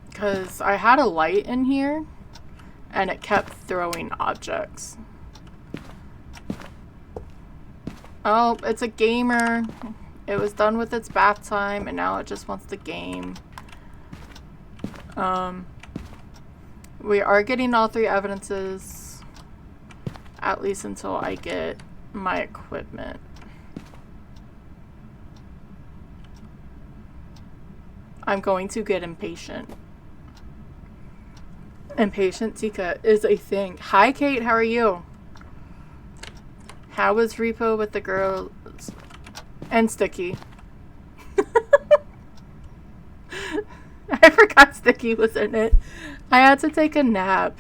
Because I had a light in here, and it kept throwing objects. Oh, it's a gamer. It was done with its bath time, and now it just wants the game. We are getting all three evidences. At least until I get my equipment. I'm going to get impatient. Impatient Tika is a thing. Hi, Kate. How are you? How was Repo with the girls? And Sticky. I forgot Sticky was in it. I had to take a nap.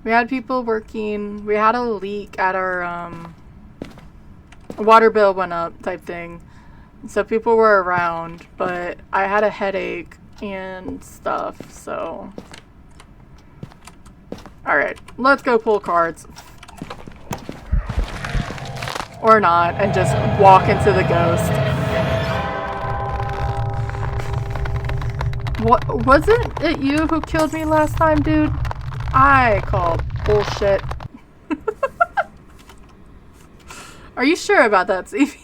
We had people working. We had a leak at our water bill went up type thing. So people were around, but I had a headache and stuff, so. Alright, let's go pull cards. Or not, and just walk into the ghost. What, wasn't it you who killed me last time, dude? I call bullshit. Are you sure about that, Stevie?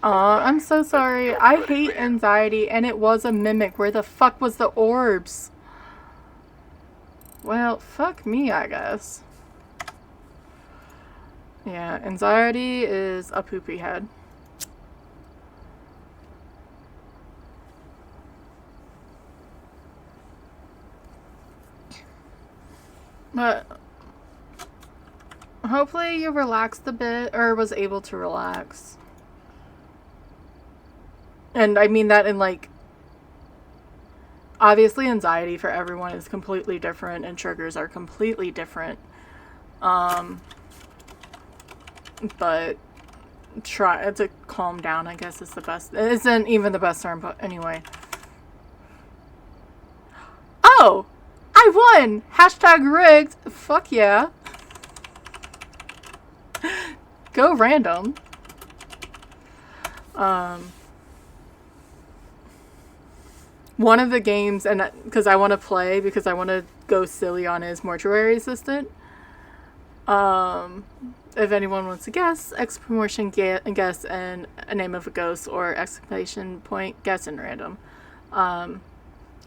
Aw, I'm so sorry. I hate anxiety, and it was a mimic. Where the fuck was the orbs? Well, fuck me, I guess. Yeah, anxiety is a poopy head. But hopefully you relaxed a bit, or was able to relax. And I mean that in like, obviously anxiety for everyone is completely different and triggers are completely different. But try to calm down, I guess is the best. It isn't even the best term, but anyway. Oh! I won! Hashtag rigged! Fuck yeah. Go random. One of the games, and because I want to play, because I want to go silly on his mortuary assistant. If anyone wants to guess, exclamation guess and a name of a ghost, or exclamation point guess and random.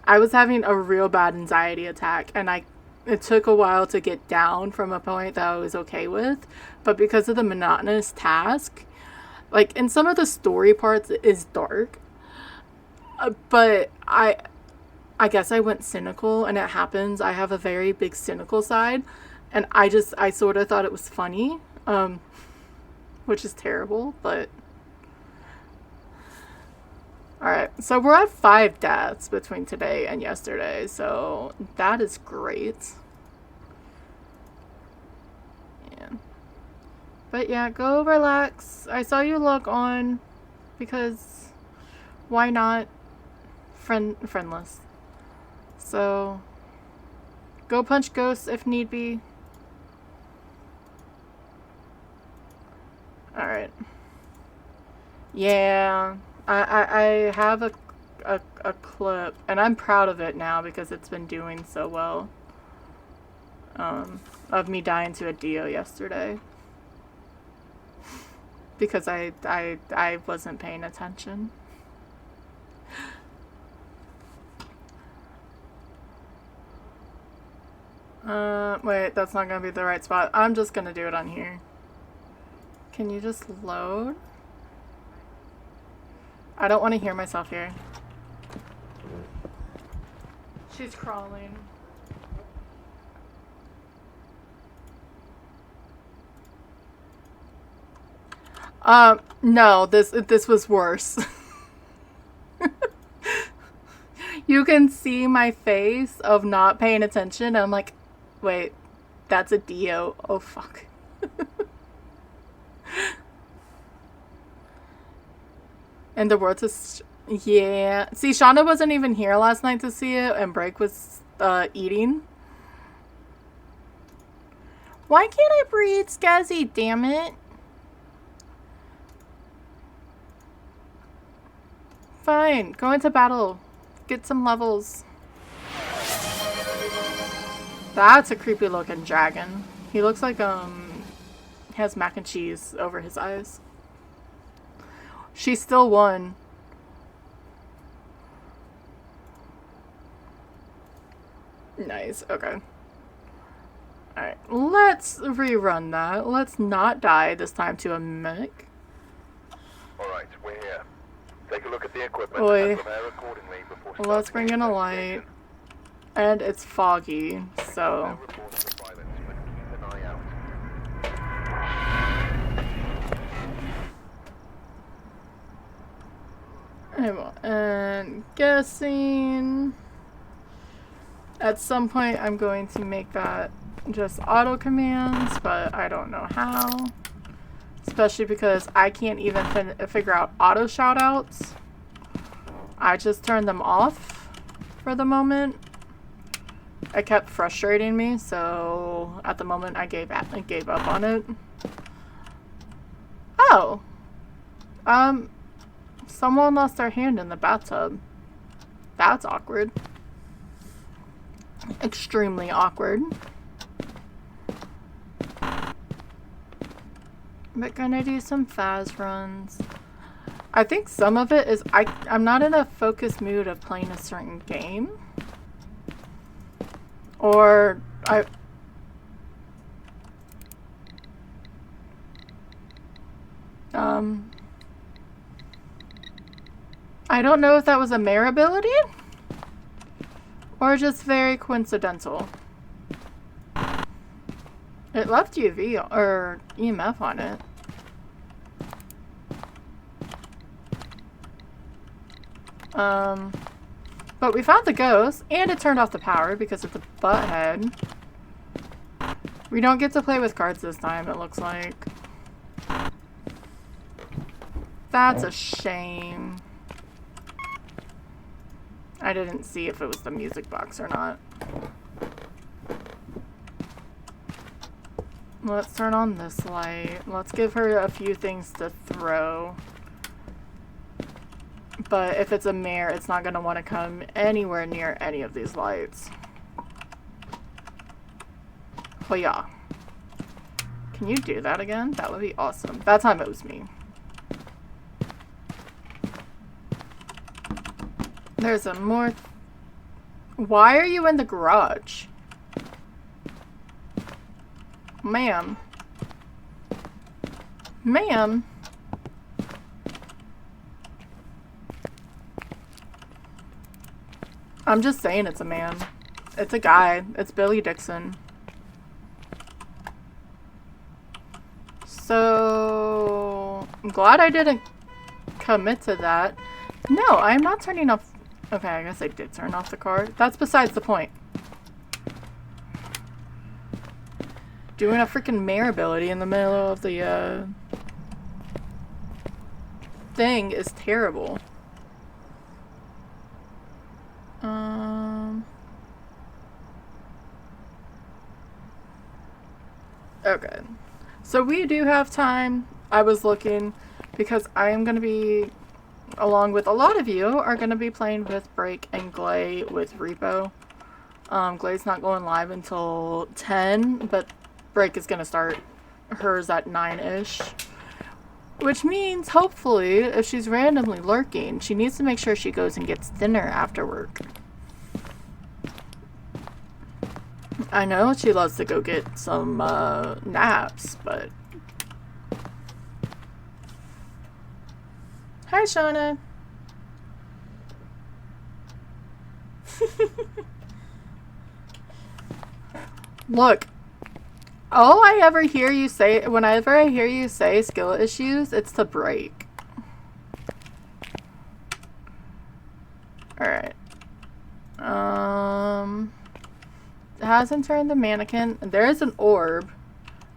I was having a real bad anxiety attack, and it took a while to get down from a point that I was okay with, but because of the monotonous task, like in some of the story parts it is dark, but I guess I went cynical, and it happens. I have a very big cynical side, and I sort of thought it was funny, which is terrible, but alright, so we're at 5 deaths between today and yesterday, so that is great. Yeah. But yeah, go relax. I saw you log on because why not? Friendless. So go punch ghosts if need be. Alright. Yeah. I have a clip, and I'm proud of it now because it's been doing so well. Of me dying to a Dio yesterday. Because I wasn't paying attention. Wait, that's not gonna be the right spot. I'm just gonna do it on here. Can you just load? I don't want to hear myself here. She's crawling. No, this was worse. You can see my face of not paying attention, and I'm like, wait, that's a Dio. Oh, fuck. And the world is, yeah. See, Shauna wasn't even here last night to see it, and Break was eating. Why can't I breathe, Skazzy? Damn it. Fine, go into battle. Get some levels. That's a creepy looking dragon. He looks like, he has mac and cheese over his eyes. She still won. Nice, okay. Alright, let's rerun that. Let's not die this time to a mimic. Alright, we're here. Take a look at the equipment Oi. and prepare accordingly before Let's starting bring in the a light. investigation. And it's foggy, No so... reports of violence, but keep an eye out. And guessing... At some point I'm going to make that just auto commands, but I don't know how. Especially because I can't even figure out auto shoutouts. I just turned them off for the moment. It kept frustrating me, so at the moment I gave up on it. Oh! Someone lost their hand in the bathtub. That's awkward. Extremely awkward. But gonna do some Faz runs. I think some of it is I'm not in a focused mood of playing a certain game. Or I don't know if that was a mare ability or just very coincidental. It left UV or EMF on it. But we found the ghost, and it turned off the power because it's a butthead. We don't get to play with cards this time, it looks like. That's a shame. I didn't see if it was the music box or not. Let's turn on this light. Let's give her a few things to throw. But if it's a mare, it's not going to want to come anywhere near any of these lights. Oh yeah. Can you do that again? That would be awesome. That time it was me. There's a more... Why are you in the garage? Ma'am. Ma'am. I'm just saying it's a man. It's a guy. It's Billy Dixon. So... I'm glad I didn't commit to that. No, I'm not turning off... Okay, I guess I did turn off the car. That's besides the point. Doing a freaking mare ability in the middle of the, thing is terrible. Okay. So we do have time. I was looking because I am going to be, along with a lot of you, are going to be playing with Break and Glay with Repo. Glay's not going live until 10, but Break is going to start hers at 9-ish. Which means, hopefully, if she's randomly lurking, she needs to make sure she goes and gets dinner after work. I know she loves to go get some naps, but... Hi, Shauna. Look, all I ever hear you say, whenever I hear you say skill issues, it's to Break. Alright. It hasn't turned the mannequin. There is an orb.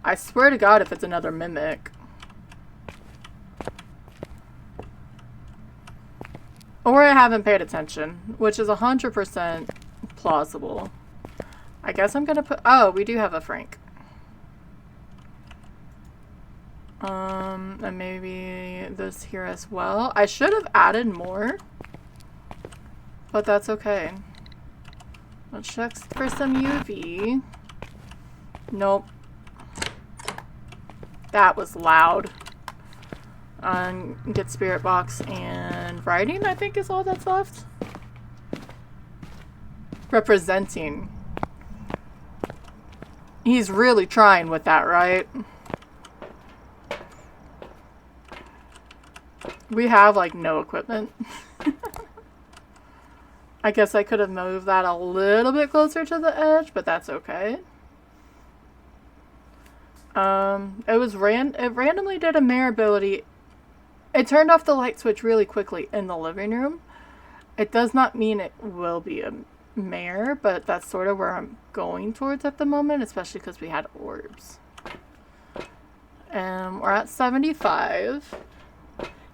I swear to God if it's another mimic. Or I haven't paid attention, which is 100% plausible. I guess I'm gonna put... Oh, we do have a Frank. And maybe this here as well. I should have added more, but that's okay. Let's check for some UV. Nope. That was loud. Get Spirit Box and Writing, I think is all that's left. Representing. He's really trying with that, right? We have, like, no equipment. I guess I could have moved that a little bit closer to the edge, but that's okay. It randomly did a mare ability. It turned off the light switch really quickly in the living room. It does not mean it will be a mare, but that's sort of where I'm going towards at the moment, especially because we had orbs. We're at 75.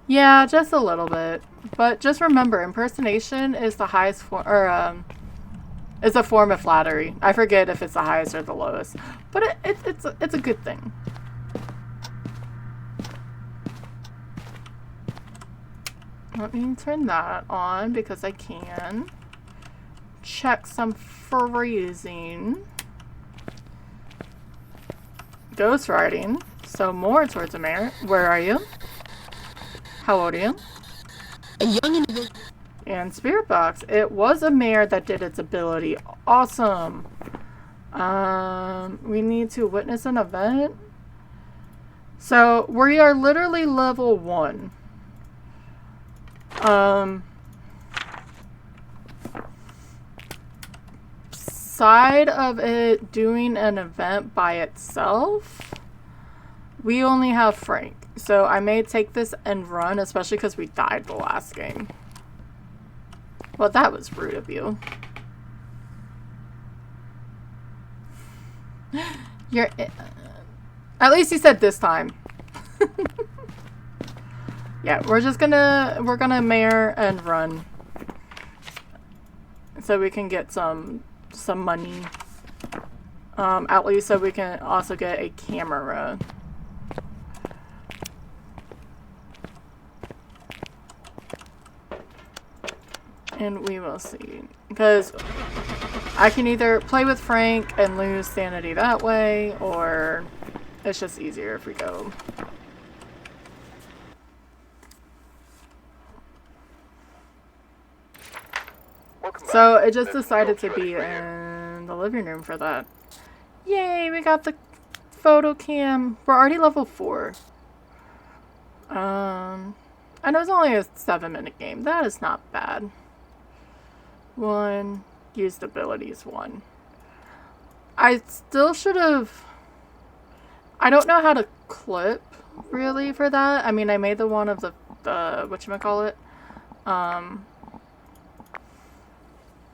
Yeah, just a little bit. But just remember, impersonation is the highest form, or is a form of flattery. I forget if it's the highest or the lowest, but it's a good thing. Let me turn that on because I can. Check some freezing. Ghost riding. So more towards a mare. Where are you? How old are you? A young individual. And Spirit Box. It was a mare that did its ability. Awesome. We need to witness an event. So we are literally level 1. Side of it doing an event by itself, we only have Frank. So I may take this and run, especially because we died the last game. Well, that was rude of you. You're... At least you said this time. Yeah, we're gonna mare and run. So we can get some money. At least so we can also get a camera. And we will see. Because I can either play with Frank and lose sanity that way, or it's just easier if we go. So it just decided to be in the living room for that. Yay, we got the photo cam. We're already level 4. I know it's only a 7-minute game. That is not bad. 1. Used abilities 1. I still should have... I don't know how to clip, really, for that. I mean, I made the one of the whatchamacallit?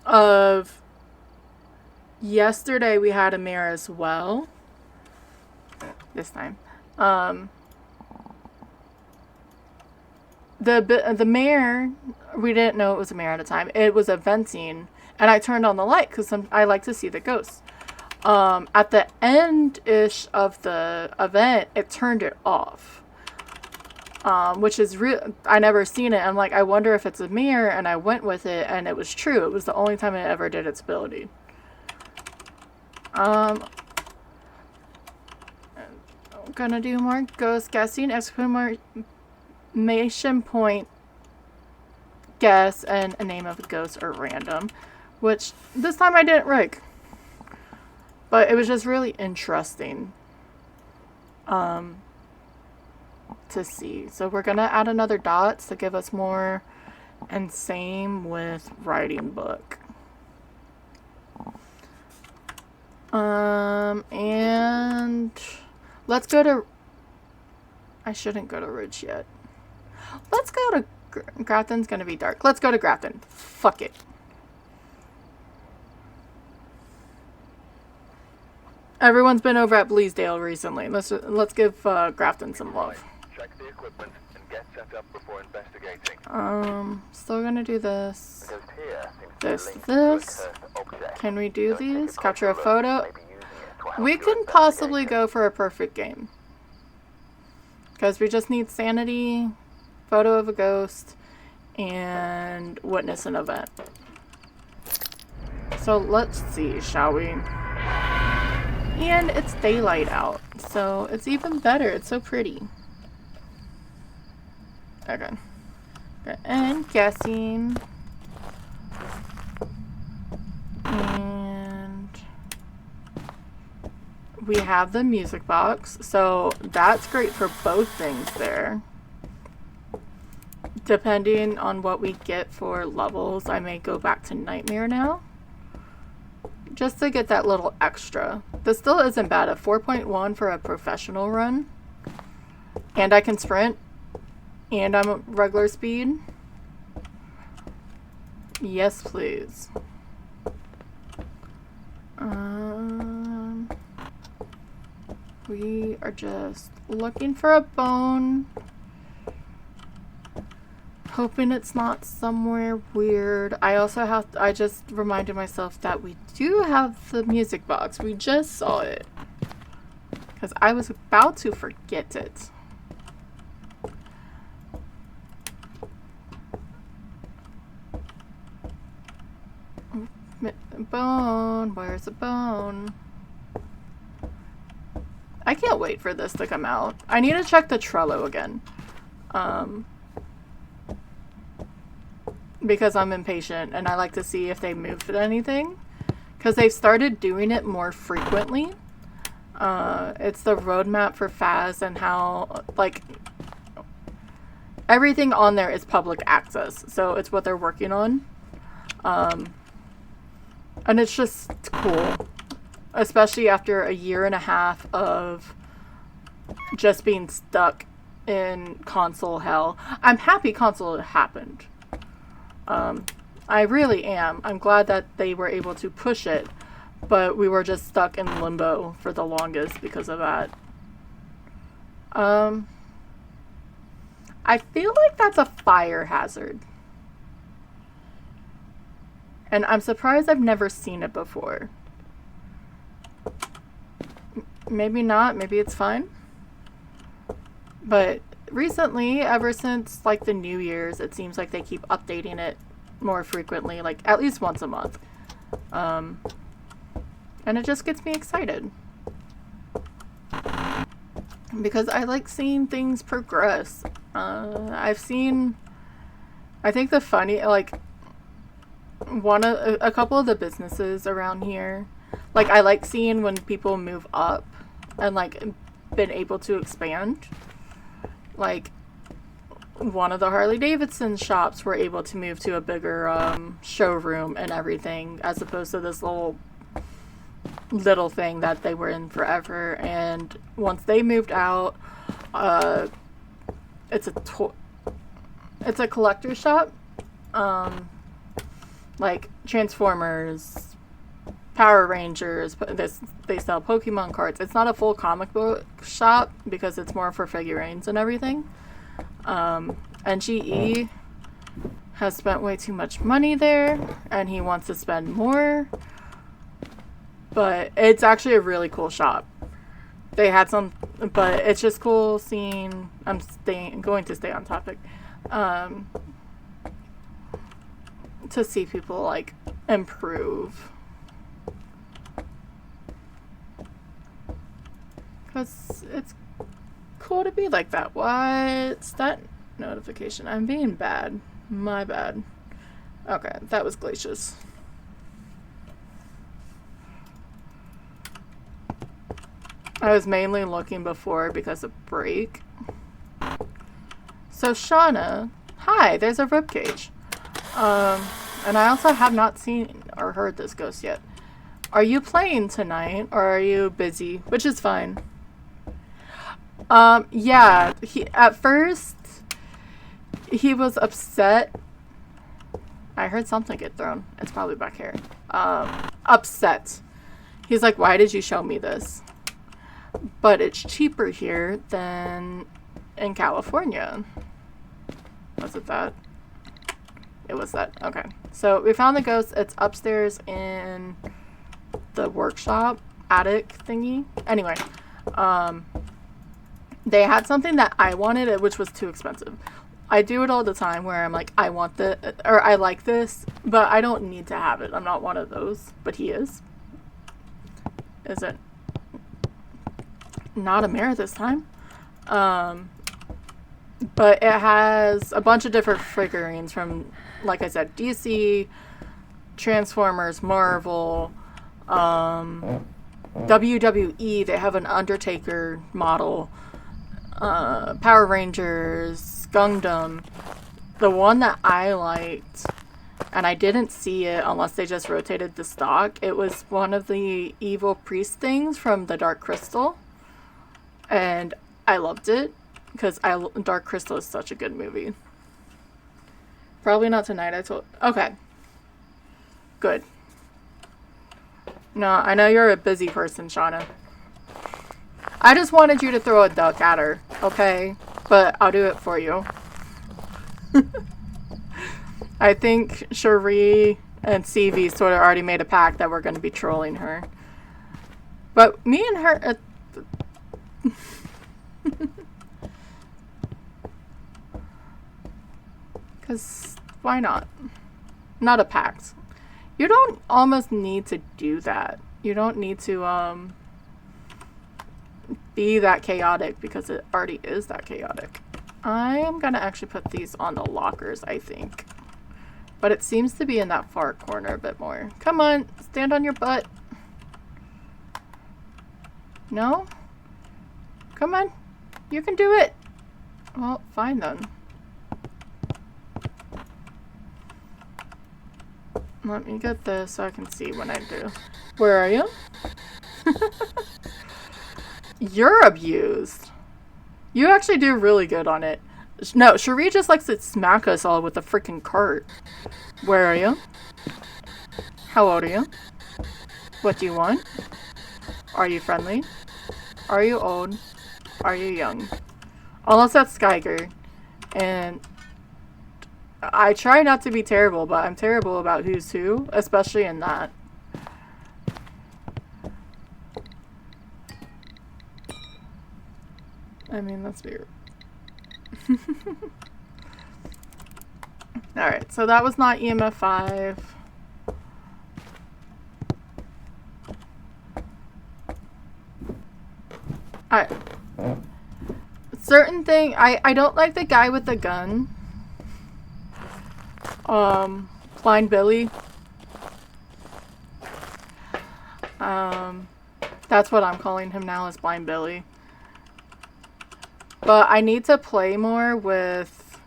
Of... Yesterday we had a mare as well. This time. The mare, we didn't know it was a mare at a time. It was a venting, and I turned on the light because I like to see the ghosts. At the end-ish of the event, it turned it off. Which is real. I never seen it. I'm like, I wonder if it's a mirror, and I went with it, and it was true. It was the only time it ever did its ability. I'm gonna do more ghost guessing, exclamation point guess, and a name of a ghost or random, which this time I didn't rig. But it was just really interesting to see. So we're gonna add another dot to give us more, and same with writing book. And let's go to... I shouldn't go to Ridge yet. Let's go to... Grafton's gonna be dark. Let's go to Grafton. Fuck it. Everyone's been over at Bleasdale recently. Let's give Grafton some love. Check the equipment and get set up before investigating. Still gonna do this. Because here seems This, to be linked to a this. cursed object. Can we do So take these? a Capture a closer look, photo? maybe using it to help We your can possibly investigation. go for a perfect game. Because we just need sanity, photo of a ghost, and witness an event. So let's see, shall we? And it's daylight out, so it's even better. It's so pretty. Okay. And guessing. And we have the music box, so that's great for both things there. Depending on what we get for levels, I may go back to Nightmare now. Just to get that little extra. This still isn't bad. A 4.1 for a professional run. And I can sprint. And I'm at regular speed. Yes, please. We are just looking for a bone. Hoping it's not somewhere weird. I just reminded myself that we do have the music box. We just saw it. Because I was about to forget it. Bone, where's the bone? I can't wait for this to come out. I need to check the Trello again. Because I'm impatient and I like to see if they moved anything. Because they've started doing it more frequently. It's the roadmap for Faz and how, like, everything on there is public access. So it's what they're working on. And it's just cool. Especially after a year and a half of just being stuck in console hell. I'm happy console happened. I really am. I'm glad that they were able to push it, but we were just stuck in limbo for the longest because of that. I feel like that's a fire hazard. And I'm surprised I've never seen it before. Maybe not. Maybe it's fine. But recently, ever since like the New Year's, it seems like they keep updating it more frequently, like at least once a month. And it just gets me excited. Because I like seeing things progress. I think the funny, like, a couple of the businesses around here, like, I like seeing when people move up and like been able to expand. Like, one of the Harley Davidson shops were able to move to a bigger showroom and everything, as opposed to this little thing that they were in forever. And once they moved out, it's a collector shop, like Transformers, Power Rangers. They sell Pokemon cards. It's not a full comic book shop because it's more for figurines and everything. And GE has spent way too much money there, and he wants to spend more. But it's actually a really cool shop. They had some, but it's just cool seeing. I'm going to stay on topic. To see people like improve. Because it's cool to be like that. What's that notification? I'm being bad. My bad. Okay, that was Glacius. I was mainly looking before because of break. So Shauna, hi, there's a ribcage. And I also have not seen or heard this ghost yet. Are you playing tonight or are you busy? Which is fine. Yeah, at first he was upset. I heard something get thrown. It's probably back here. Upset. He's like, why did you show me this? But it's cheaper here than in California. Was it that? It was that. Okay. So we found the ghost. It's upstairs in the workshop attic thingy. Anyway, they had something that I wanted, which was too expensive. I do it all the time where I'm like, I want or I like this, but I don't need to have it. I'm not one of those, but he is. Is it not a mare this time? But it has a bunch of different figurines from, like I said, DC, Transformers, Marvel, WWE, they have an Undertaker model. Power Rangers, Gundam. The one that I liked, and I didn't see it unless they just rotated the stock, it was one of the evil priest things from the Dark Crystal. And I loved it, because Dark Crystal is such a good movie. Probably not tonight, okay. Good. No, I know you're a busy person, Shauna. I just wanted you to throw a duck at her, okay? But I'll do it for you. I think Cherie and CV sort of already made a pact that we're going to be trolling her. But me and her... Because why not? Not a pact. You don't almost need to do that. You don't need to be that chaotic because it already is that chaotic. I am going to actually put these on the lockers, I think. But it seems to be in that far corner a bit more. Come on, stand on your butt. No? Come on. You can do it. Well, fine then. Let me get this so I can see when I do. Where are you? You're abused. You actually do really good on it. No, Cherie just likes to smack us all with a freaking cart. Where are you? How old are you? What do you want? Are you friendly? Are you old? Are you young? Unless that's Skyger. And I try not to be terrible, but I'm terrible about who's who, especially in that. I mean, that's weird. Alright, so that was not EMF 5. Certain thing, I don't like the guy with the gun. Blind Billy. That's what I'm calling him now, is Blind Billy. But I need to play more with,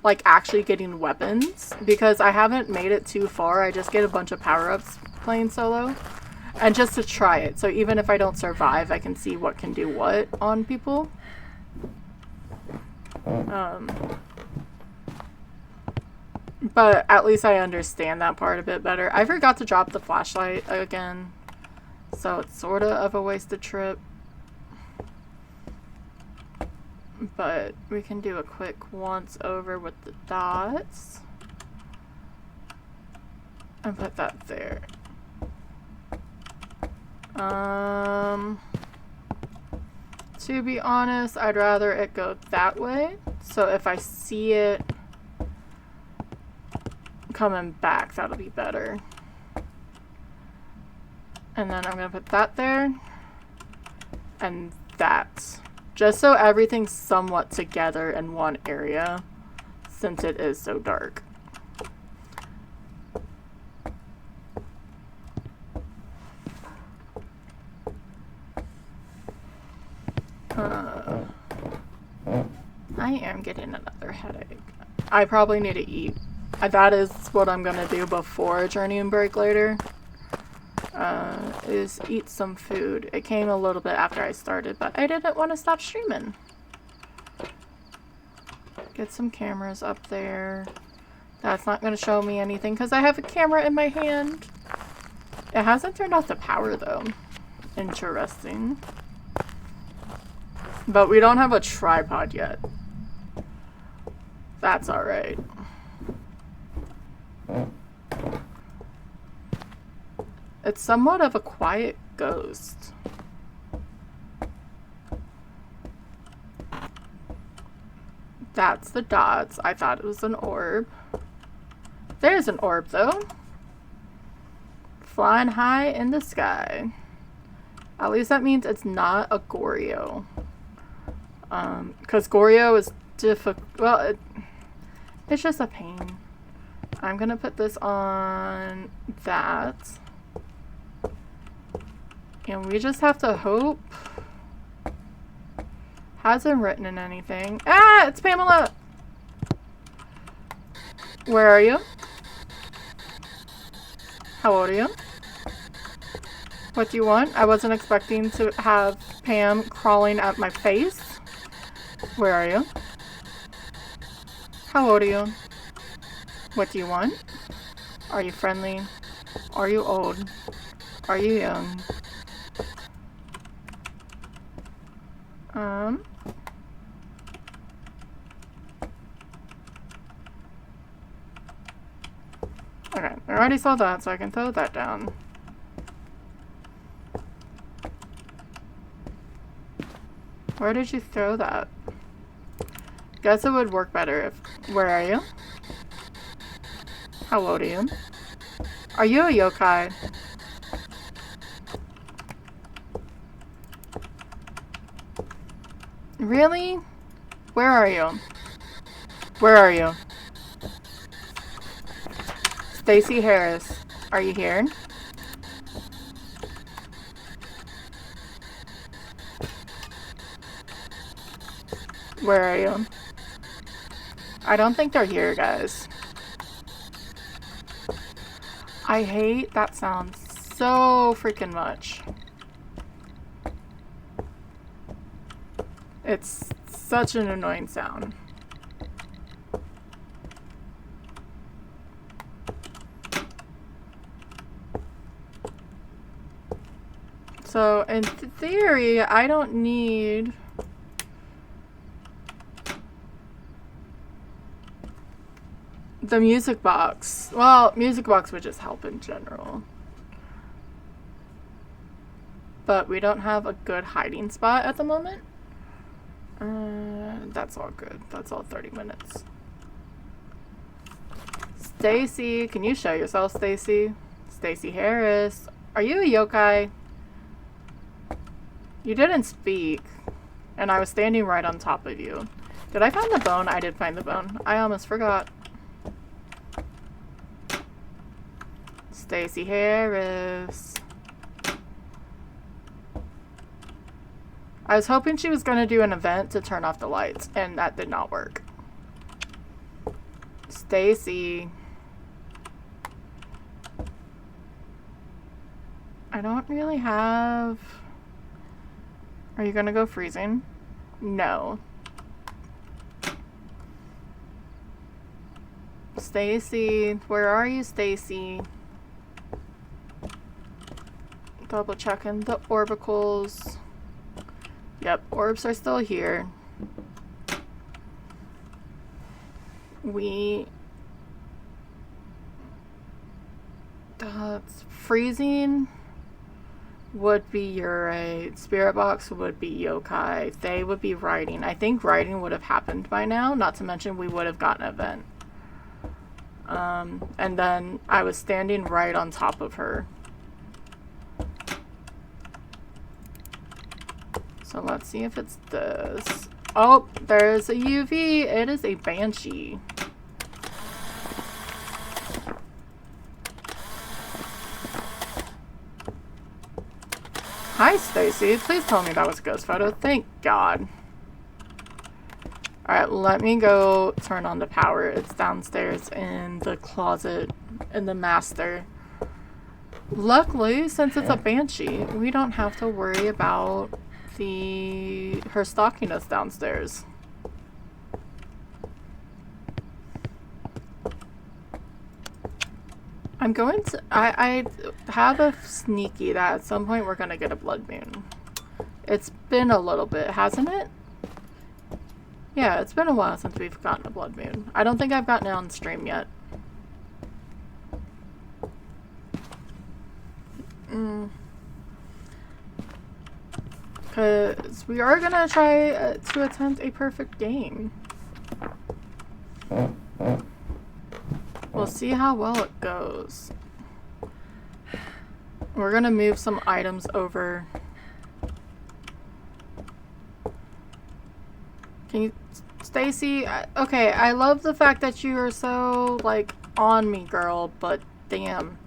like, actually getting weapons, because I haven't made it too far. I just get a bunch of power-ups playing solo, and just to try it. So even if I don't survive, I can see what can do what on people. But at least I understand that part a bit better. I forgot to drop the flashlight again, so it's sort of a wasted trip. But we can do a quick once over with the dots. And put that there. To be honest, I'd rather it go that way. So if I see it coming back, that'll be better. And then I'm gonna put that there. And that. Just so everything's somewhat together in one area, since it is so dark. I am getting another headache. I probably need to eat. That is what I'm gonna do before Journey and Break later. Is eat some food. It came a little bit after I started, but I didn't want to stop streaming. Get some cameras up there. That's not going to show me anything because I have a camera in my hand. It hasn't turned off the power though. Interesting. But we don't have a tripod yet. That's alright. It's somewhat of a quiet ghost. That's the dots. I thought it was an orb. There's an orb though. Flying high in the sky. At least that means it's not a Goryo. Because Goryo is difficult. Well, it's just a pain. I'm gonna put this on that. And we just have to hope. Hasn't written in anything. Ah, it's Pamela! Where are you? How old are you? What do you want? I wasn't expecting to have Pam crawling at my face. Where are you? How old are you? What do you want? Are you friendly? Are you old? Are you young? Okay, I already saw that, so I can throw that down. Where did you throw that? Guess it would work better if... Where are you? How old are you? Are you a yokai? Really? Where are you? Where are you? Stacy Harris, are you here? Where are you? I don't think they're here, guys. I hate that sound so freaking much. It's such an annoying sound. So, in theory, I don't need... the music box. Well, music box would just help in general. But we don't have a good hiding spot at the moment. That's all good. That's all 30 minutes. Stacy, can you show yourself, Stacy? Stacy Harris. Are you a yokai? You didn't speak. And I was standing right on top of you. Did I find the bone? I did find the bone. I almost forgot. Stacy Harris. I was hoping she was going to do an event to turn off the lights, and that did not work. Stacy. I don't really have... Are you going to go freezing? No. Stacy, where are you, Stacy? Double checking the orbicals. Yep, orbs are still here. Freezing would be Yurei. Spirit box would be yokai. They would be riding. I think riding would have happened by now, not to mention we would have gotten an event. And then I was standing right on top of her. So let's see if it's this. Oh, there's a UV. It is a Banshee. Hi, Stacy. Please tell me that was a ghost photo. Thank God. Alright, let me go turn on the power. It's downstairs in the closet in the master. Luckily, since it's a Banshee, we don't have to worry about her stalking us downstairs. I'm going to... I have a sneaky that at some point we're going to get a blood moon. It's been a little bit, hasn't it? Yeah, it's been a while since we've gotten a blood moon. I don't think I've gotten it on stream yet. Because we are going to try to attempt a perfect game. We'll see how well it goes. We're going to move some items over. Can you... Stacy, okay, I love the fact that you are so, like, on me, girl, but damn.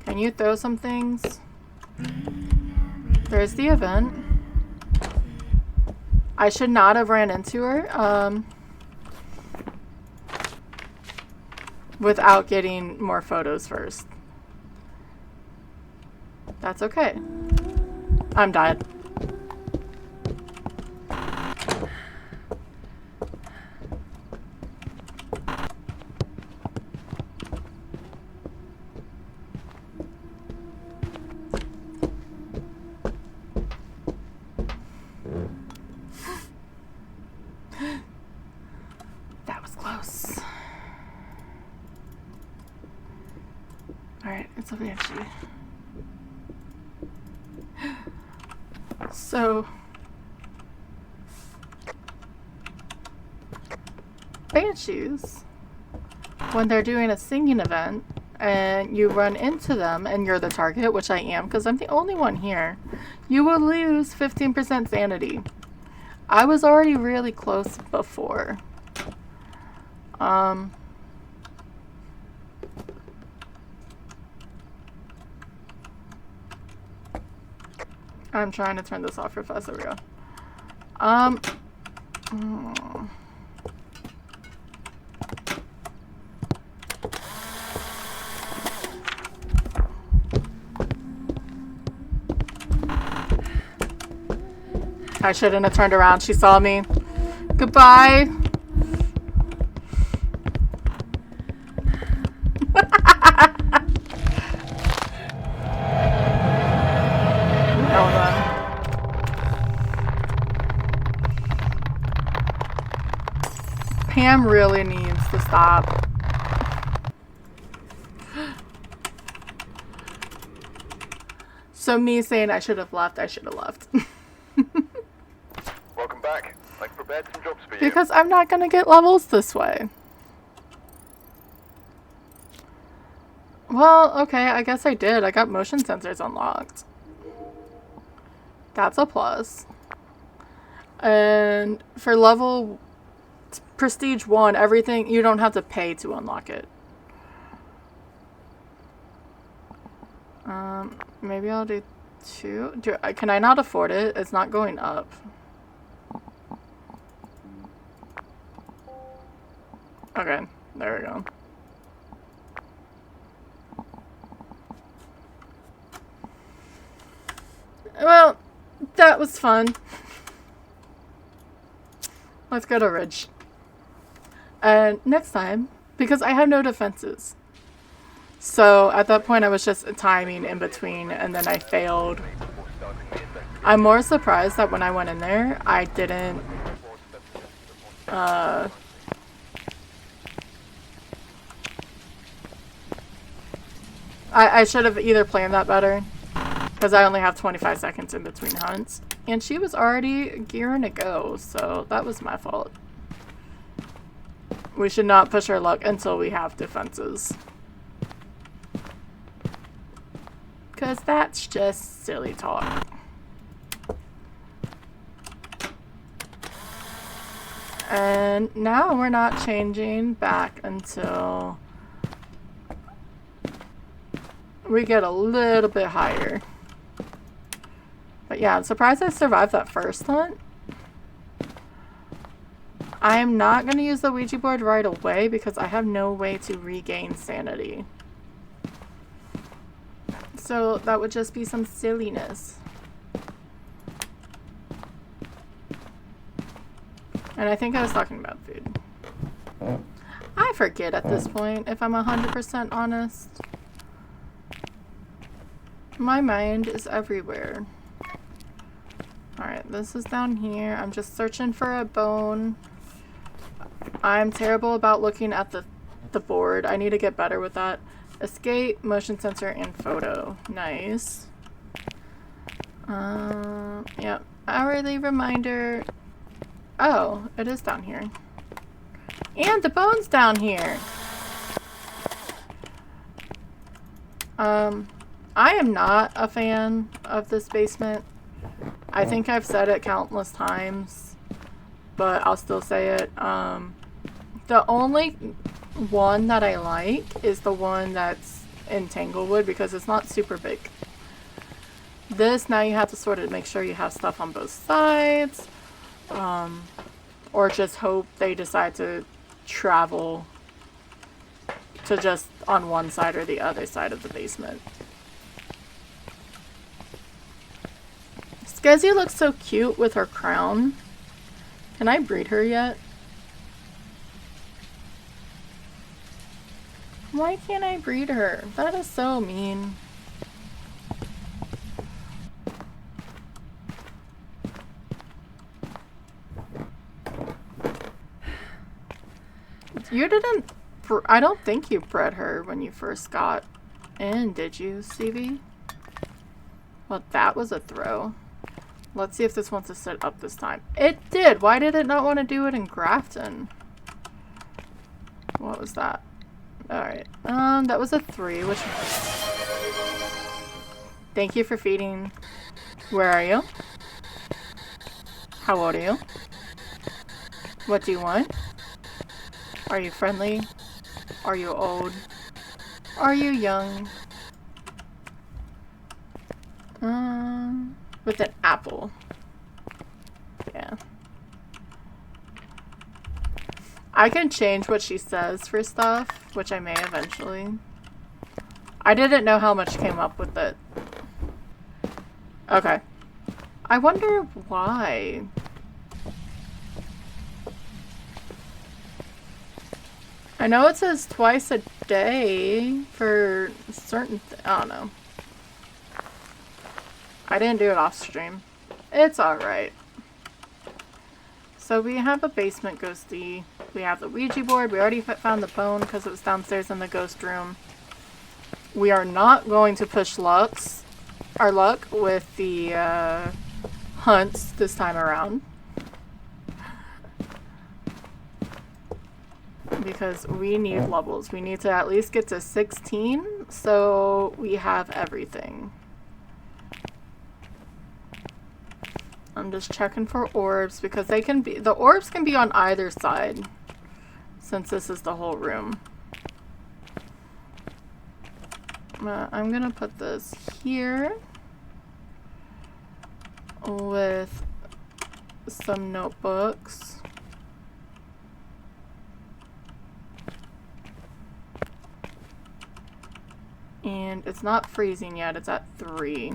Can you throw some things? There's the event. I should not have ran into her, without getting more photos first. That's okay. I'm dead. That was close. Alright, it's a banshee. So, banshees, when they're doing a singing event and you run into them and you're the target, which I am because I'm the only one here, you will lose 15% sanity. I was already really close before. I'm trying to turn this off real fast. There we go. I shouldn't have turned around. She saw me. Goodbye. Hold on. Pam really needs to stop. So me saying I should have left, I should have left. Welcome back. I've prepared some jobs for you. Because I'm not gonna get levels this way. Well, okay, I guess I did. I got motion sensors unlocked. That's a plus. And for level Prestige 1, everything, you don't have to pay to unlock it. Maybe I'll do 2. Can I not afford it? It's not going up. Okay, there we go. Well, that was fun. Let's go to Ridge. And next time, because I have no defenses. So at that point I was just timing in between and then I failed. I'm more surprised that when I went in there, I didn't I should have either planned that better, because I only have 25 seconds in between hunts. And she was already gearing to go, so that was my fault. We should not push our luck until we have defenses. Because that's just silly talk. And now we're not changing back until we get a little bit higher. But yeah, I'm surprised I survived that first hunt. I am not going to use the Ouija board right away because I have no way to regain sanity. So that would just be some silliness. And I think I was talking about food. I forget at this point, if I'm 100% honest. My mind is everywhere. Alright, this is down here. I'm just searching for a bone. I'm terrible about looking at the board. I need to get better with that. Escape, motion sensor, and photo. Nice. Yep. Hourly reminder. Oh, it is down here. And the bone's down here. I am not a fan of this basement. I think I've said it countless times, but I'll still say it. The only one that I like is the one that's in Tanglewood because it's not super big. This, now you have to sort of make sure you have stuff on both sides. Or just hope they decide to travel to just on one side or the other side of the basement. Skezi looks so cute with her crown. Can I breed her yet? Why can't I breed her? That is so mean. You didn't... I don't think you bred her when you first got in, did you, CV? Well, that was a throw. Let's see if this wants to sit up this time. It did! Why did it not want to do it in Grafton? What was that? Alright. That was a 3, which... Thank you for feeding. Where are you? How old are you? What do you want? Are you friendly? Are you old? Are you young? With an apple. Yeah. I can change what she says for stuff, which I may eventually. I didn't know how much came up with it. Okay. I wonder why. I know it says twice a day for certain I don't know. I didn't do it off stream. It's alright. So we have a basement ghosty. We have the Ouija board. We already found the bone because it was downstairs in the ghost room. We are not going to push our luck with the hunts this time around. Because we need levels. We need to at least get to 16 so we have everything. I'm just checking for orbs because they can be, the orbs can be on either side since this is the whole room. I'm gonna put this here with some notebooks. And it's not freezing yet, it's at 3.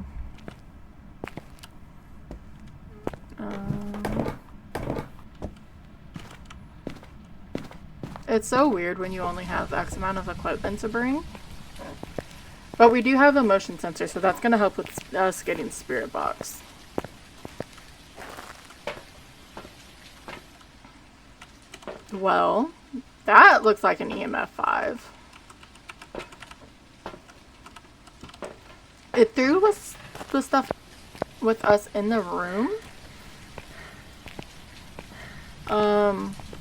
It's so weird when you only have X amount of equipment to bring. But we do have a motion sensor, so that's going to help with us getting Spirit Box. Well, that looks like an EMF 5. It threw the stuff with us in the room.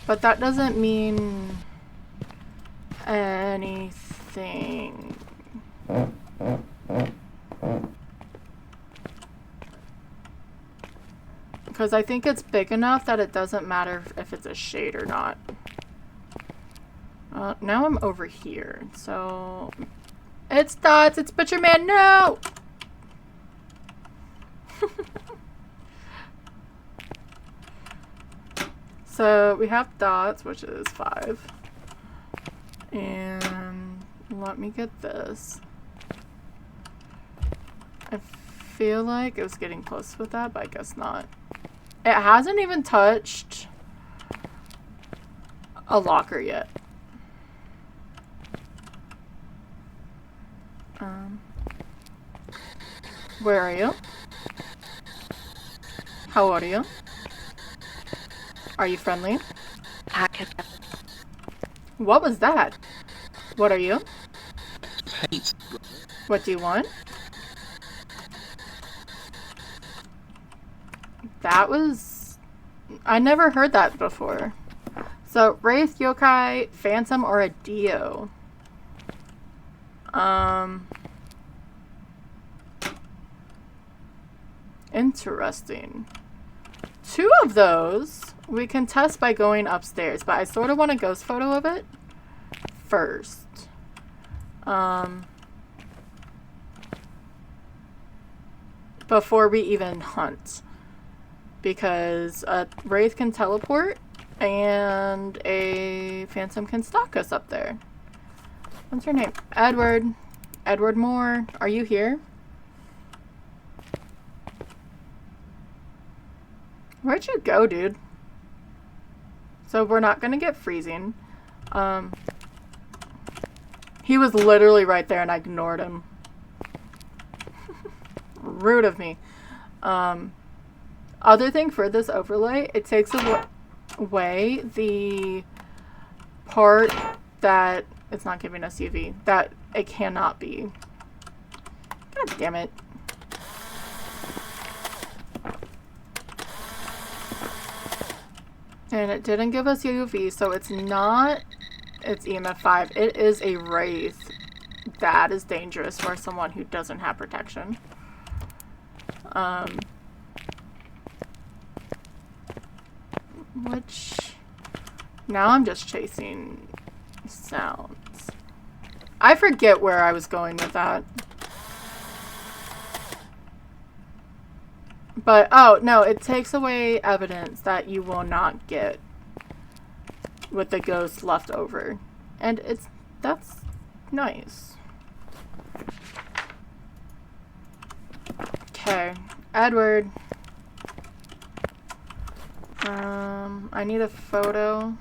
But that doesn't mean anything. Because I think it's big enough that it doesn't matter if it's a shade or not. Now I'm over here, so... It's Dots! It's Butcher Man! No! So we have Dots, which is 5. And let me get this. I feel like it was getting close with that, but I guess not. It hasn't even touched a locker yet. Where are you? How old are you? Are you friendly? What was that? What are you? What do you want? That was... I never heard that before. So, Wraith, Yokai, Phantom, or a Dio? Interesting. 2 of those we can test by going upstairs, but I sort of want a ghost photo of it first. before we even hunt. Because a Wraith can teleport and a Phantom can stalk us up there. What's your name? Edward. Edward Moore. Are you here? Where'd you go, dude? So we're not gonna get freezing. He was literally right there and I ignored him. Rude of me. Other thing for this overlay, it takes away the part that it's not giving us UV, that it cannot be. God damn it. And it didn't give us UV, so it's not, it's EMF 5. It is a Wraith. That is dangerous for someone who doesn't have protection. Which, now I'm just chasing sounds. I forget where I was going with that. But, oh, no, it takes away evidence that you will not get with the ghost left over. And that's nice. Okay, Edward. I need a photo.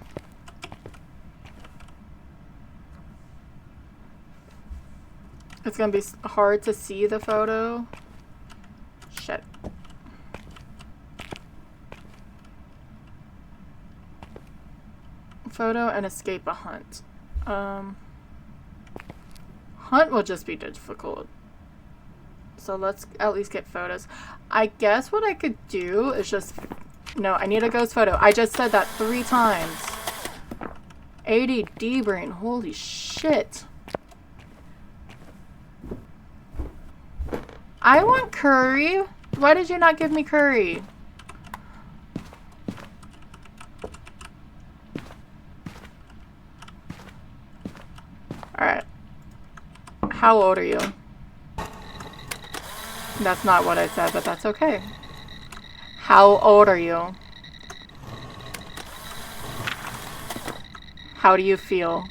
It's gonna be hard to see the photo. Shit. Photo and escape a hunt. Hunt will just be difficult. So let's at least get photos. I guess what I could do is just... No, I need a ghost photo. I just said that 3 times. ADD brain. Holy shit. I want curry. Why did you not give me curry? Alright. How old are you? That's not what I said, but that's okay. How old are you? How do you feel?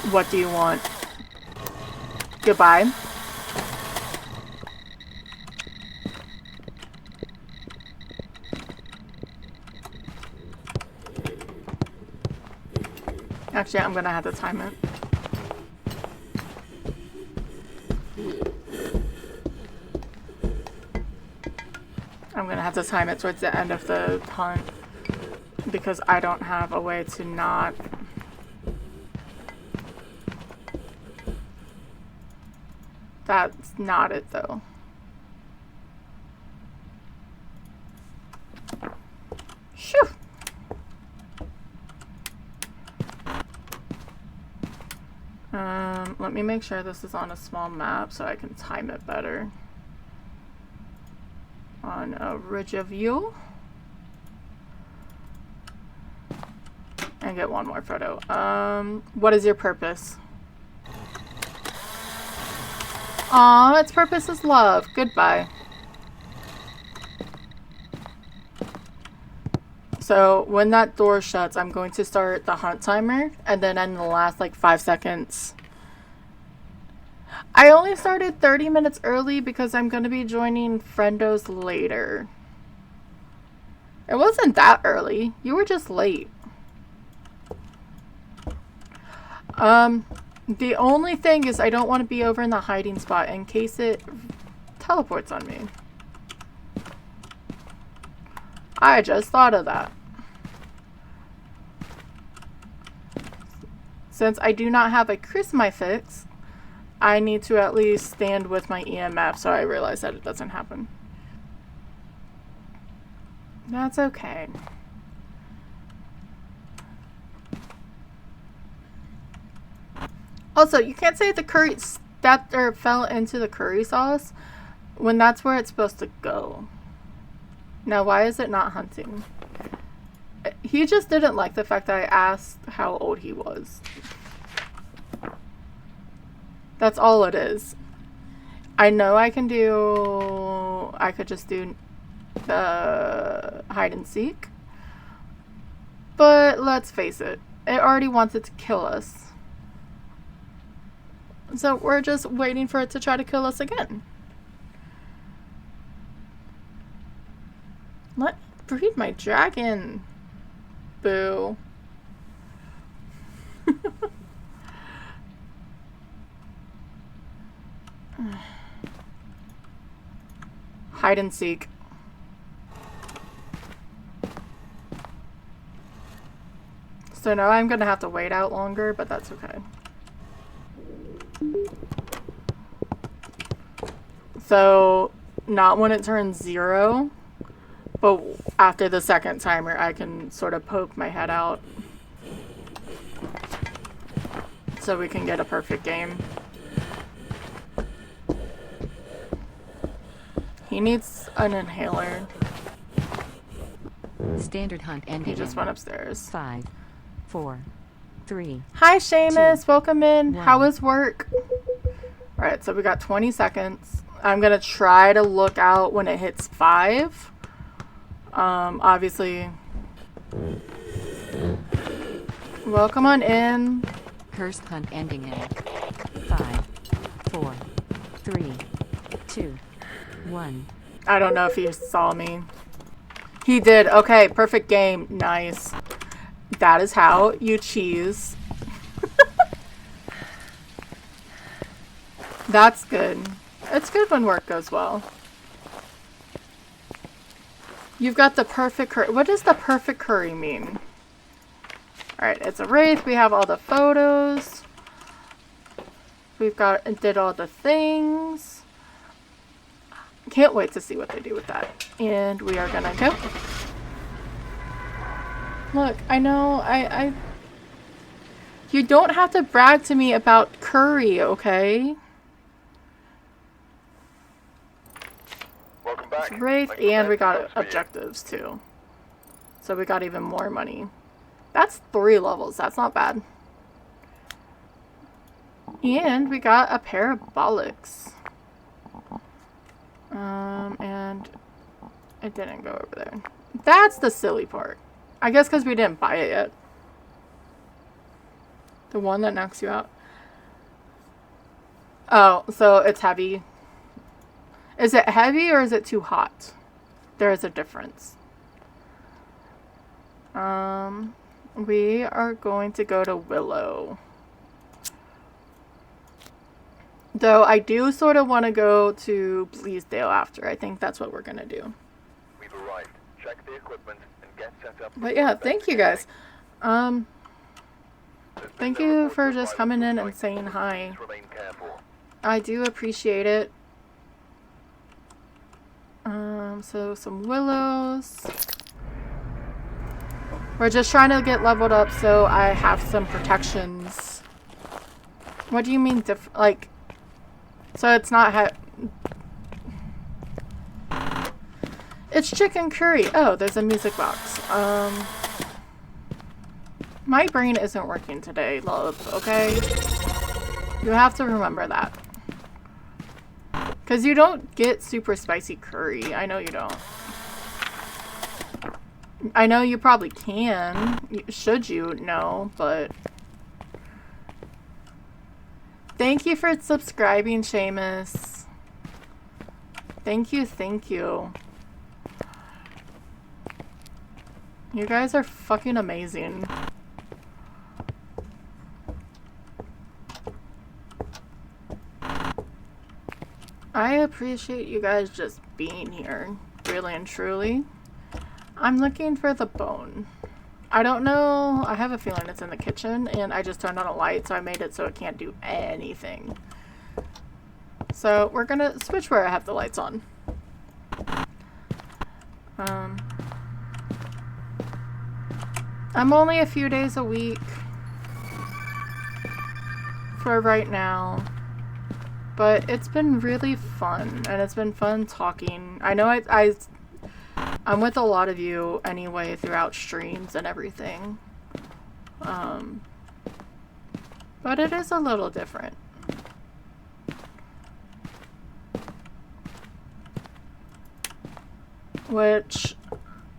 What do you want? Goodbye. Actually, I'm gonna have to time it. I'm gonna have to time it towards the end of the hunt because I don't have a way to not... That's not it though. Phew! Let me make sure this is on a small map so I can time it better. On a ridge of view. And get one more photo. What is your purpose? Aw, its purpose is love. Goodbye. So when that door shuts, I'm going to start the hunt timer, and then in the last like 5 seconds. I only started 30 minutes early because I'm going to be joining Friendos later. It wasn't that early. You were just late. The only thing is I don't want to be over in the hiding spot in case it teleports on me. I just thought of that. Since I do not have a Christmas fix, I need to at least stand with my EMF so I realize that it doesn't happen. That's okay. Also, you can't say the curry stepped or fell into the curry sauce when that's where it's supposed to go. Now, why is it not hunting? He just didn't like the fact that I asked how old he was. That's all it is. I know I can do... I could just do the hide and seek. But let's face it. It already wanted to kill us. So we're just waiting for it to try to kill us again. Let me breed my dragon. Boo. Hide and seek. So now I'm gonna have to wait out longer, but that's okay. So, not when it turns 0, but after the second timer, I can sort of poke my head out. So we can get a perfect game. He needs an inhaler. Standard hunt ending. He just went upstairs. 5, 4, 3. Hi, Seamus. Welcome in. 1. How was work? Alright, so we got 20 seconds. I'm gonna try to look out when it hits 5. Obviously. Welcome on in. Cursed hunt ending in 5, 4, 3, 2, 1. I don't know if he saw me. He did. Okay, perfect game. Nice. That is how you cheese. That's good. It's good when work goes well. You've got the perfect curry. What does the perfect curry mean? Alright, it's a wraith. We have all the photos. We've got did all the things. Can't wait to see what they do with that. And we are gonna go. Look, I know you don't have to brag to me about curry, okay? Welcome back. Wraith, Thanks for and we that. got Thanks for you. objectives too. So we got even more money. That's 3 levels. That's not bad. And we got a parabolics. And it didn't go over there. That's the silly part. I guess because we didn't buy it yet. The one that knocks you out. Oh, so it's heavy. Is it heavy or is it too hot? There is a difference. We are going to go to Willow. Though I do sort of want to go to Bleasdale after. I think that's what we're going to do. We've arrived. Check the equipment and get set up. But yeah, thank you guys. There's been Thank no you reports for of just violence coming in or and fighting. saying hi. Please remain careful. I do appreciate it. So some willows. We're just trying to get leveled up so I have some protections. What do you mean like, so it's not it's chicken curry. Oh, there's a music box. My brain isn't working today, love, okay? You have to remember that. Because you don't get super spicy curry. I know you don't. I know you probably can. Should you? No, but... Thank you for subscribing, Seamus. Thank you, thank you. You guys are fucking amazing. I appreciate you guys just being here, really and truly. I'm looking for the bone. I don't know. I have a feeling it's in the kitchen, and I just turned on a light, so I made it so it can't do anything. So we're gonna switch where I have the lights on. I'm only a few days a week for right now. But it's been really fun, and it's been fun talking. I know I'm with a lot of you anyway throughout streams and everything. But it is a little different. which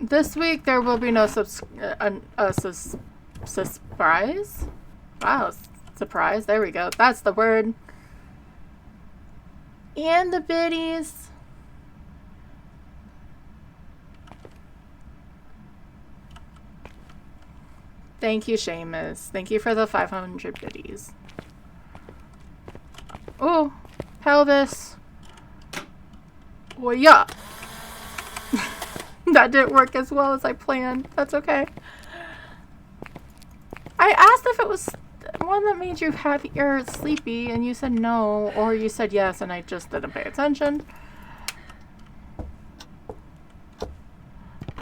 this week there will be no surprise. Wow, surprise. There we go. That's the word. And the biddies. Thank you, Seamus. Thank you for the 500 biddies. Oh, pelvis. Well, yeah. That didn't work as well as I planned. That's okay. I asked if it was one that made you happy or sleepy, and you said no, or you said yes, and I just didn't pay attention.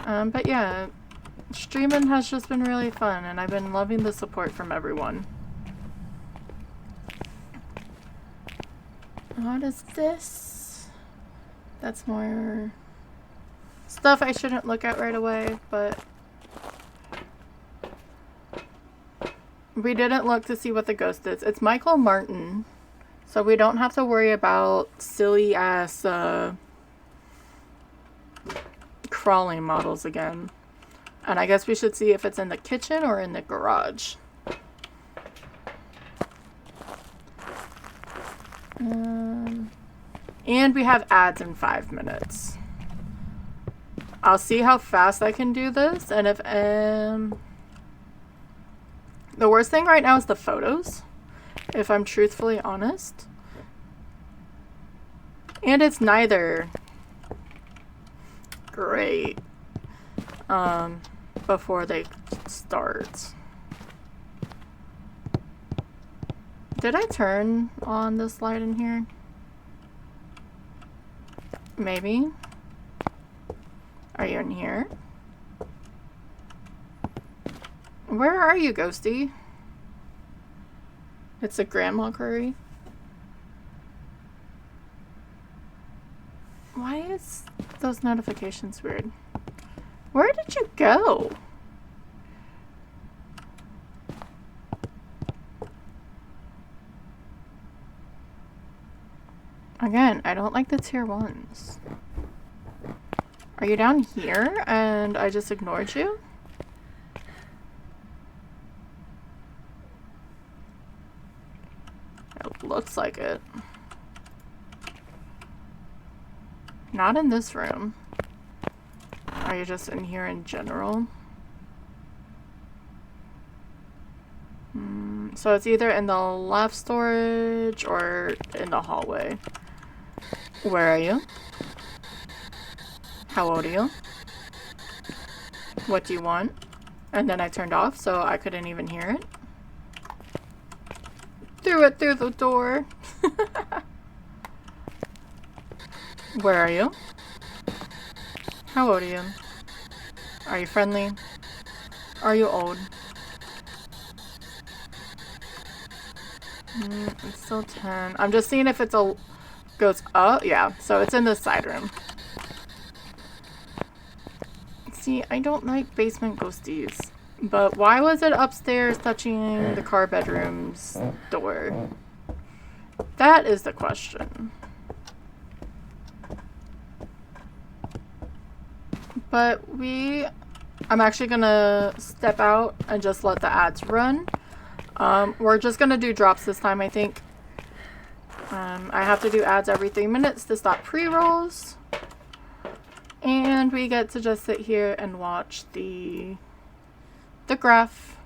But yeah, streaming has just been really fun, and I've been loving the support from everyone. What is this? That's more stuff I shouldn't look at right away, but we didn't look to see what the ghost is. It's Michael Martin, so we don't have to worry about silly ass crawling models again. And I guess we should see if it's in the kitchen or in the garage. And we have ads in 5 minutes. I'll see how fast I can do this, and if the worst thing right now is the photos, if I'm truthfully honest. And it's neither great before they start. Did I turn on this light in here? Maybe. Are you in here? Where are you, Ghosty? It's a grandma curry. Why is those notifications weird? Where did you go? Again, I don't like the tier 1s. Are you down here and I just ignored you? It looks like it. Not in this room. Are you just in here in general? So it's either in the left storage or in the hallway. Where are you? How old are you? What do you want? And then I turned off so I couldn't even hear it. Threw it through the door. Where are you? How old are you? Are you friendly? Are you old? It's still 10. I'm just seeing if it's a goes up. Yeah, so it's in the side room. See, I don't like basement ghosties. But why was it upstairs touching the car bedroom's door? That is the question. But I'm actually gonna step out and just let the ads run. We're just gonna do drops this time, I think. I have to do ads every 3 minutes to stop pre-rolls. And we get to just sit here and watch the graph.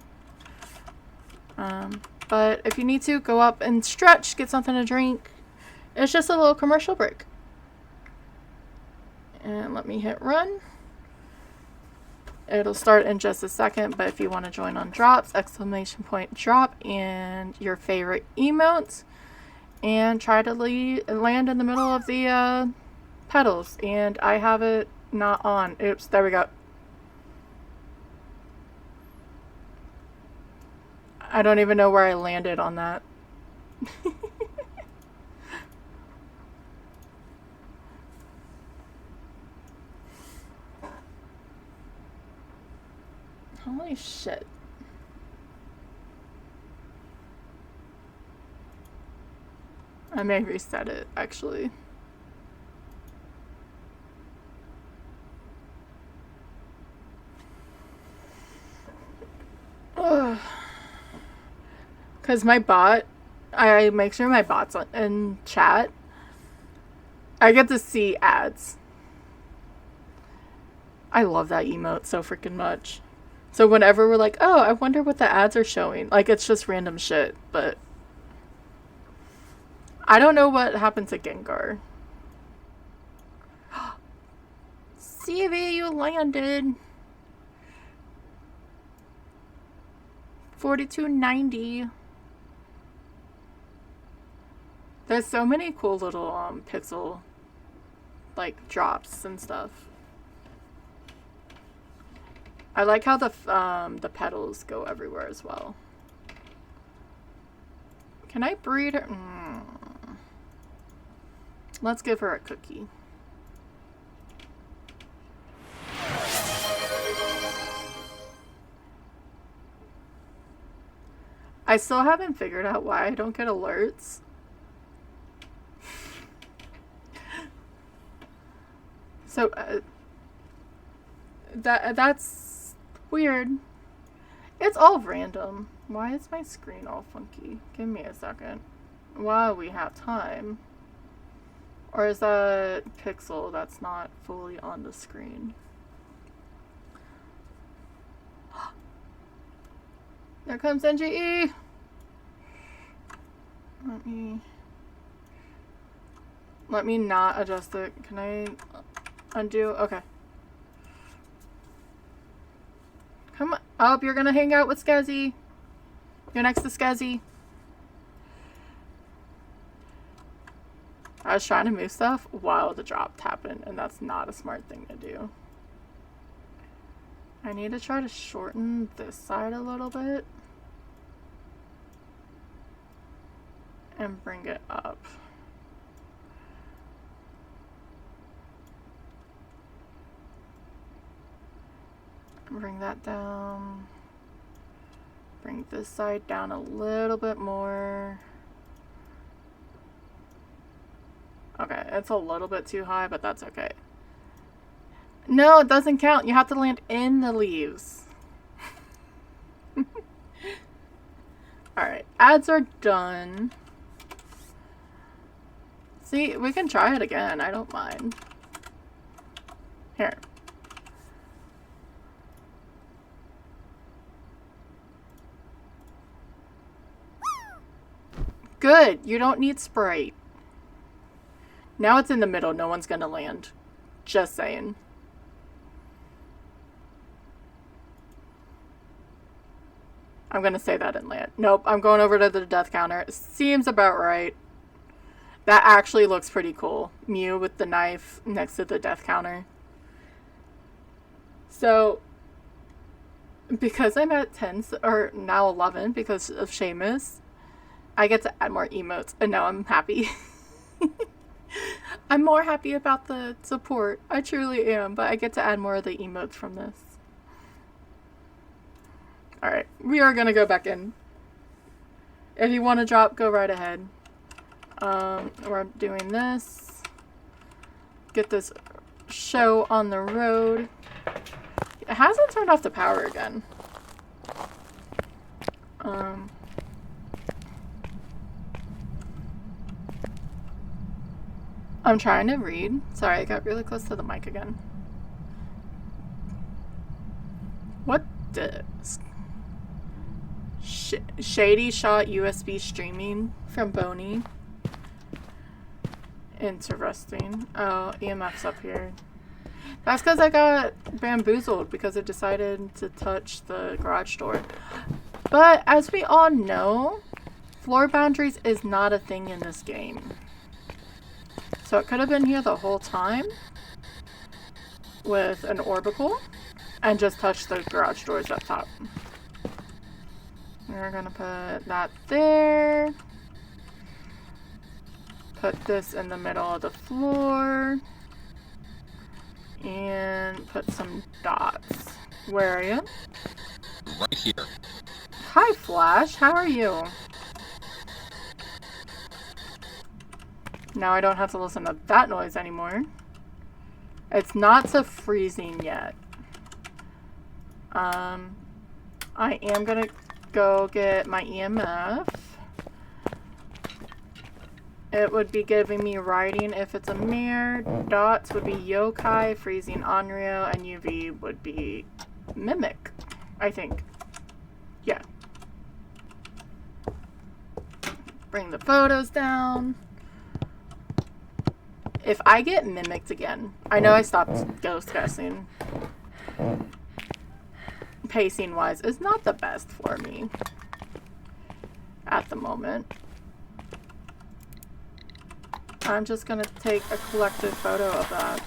But if you need to, go up and stretch, get something to drink. It's just a little commercial break. And let me hit run. It'll start in just a second, but if you want to join on drops, ! drop and your favorite emotes, and try to land in the middle of the pedals. And I have it not on. Oops, there we go. I don't even know where I landed on that. Holy shit. I may reset it, actually. Because my bot, I make sure my bot's in chat. I get to see ads. I love that emote so freaking much. So whenever we're like, oh, I wonder what the ads are showing. Like, it's just random shit, but I don't know what happened to Gengar. CV, you landed. 4290. There's so many cool little pixel like drops and stuff. I like how the petals go everywhere as well. Can I breed her? Let's give her a cookie. I still haven't figured out why I don't get alerts. So, that's weird. It's all random. Why is my screen all funky? Give me a second. While we have time. Or is that pixel that's not fully on the screen? There comes NGE! Let me not adjust it. Can I undo? Okay. Come up, you're gonna hang out with Skazzy. You're next to Skazzy. I was trying to move stuff while the drop happened, and that's not a smart thing to do. I need to try to shorten this side a little bit. And bring it up. Bring that down. Bring this side down a little bit more. Okay, it's a little bit too high, but that's okay. No, it doesn't count. You have to land in the leaves. Alright, ads are done. See, we can try it again. I don't mind. Here. Good. You don't need Sprite. Now it's in the middle. No one's gonna land. Just saying. I'm gonna say that and land. Nope. I'm going over to the death counter. It seems about right. That actually looks pretty cool. Mew with the knife next to the death counter. So, because I'm at 10, or now 11 because of Seamus, I get to add more emotes, and now I'm happy. I'm more happy about the support. I truly am, but I get to add more of the emotes from this. Alright, we are gonna go back in. If you want to drop, go right ahead. We're doing this. Get this show on the road. It hasn't turned off the power again. I'm trying to read. Sorry, I got really close to the mic again. What disc? Shady shot USB streaming from Boney. Interesting. Oh, EMF's up here. That's because I got bamboozled because it decided to touch the garage door. But as we all know, floor boundaries is not a thing in this game. So it could have been here the whole time with an orbital and just touched the garage doors up top. We're gonna put that there. Put this in the middle of the floor. And put some dots. Where are you? Right here. Hi, Flash. How are you? Now I don't have to listen to that noise anymore. It's not so freezing yet. I am gonna go get my EMF. It would be giving me writing if it's a mare. Dots would be yokai, freezing Onryo, and UV would be mimic, I think. Yeah. Bring the photos down. If I get mimicked again, I know I stopped ghost guessing. Pacing wise is not the best for me at the moment. I'm just gonna take a collective photo of that.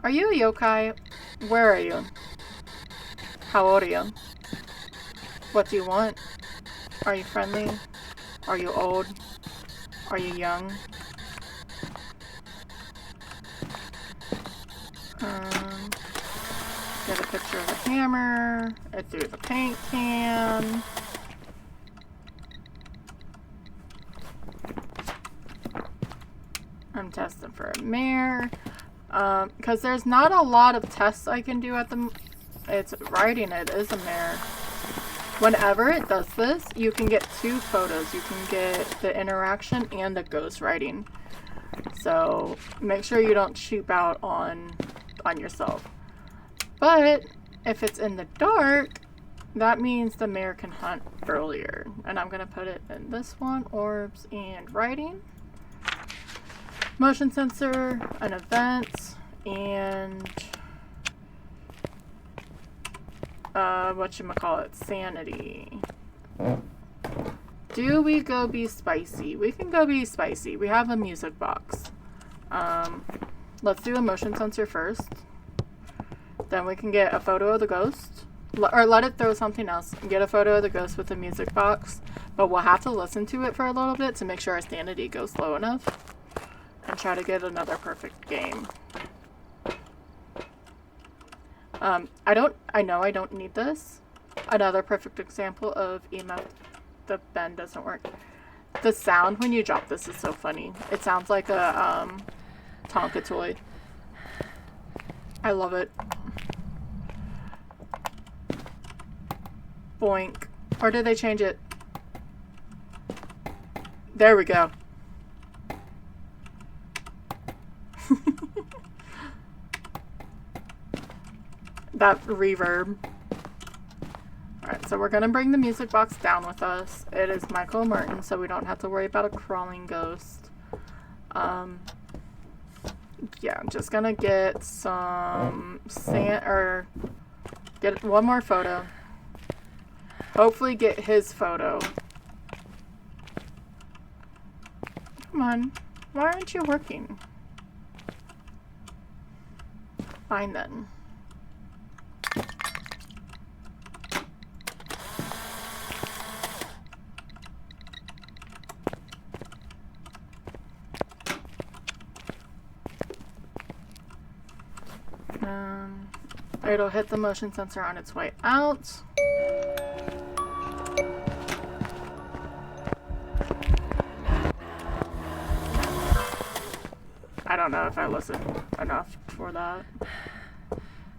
Are you a yokai? Where are you? How old are you? What do you want? Are you friendly? Are you old? Are you young? Get a picture of the hammer. It threw the paint can. I'm testing for a mare. Because there's not a lot of tests I can do at the... It's writing it is a mare. Whenever it does this, you can get 2 photos. You can get the interaction and the ghost writing. So make sure you don't cheap out on yourself. But if it's in the dark, that means the mare can hunt earlier. And I'm going to put it in this one, orbs and writing. Motion sensor, an event, and whatchamacallit, sanity. Do we go be spicy? We can go be spicy. We have a music box. Let's do a motion sensor first. Then we can get a photo of the ghost. Or let it throw something else. And get a photo of the ghost with the music box. But we'll have to listen to it for a little bit to make sure our sanity goes low enough. And try to get another perfect game. I know I don't need this. Another perfect example of EMF. The bend doesn't work. The sound when you drop this is so funny. It sounds like a Tonka toy. I love it. Boink. Or did they change it? There we go. That reverb. Alright, so we're gonna bring the music box down with us. It is Michael Merton, so we don't have to worry about a crawling ghost. Yeah, I'm just gonna get some get one more photo. Hopefully get his photo. Come on. Why aren't you working? Fine then. It'll hit the motion sensor on its way out. I don't know if I listened enough for that.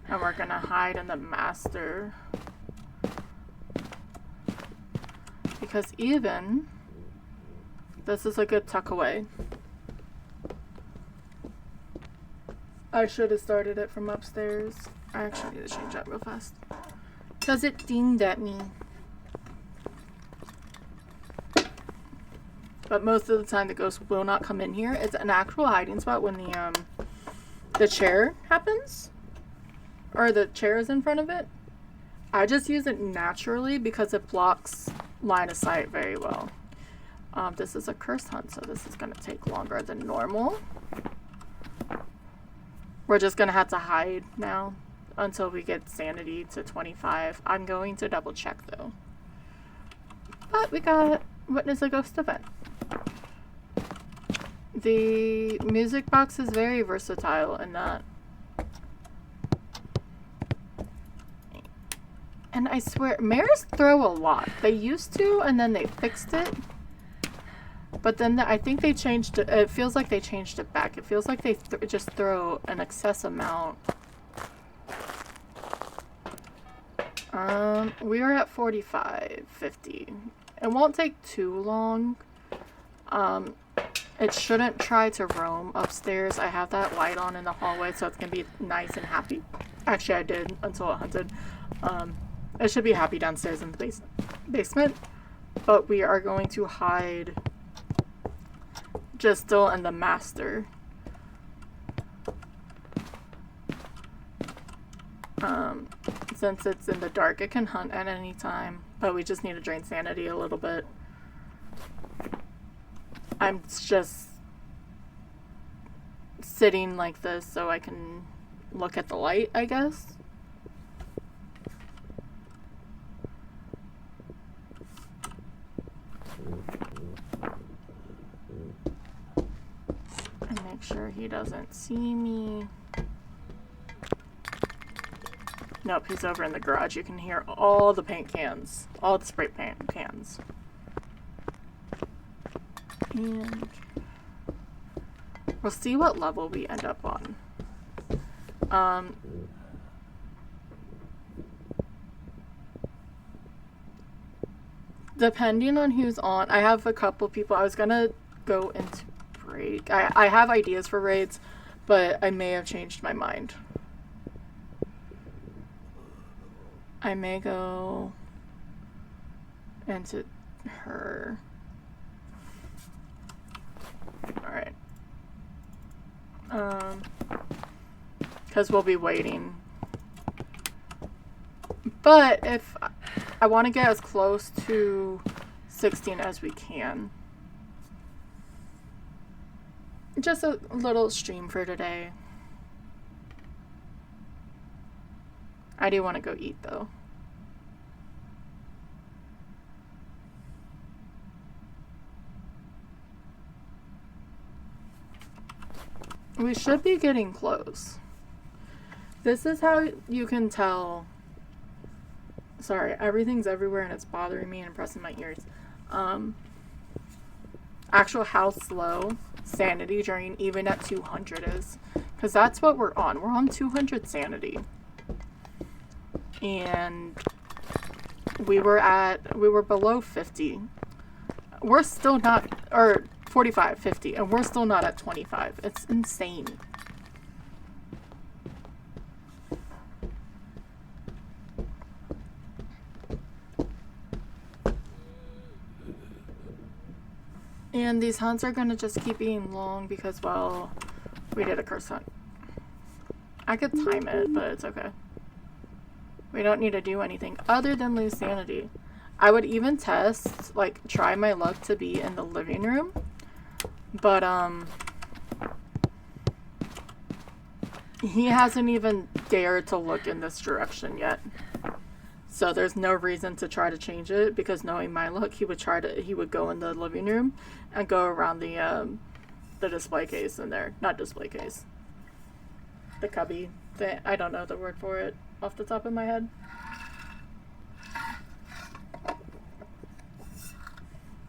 And we're gonna hide in the master. Because even this is a good tuck away. I should have started it from upstairs. I actually need to change that real fast. Because it dinged at me. But most of the time the ghost will not come in here. It's an actual hiding spot when the chair happens. Or the chair is in front of it. I just use it naturally because it blocks line of sight very well. This is a cursed hunt, so this is going to take longer than normal. We're just going to have to hide now until we get sanity to 25. I'm going to double check though. But we got witness a ghost event. The music box is very versatile in that. And I swear, mares throw a lot. They used to, and then they fixed it. But then I think they changed it. It feels like they changed it back. It feels like they just throw an excess amount. We are at 45:50. It won't take too long. It shouldn't try to roam upstairs. I have that light on in the hallway, so it's gonna be nice and happy. Actually, I did until it hunted. It should be happy downstairs in the basement, but we are going to hide just still in the master. Since it's in the dark, it can hunt at any time, but we just need to drain sanity a little bit. I'm just sitting like this so I can look at the light, I guess. And make sure he doesn't see me. Nope, he's over in the garage. You can hear all the paint cans, all the spray paint cans. And we'll see what level we end up on. Depending on who's on, I have a couple people. I was gonna go into break. I have ideas for raids, but I may have changed my mind. I may go into her. Alright. Because we'll be waiting. But if I want to get as close to 16 as we can. Just a little stream for today. I do want to go eat though. We should be getting close. This is how you can tell. Sorry, everything's everywhere and it's bothering me and pressing my ears. Actual how slow sanity drain even at 200 is. Because that's what we're on. We're on 200 sanity. And we were below 50. We're still not, or 45, 50, and we're still not at 25. It's insane. And these hunts are gonna just keep being long because, well, we did a curse hunt. I could time it, but it's okay. We don't need to do anything other than lose sanity. I would even test, like, try my luck to be in the living room. But, he hasn't even dared to look in this direction yet. So there's no reason to try to change it, because knowing my luck, he would go in the living room and go around the display case in there. Not display case. The cubby thing. I don't know the word for it off the top of my head.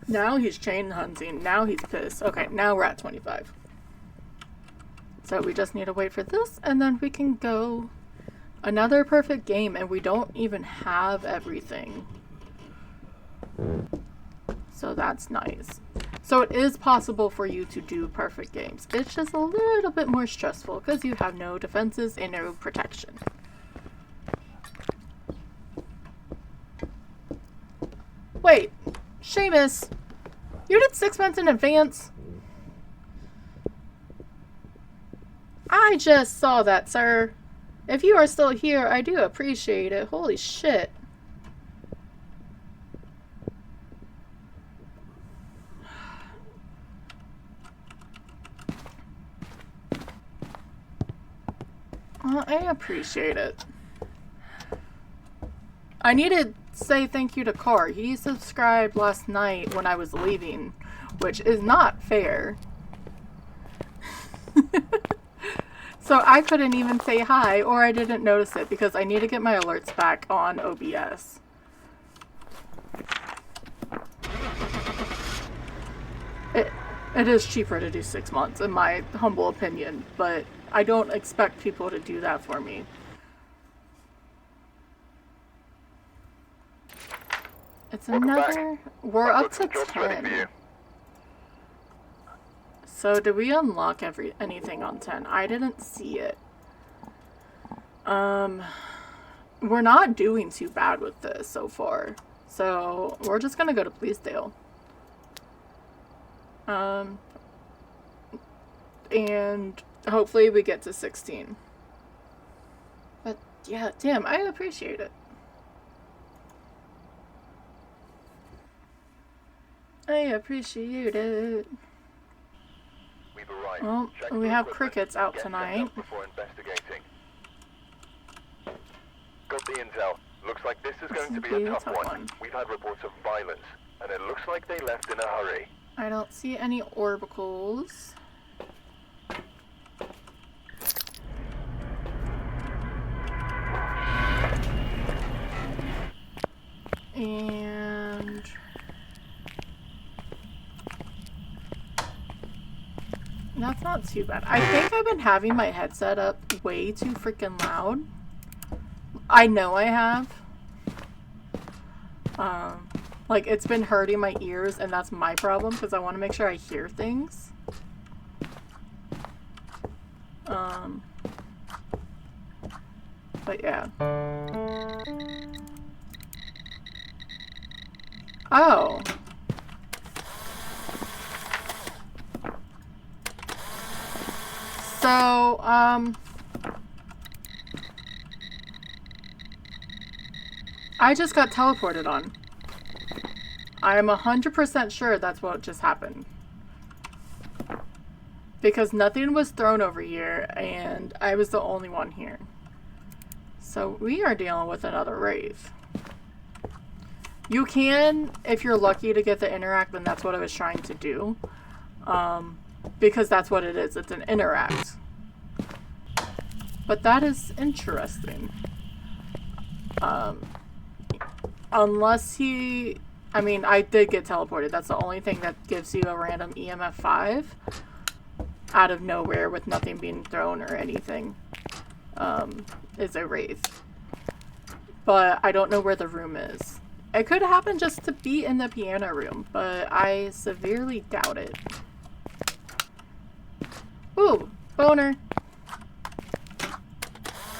Now he's chain hunting. Now he's pissed. Okay, now we're at 25. So we just need to wait for this, and then we can go another perfect game, and we don't even have everything. So that's nice. So it is possible for you to do perfect games. It's just a little bit more stressful because you have no defenses and no protection. Wait, Seamus, you did 6 months in advance? I just saw that, sir. If you are still here, I do appreciate it. Holy shit. I appreciate it. I need to say thank you to Car. He subscribed last night when I was leaving, which is not fair. So I couldn't even say hi, or I didn't notice it because I need to get my alerts back on OBS. It is cheaper to do 6 months, in my humble opinion, but I don't expect people to do that for me. It's Welcome back. another... We're I've up got to some jobs ready for 10. you. So did we unlock anything on 10? I didn't see it. We're not doing too bad with this so far. So we're just gonna go to Bleasdale. And hopefully we get to 16. But yeah, damn, I appreciate it. I appreciate it. We've arrived. Well, Check we for have equipment. crickets out Get set tonight. up before investigating. Got the intel. Looks like this is going to be a tough one. We've had reports of violence, and it looks like they left in a hurry. I don't see any orbicals. And that's not too bad. I think I've been having my headset up way too freaking loud. I know I have. Like, it's been hurting my ears, and that's my problem, because I want to make sure I hear things. But yeah. Oh. So, I just got teleported on. I am 100% sure that's what just happened. Because nothing was thrown over here, and I was the only one here. So we are dealing with another Wraith. You can, if you're lucky to get the interact, then that's what I was trying to do. Because that's what it is. It's an interact. But that is interesting. Unless he... I mean, I did get teleported. That's the only thing that gives you a random EMF 5 out of nowhere with nothing being thrown or anything. Is a Wraith. But I don't know where the room is. It could happen just to be in the piano room, but I severely doubt it. Ooh, boner.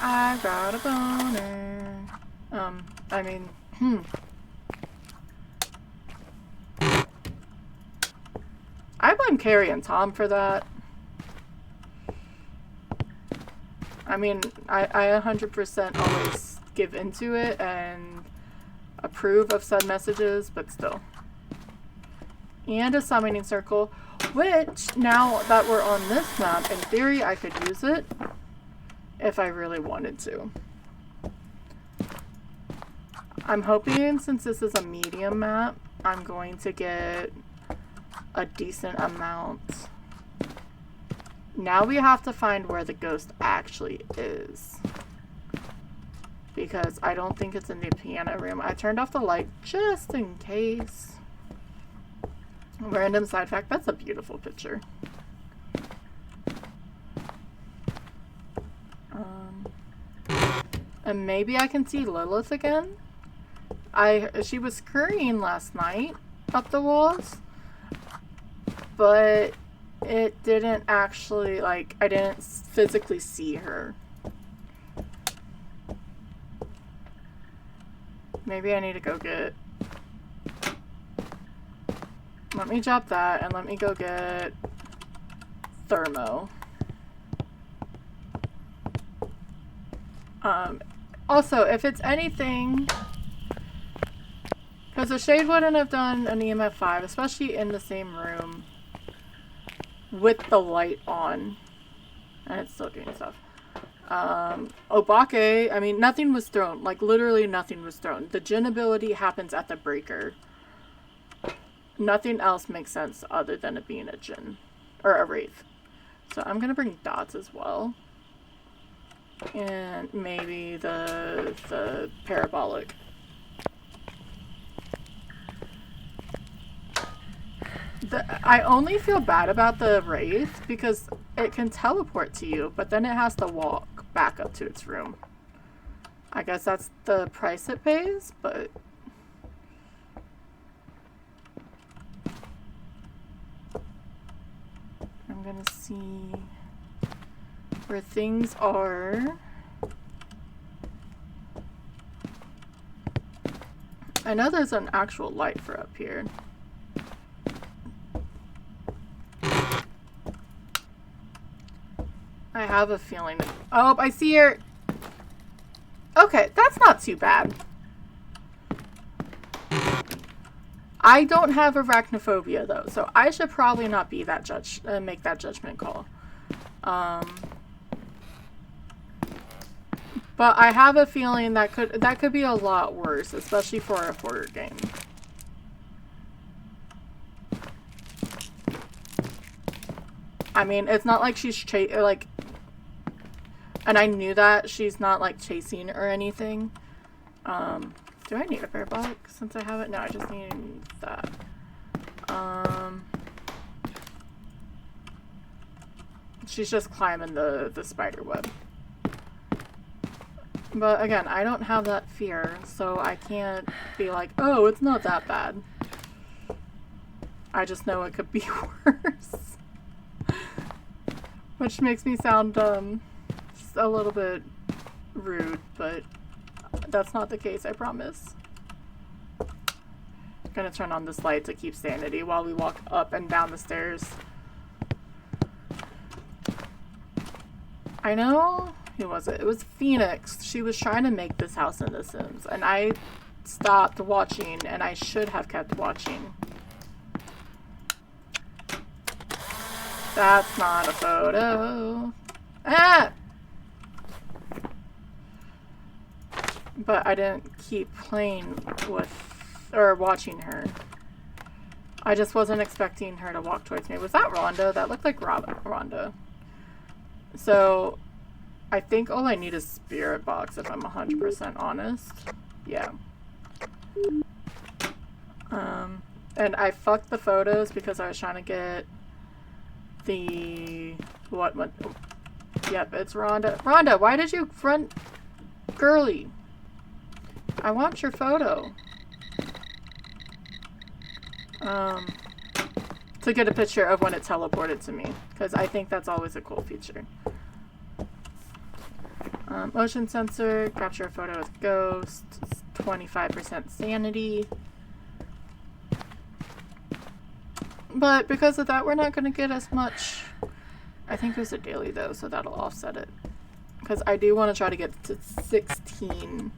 I got a boner. I mean, I blame Carrie and Tom for that. I mean, I 100% always give into it and approve of said messages, but still. And a summoning circle, which, now that we're on this map, in theory I could use it if I really wanted to. I'm hoping, since this is a medium map, I'm going to get a decent amount. Now we have to find where the ghost actually is. Because I don't think it's in the piano room. I turned off the light just in case. Random side fact, that's a beautiful picture. And maybe I can see Lilith again. She was scurrying last night up the walls. But it didn't actually, like, I didn't physically see her. Maybe I need to go get... Let me drop that and let me go get Thermo. Also, if it's anything... Because the Shade wouldn't have done an EMF 5, especially in the same room with the light on. And it's still doing stuff. Obake, I mean, nothing was thrown. Like, literally nothing was thrown. The Jinn ability happens at the breaker. Nothing else makes sense other than it being a Jinn. Or a Wraith. So I'm gonna bring Dots as well. And maybe the Parabolic. I only feel bad about the Wraith because it can teleport to you, but then it has to walk back up to its room. I guess that's the price it pays, but see where things are. I know there's an actual light for up here. I have a feeling. Oh, I see her. Okay, that's not too bad. I don't have arachnophobia though, so I should probably not be that make that judgment call. But I have a feeling that could be a lot worse, especially for a horror game. I mean, it's not like she's like, and I knew that she's not like chasing or anything. Do I need a bear box since I have it? No, I just need that. She's just climbing the spider web. But again, I don't have that fear, so I can't be like, oh, it's not that bad. I just know it could be worse. Which makes me sound just a little bit rude, but that's not the case, I promise. I'm gonna turn on this light to keep sanity while we walk up and down the stairs. I know, who was it? It was Phoenix. She was trying to make this house in The Sims, and I stopped watching, and I should have kept watching. That's not a photo. Ah! But I didn't keep playing with, or watching her. I just wasn't expecting her to walk towards me. Was that Rhonda? That looked like Rhonda. So, I think all I need is spirit box if I'm 100% honest. Yeah. And I fucked the photos because I was trying to get the... What? Oh. Yep, it's Rhonda. Rhonda, why did you front... Girly? I want your photo. To get a picture of when it teleported to me, because I think that's always a cool feature. Motion sensor, capture a photo with ghost, 25% sanity. But because of that, we're not going to get as much. I think there's a daily though, so that'll offset it. Because I do want to try to get to 16.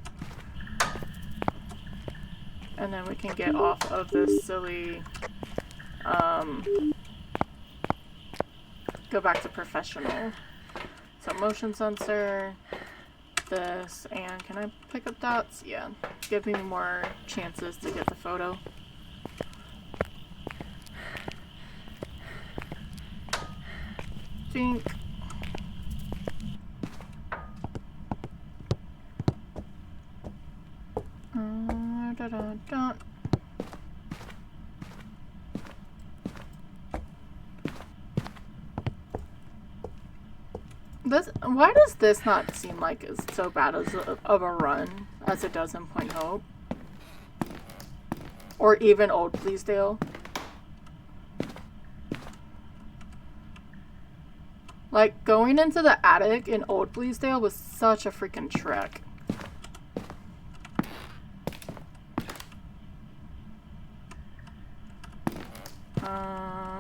And then we can get off of this silly, go back to professional. So motion sensor, this, and can I pick up dots? Yeah, give me more chances to get the photo. Dink. Why does this not seem like it's so bad of a run as it does in Point Hope? Or even Old Bleasdale? Like, going into the attic in Old Bleasdale was such a freaking trek.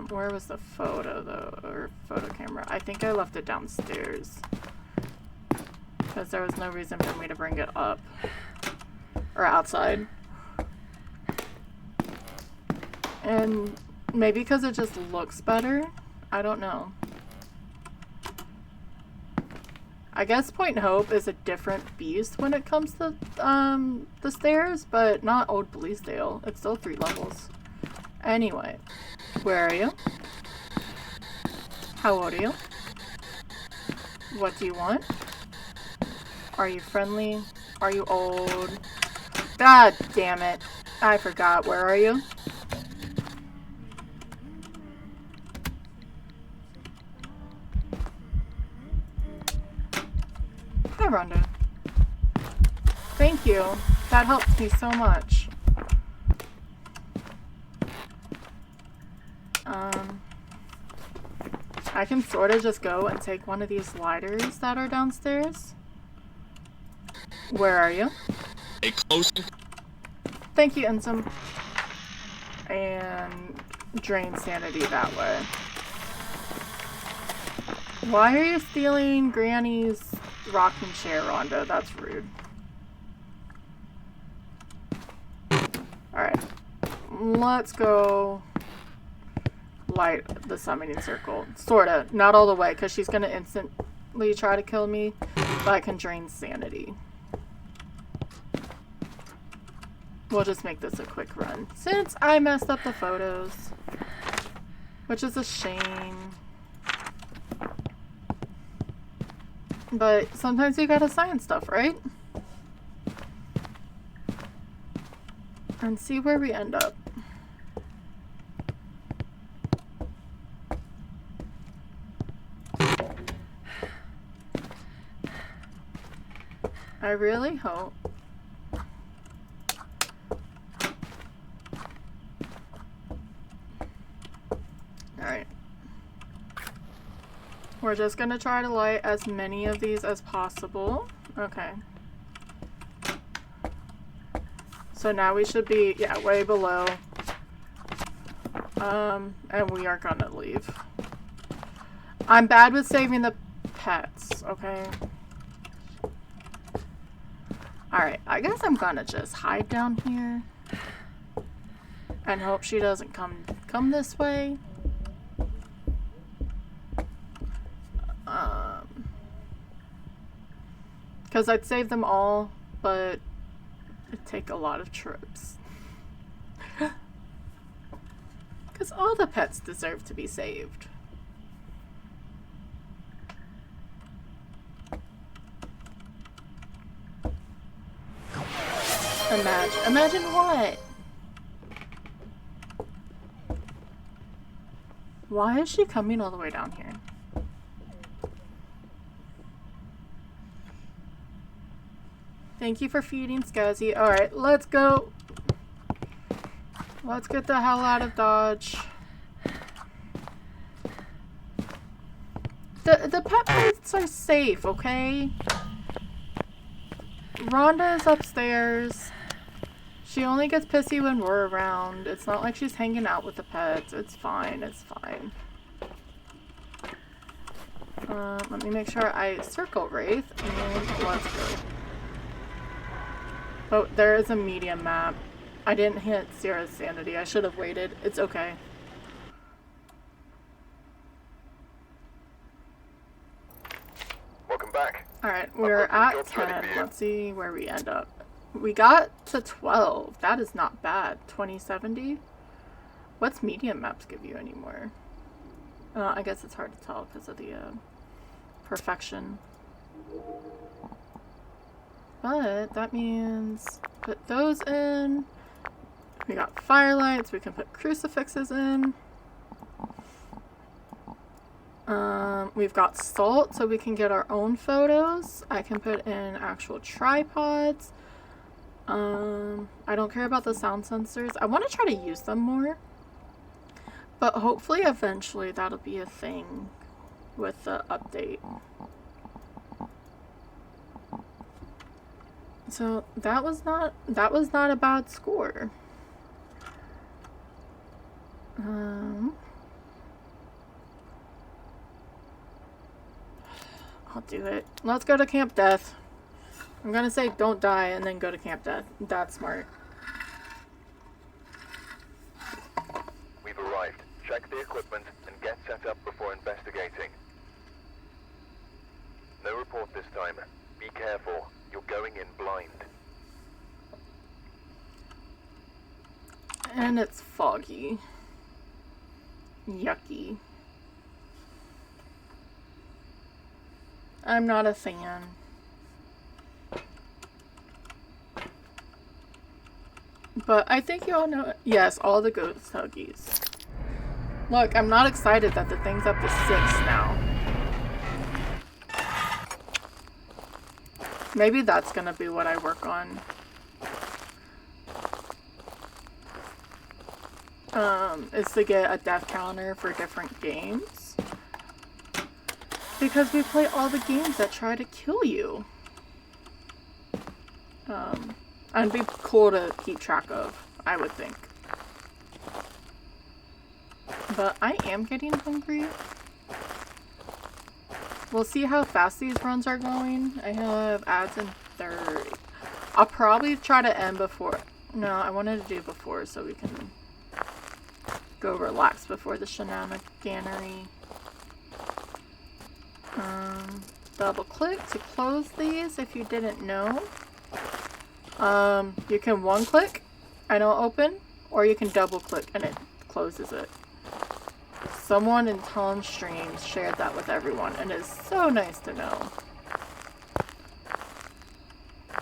Where was the photo though, or photo camera? I think I left it downstairs because there was no reason for me to bring it up or outside. And maybe because it just looks better, I don't know. I guess Point Hope is a different beast when it comes to the stairs, but not Old Bleasdale. It's still 3 levels. Anyway, where are you? How old are you? What do you want? Are you friendly? Are you old? God damn it. I forgot. Where are you? Hi, Rhonda. Thank you. That helps me so much. I can sort of just go and take one of these lighters that are downstairs. Where are you? A closing. Thank you, Ensom. And drain sanity that way. Why are you stealing Granny's rocking chair, Rhonda? That's rude. Alright. Let's go light the summoning circle. Sorta. Not all the way, because she's going to instantly try to kill me. But I can drain sanity. We'll just make this a quick run. Since I messed up the photos. Which is a shame. But sometimes you gotta sign stuff, right? And see where we end up. I really hope. Alright. We're just gonna try to light as many of these as possible. Okay. So now we should be, yeah, way below. And we are gonna leave. I'm bad with saving the pets, okay? Alright, I guess I'm gonna just hide down here. And hope she doesn't come this way. Because I'd save them all, but it'd take a lot of trips. Because all the pets deserve to be saved. Imagine what? Why is she coming all the way down here? Thank you for feeding Scuzzy. Alright, let's go. Let's get the hell out of Dodge. The pet plates are safe, okay? Rhonda is upstairs. She only gets pissy when we're around. It's not like she's hanging out with the pets. It's fine, it's fine. Let me make sure I circle Wraith and let's go. Oh, there is a medium map. I didn't hit Sierra's sanity. I should have waited. It's okay. Welcome back. Alright, we're at 10. Let's see where we end up. We got to 12. That is not bad. 2070? What's medium maps give you anymore? I guess it's hard to tell because of the perfection. But that means put those in. We got firelights. We can put crucifixes in. We've got salt, so we can get our own photos. I can put in actual tripods. I don't care about the sound sensors. I want to try to use them more. But hopefully eventually that'll be a thing with the update. So that was not a bad score. I'll do it. Let's go to Camp Death. I'm gonna say don't die and then go to Camp Death. That's smart. We've arrived. Check the equipment and get set up before investigating. No report this time. Be careful. You're going in blind. And it's foggy. Yucky. I'm not a fan. But I think you all know. Yes, all the ghost huggies. Look, I'm not excited that the thing's up to 6 now. Maybe that's gonna be what I work on. Is to get a death counter for different games. Because we play all the games that try to kill you. And be cool to keep track of, I would think. But I am getting hungry. We'll see how fast these runs are going. I have ads in 30. I'll probably try to end before. No, I wanted to do before so we can go relax before the shenaniganery. Double click to close these if you didn't know. You can one click and it'll open, or you can double click and it closes it. Someone in Tom's streams shared that with everyone, and it's so nice to know.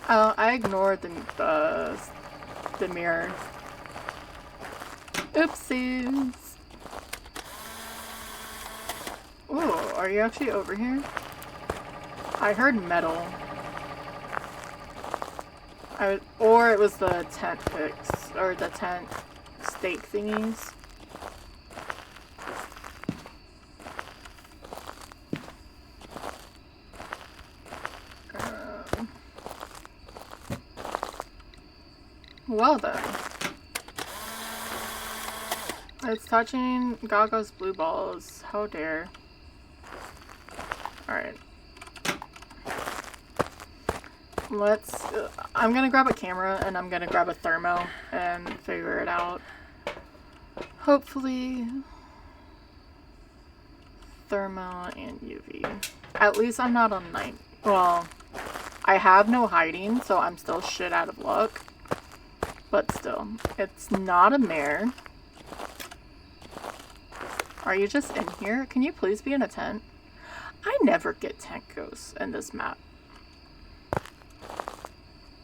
I ignored the mirror. Oopsies. Ooh, are you actually over here? I heard metal. Or it was the tent picks, or the tent stake thingies. Well then. It's touching Gaga's blue balls. How dare. Alright. I'm gonna grab a camera and I'm gonna grab a thermo and figure it out. Hopefully. Thermo and UV. At least I'm not on night. Well, I have no hiding, so I'm still shit out of luck. But still, it's not a mare. Are you just in here? Can you please be in a tent? I never get tent ghosts in this map.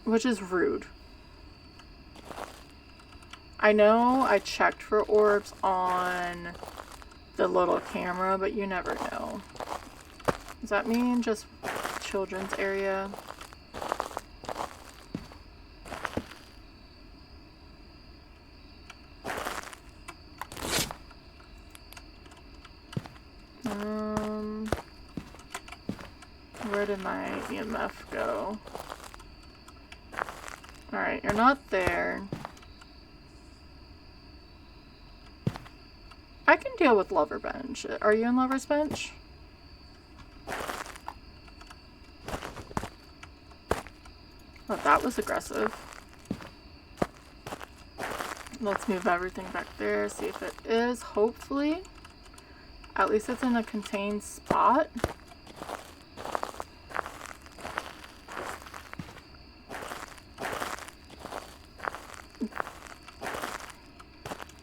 Which is rude. I know I checked for orbs on the little camera, but you never know. Does that mean just children's area? Where did my EMF go? Alright, you're not there. I can deal with Lover Bench. Are you in Lover's Bench? Oh, that was aggressive. Let's move everything back there, see if it is. Hopefully. At least it's in a contained spot.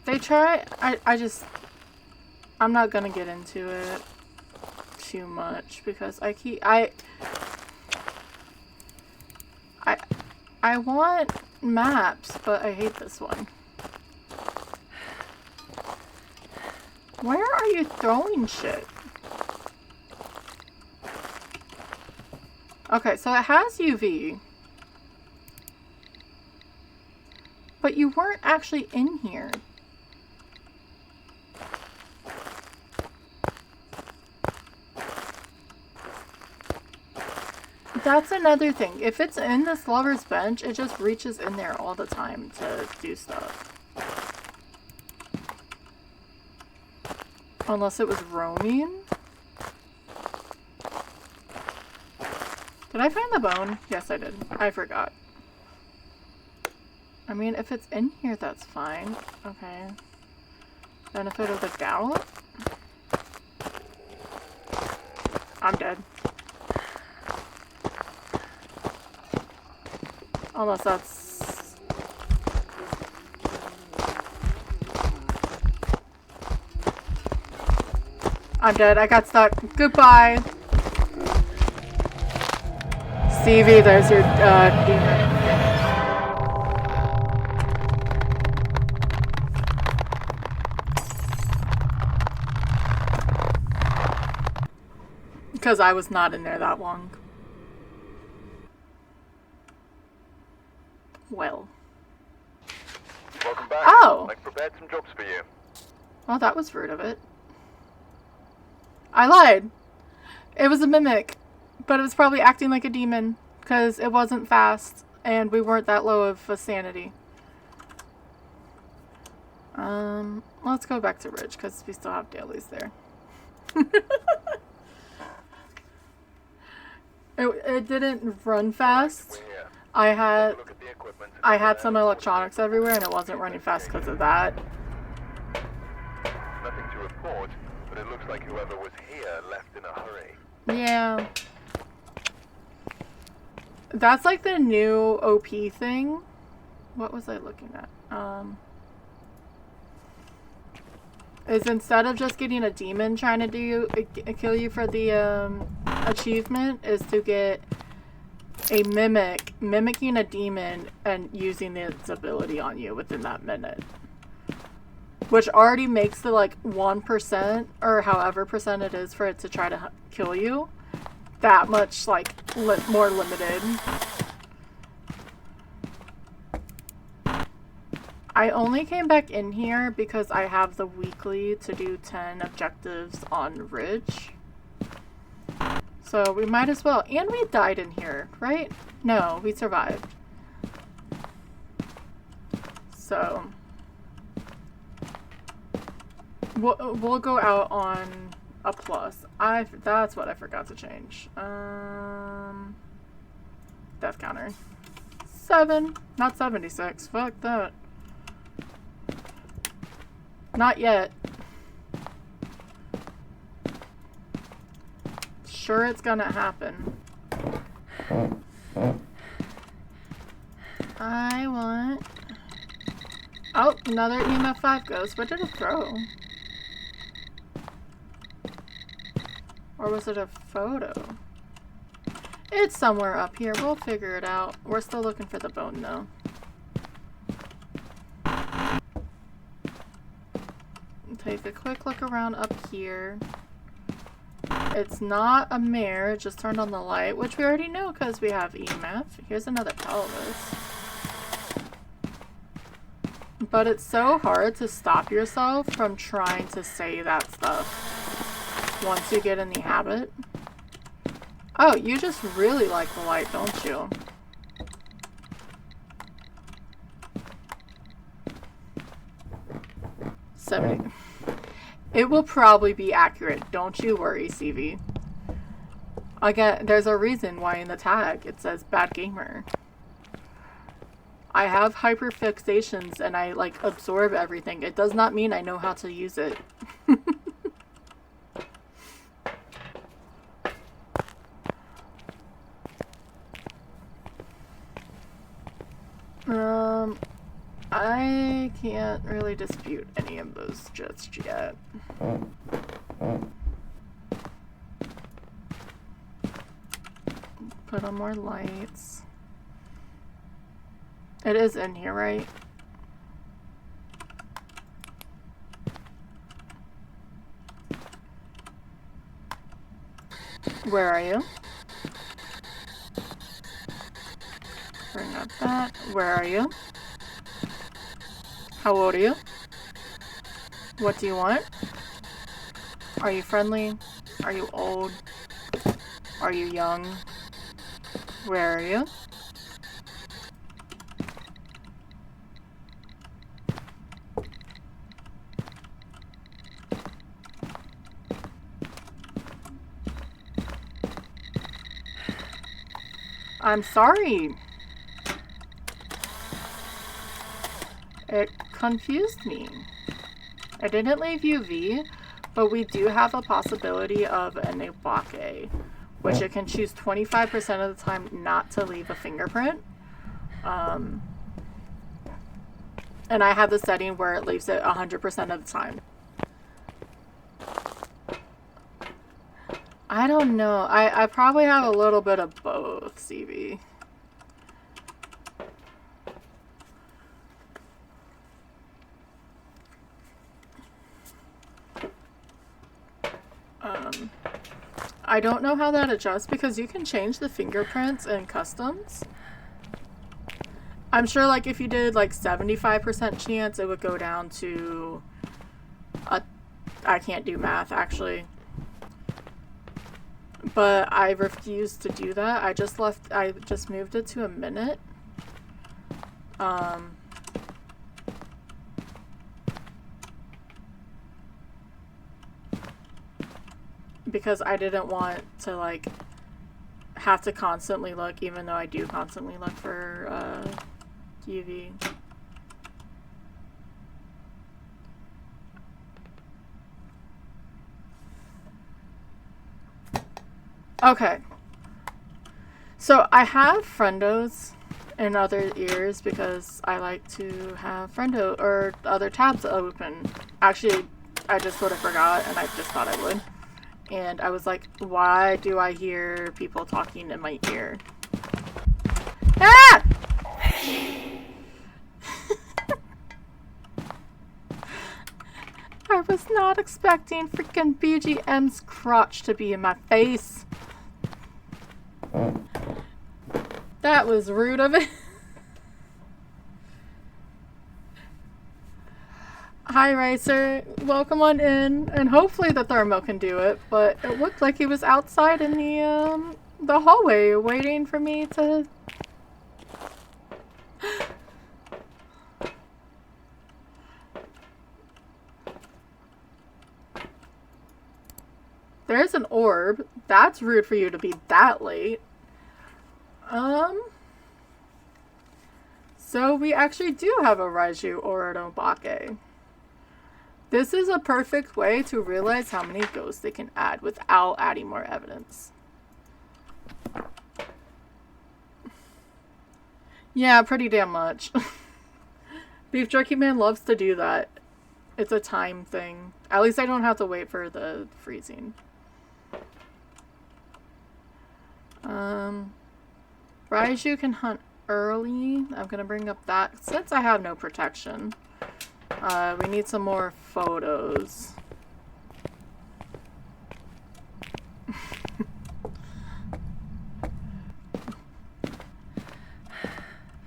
They try, I'm not gonna get into it too much because I want maps, but I hate this one. Where are you throwing shit? Okay, so it has UV. But you weren't actually in here. That's another thing. If it's in this Lover's Bench, it just reaches in there all the time to do stuff. Unless it was roaming. Did I find the bone? Yes, I did. I forgot. I mean, if it's in here, that's fine. Okay. Benefit of the doubt? I'm dead. Unless that's... I'm dead. I got stuck. Goodbye. Stevie, there's your demon. Because I was not in there that long. Well. Welcome back. Oh! I've prepared some jobs for you. Well, that was rude of it. I lied. It was a mimic, but it was probably acting like a demon because it wasn't fast and we weren't that low of a sanity. Let's go back to Ridge because we still have dailies there. It didn't run fast. I had some electronics everywhere and it wasn't running fast because of that. Nothing to report, but it looks like whoever was here left in a hurry. Yeah. That's like the new OP thing. What was I looking at? Is instead of just getting a demon trying to kill you for the achievement, is to get a mimic mimicking a demon and using its ability on you within that minute. Which already makes the like 1% or however percent it is for it to try to kill you that much like more limited. I only came back in here because I have the weekly to do 10 objectives on Ridge. So we might as well. And we died in here, right? No, we survived. So we'll go out on a plus. That's what I forgot to change. Death counter. 7, not 76. Fuck that. Not yet. Sure, it's gonna happen. I want... Oh, another EMF 5 ghost. What did it throw? Or was it a photo? It's somewhere up here. We'll figure it out. We're still looking for the bone, though. Take a quick look around up here. It's not a mare, it just turned on the light, which we already know because we have EMF. Here's another pelvis. But it's so hard to stop yourself from trying to say that stuff once you get in the habit. Oh, you just really like the light, don't you? It will probably be accurate. Don't you worry, CV. Again, there's a reason why in the tag it says bad gamer. I have hyperfixations and I like absorb everything. It does not mean I know how to use it. I can't really dispute any of those just yet. Put on more lights. It is in here, right? Where are you? Bring up that. Where are you? How old are you? What do you want? Are you friendly? Are you old? Are you young? Where are you? I'm sorry. It confused me. I didn't leave UV, but we do have a possibility of an Ibake, which it can choose 25% of the time not to leave a fingerprint. And I have the setting where it leaves it 100% of the time. I don't know. I probably have a little bit of both, CV. I don't know how that adjusts because you can change the fingerprints in customs. I'm sure like if you did like 75% chance, it would go down to I can't do math actually. But I refused to do that. I just moved it to a minute. Because I didn't want to, like, have to constantly look, even though I do constantly look for, UV. Okay. So I have friendos in other ears because I like to have friendo or other tabs open. Actually, I just sort of forgot and I just thought I would. And I was like, why do I hear people talking in my ear? Ah! I was not expecting freaking BGM's crotch to be in my face. That was rude of it. Hi, Racer. Welcome on in, and hopefully the thermo can do it. But it looked like he was outside in the hallway, waiting for me to. There's an orb. That's rude for you to be that late. So we actually do have a Raiju Orodobake. This is a perfect way to realize how many ghosts they can add without adding more evidence. Yeah, pretty damn much. Beef Jerky Man loves to do that. It's a time thing. At least I don't have to wait for the freezing. Raiju can hunt early. I'm gonna bring up that since I have no protection. We need some more photos.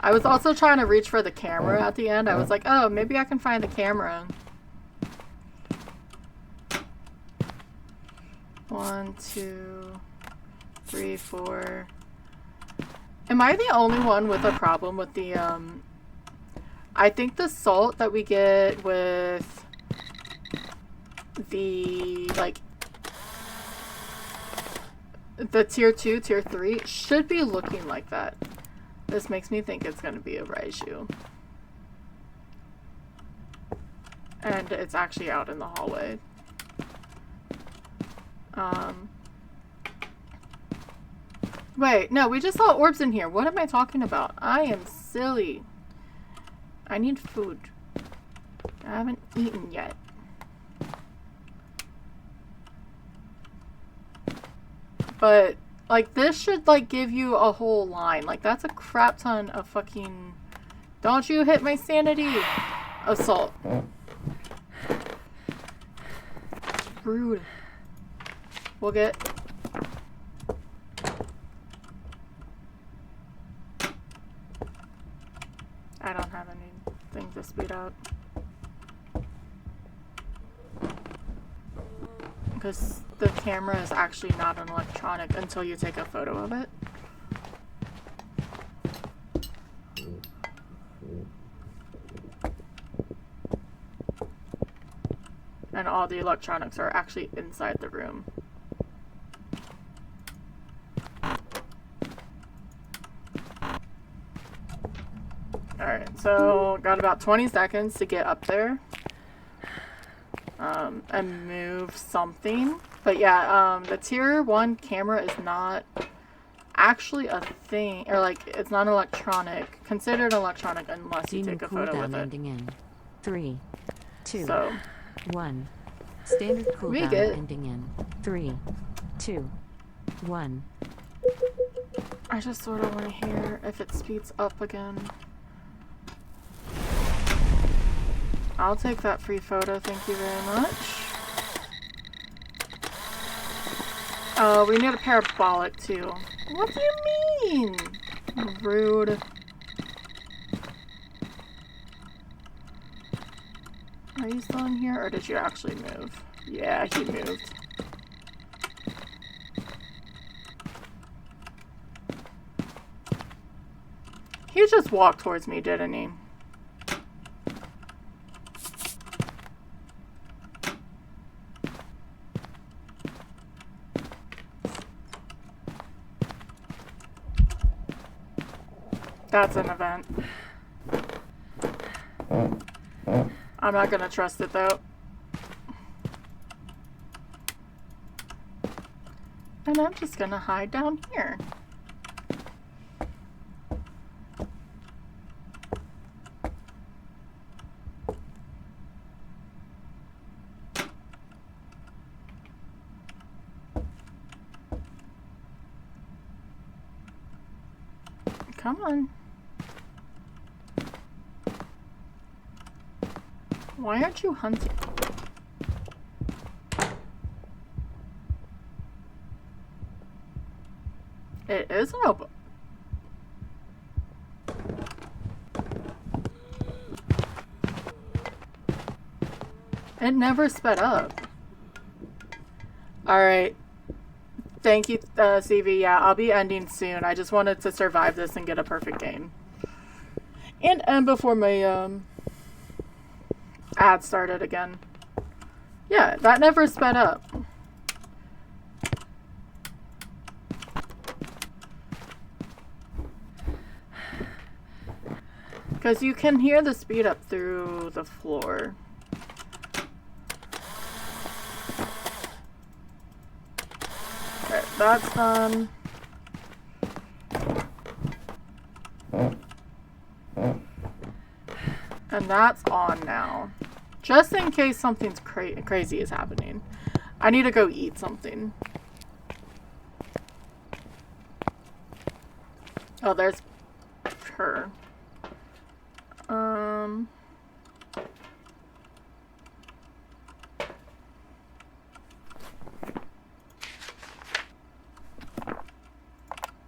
I was also trying to reach for the camera at the end. I was like, oh, maybe I can find the camera. 1, 2, 3, 4. Am I the only one with a problem with the, I think the salt that we get with the, like, the tier 2, tier 3 should be looking like that. This makes me think it's going to be a Raiju. And it's actually out in the hallway. Wait, no, we just saw orbs in here. What am I talking about? I am silly. I need food. I haven't eaten yet. But, like, this should, like, give you a whole line. Like, that's a crap ton of fucking... Don't you hit my sanity! Assault. Rude. We'll get... I don't have anything to speed up. Because the camera is actually not an electronic until you take a photo of it. And all the electronics are actually inside the room. Alright, so got about 20 seconds to get up there. And move something. But yeah, the tier 1 camera is not actually a thing, or like, it's not electronic, considered electronic unless you take a photo with it. Ending in 3, 2, So, 1. Standard cooldown ending in 3, 2, 1. I just sort of want to hear if it speeds up again. I'll take that free photo, thank you very much. Oh, we need a parabolic too. What do you mean? Rude. Are you still in here, or did you actually move? Yeah, he moved. He just walked towards me, didn't he? That's an event. I'm not gonna trust it though. And I'm just gonna hide down here. Come on. Why aren't you hunting? It is an open. It never sped up. Alright. Thank you, CV. Yeah, I'll be ending soon. I just wanted to survive this and get a perfect game. And end before my, ad started again. Yeah, that never sped up. Because you can hear the speed up through the floor. Alright, that's done. And that's on now. Just in case something's crazy is happening. I need to go eat something. Oh, there's her.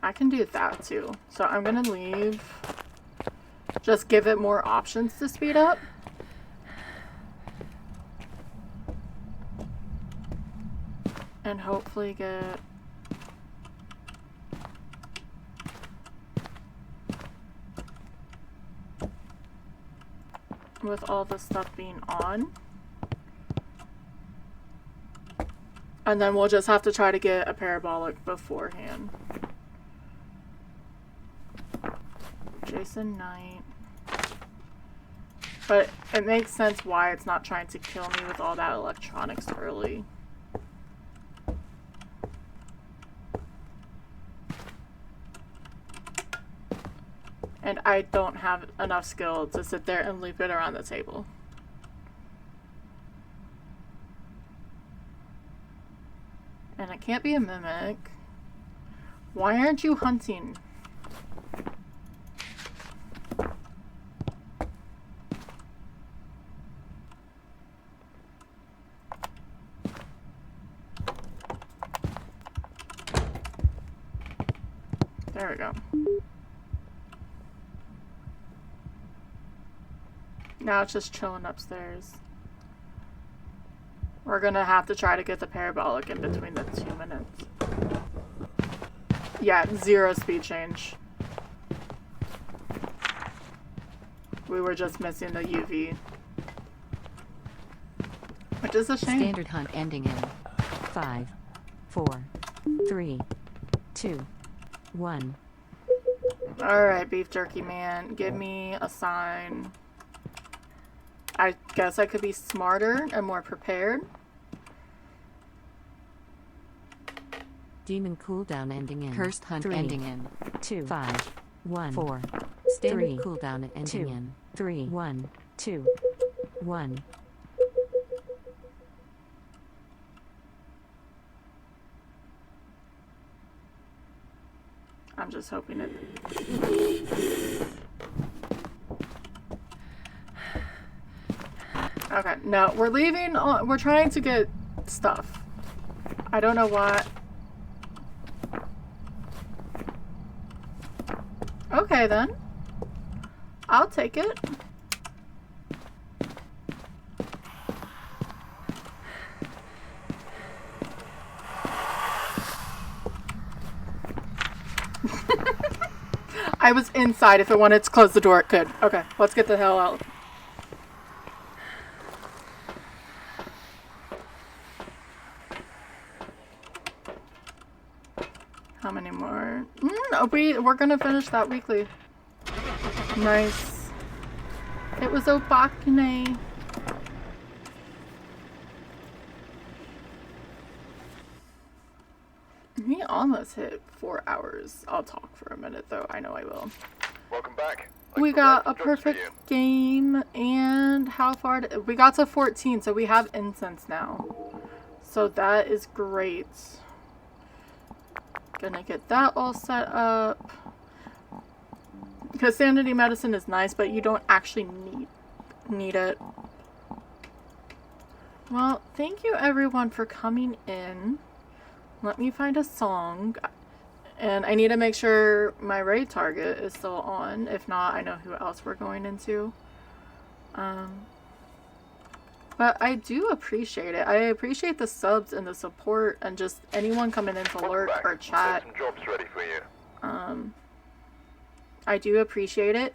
I can do that too. So I'm gonna leave. Just give it more options to speed up. And hopefully get... with all the stuff being on. And then we'll just have to try to get a parabolic beforehand. Jason Knight. But it makes sense why it's not trying to kill me with all that electronics early. And I don't have enough skill to sit there and loop it around the table. And it can't be a mimic. Why aren't you hunting? There we go. Now it's just chilling upstairs. We're gonna have to try to get the parabolic in between the 2 minutes. Yeah, 0 speed change. We were just missing the UV. Which is a shame. Standard hunt ending in 5, 4, 3, 2, 1. Alright, beef jerky man. Give me a sign. I guess I could be smarter and more prepared. Demon cooldown ending in Cursed hunt 3, ending in 2, 5, 1, 4. Standard 3, cooldown ending 2, in 3. 1, 2, 1. I'm just hoping it... Okay, no, we're leaving. We're trying to get stuff. I don't know what. Okay, then. I'll take it. I was inside. If it wanted to close the door, it could. Okay, let's get the hell out. How many more? We're gonna finish that weekly. Nice. It was Obakane. We almost hit 4 hours. I'll talk for a minute though. I know I will. Welcome back. We got a perfect game, and how far we got to 14, so we have incense now. So that is great. Gonna get that all set up. Because sanity medicine is nice, but you don't actually need it. Well, thank you everyone for coming in. Let me find a song. And I need to make sure my raid target is still on. If not, I know who else we're going into. But I do appreciate it. I appreciate the subs and the support and just anyone coming in to lurk or chat. Some jobs ready for you. I do appreciate it.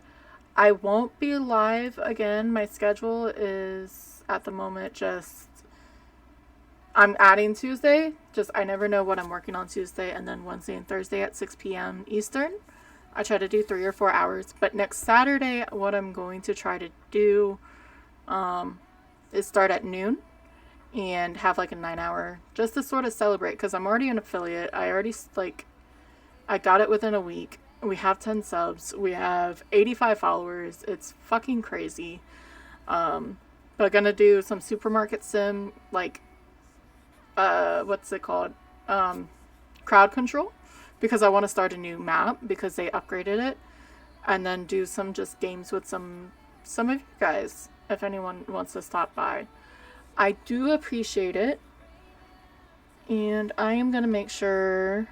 I won't be live again. My schedule is at the moment just I'm adding Tuesday. Just I never know what I'm working on Tuesday, and then Wednesday and Thursday at 6 p.m. Eastern. I try to do 3 or 4 hours. But next Saturday, what I'm going to try to do is start at noon and have like a 9-hour just to sort of celebrate, because I'm already an affiliate. I already I got it within a week. We have 10 subs. We have 85 followers. It's fucking crazy. But gonna do some supermarket sim, like what's it called? Crowd control, because I want to start a new map because they upgraded it, and then do some just games with some of you guys if anyone wants to stop by. I do appreciate it, and I am gonna make sure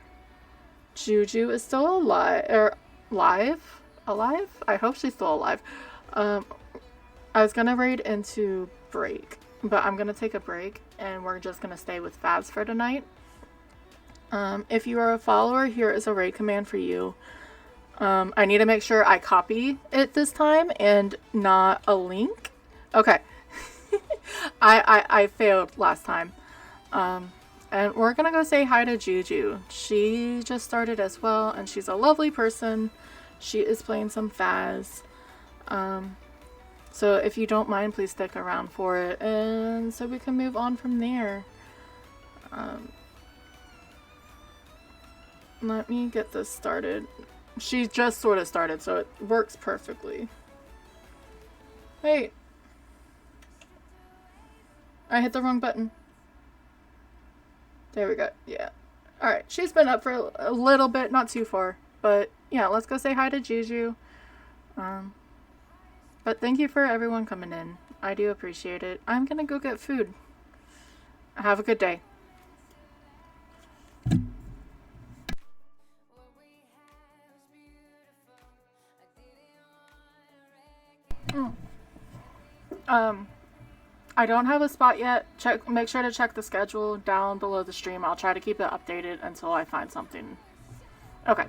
Juju is still alive. I hope she's still alive. I was gonna raid into break, but I'm gonna take a break and we're just gonna stay with Fabs for tonight. If you are a follower, here is a raid command for you. I need to make sure I copy it this time and not a link. Okay. I failed last time. And we're gonna go say hi to Juju. She just started as well, and she's a lovely person. She is playing some Faz. So if you don't mind, please stick around for it, and so we can move on from there. Let me get this started. She just sort of started, so it works perfectly. Wait. I hit the wrong button. There we go. Yeah. Alright, she's been up for a little bit, not too far. But yeah, let's go say hi to Juju. But thank you for everyone coming in. I do appreciate it. I'm gonna go get food. Have a good day. I don't have a spot yet. Make sure to check the schedule down below the stream. I'll try to keep it updated until I find something. Okay.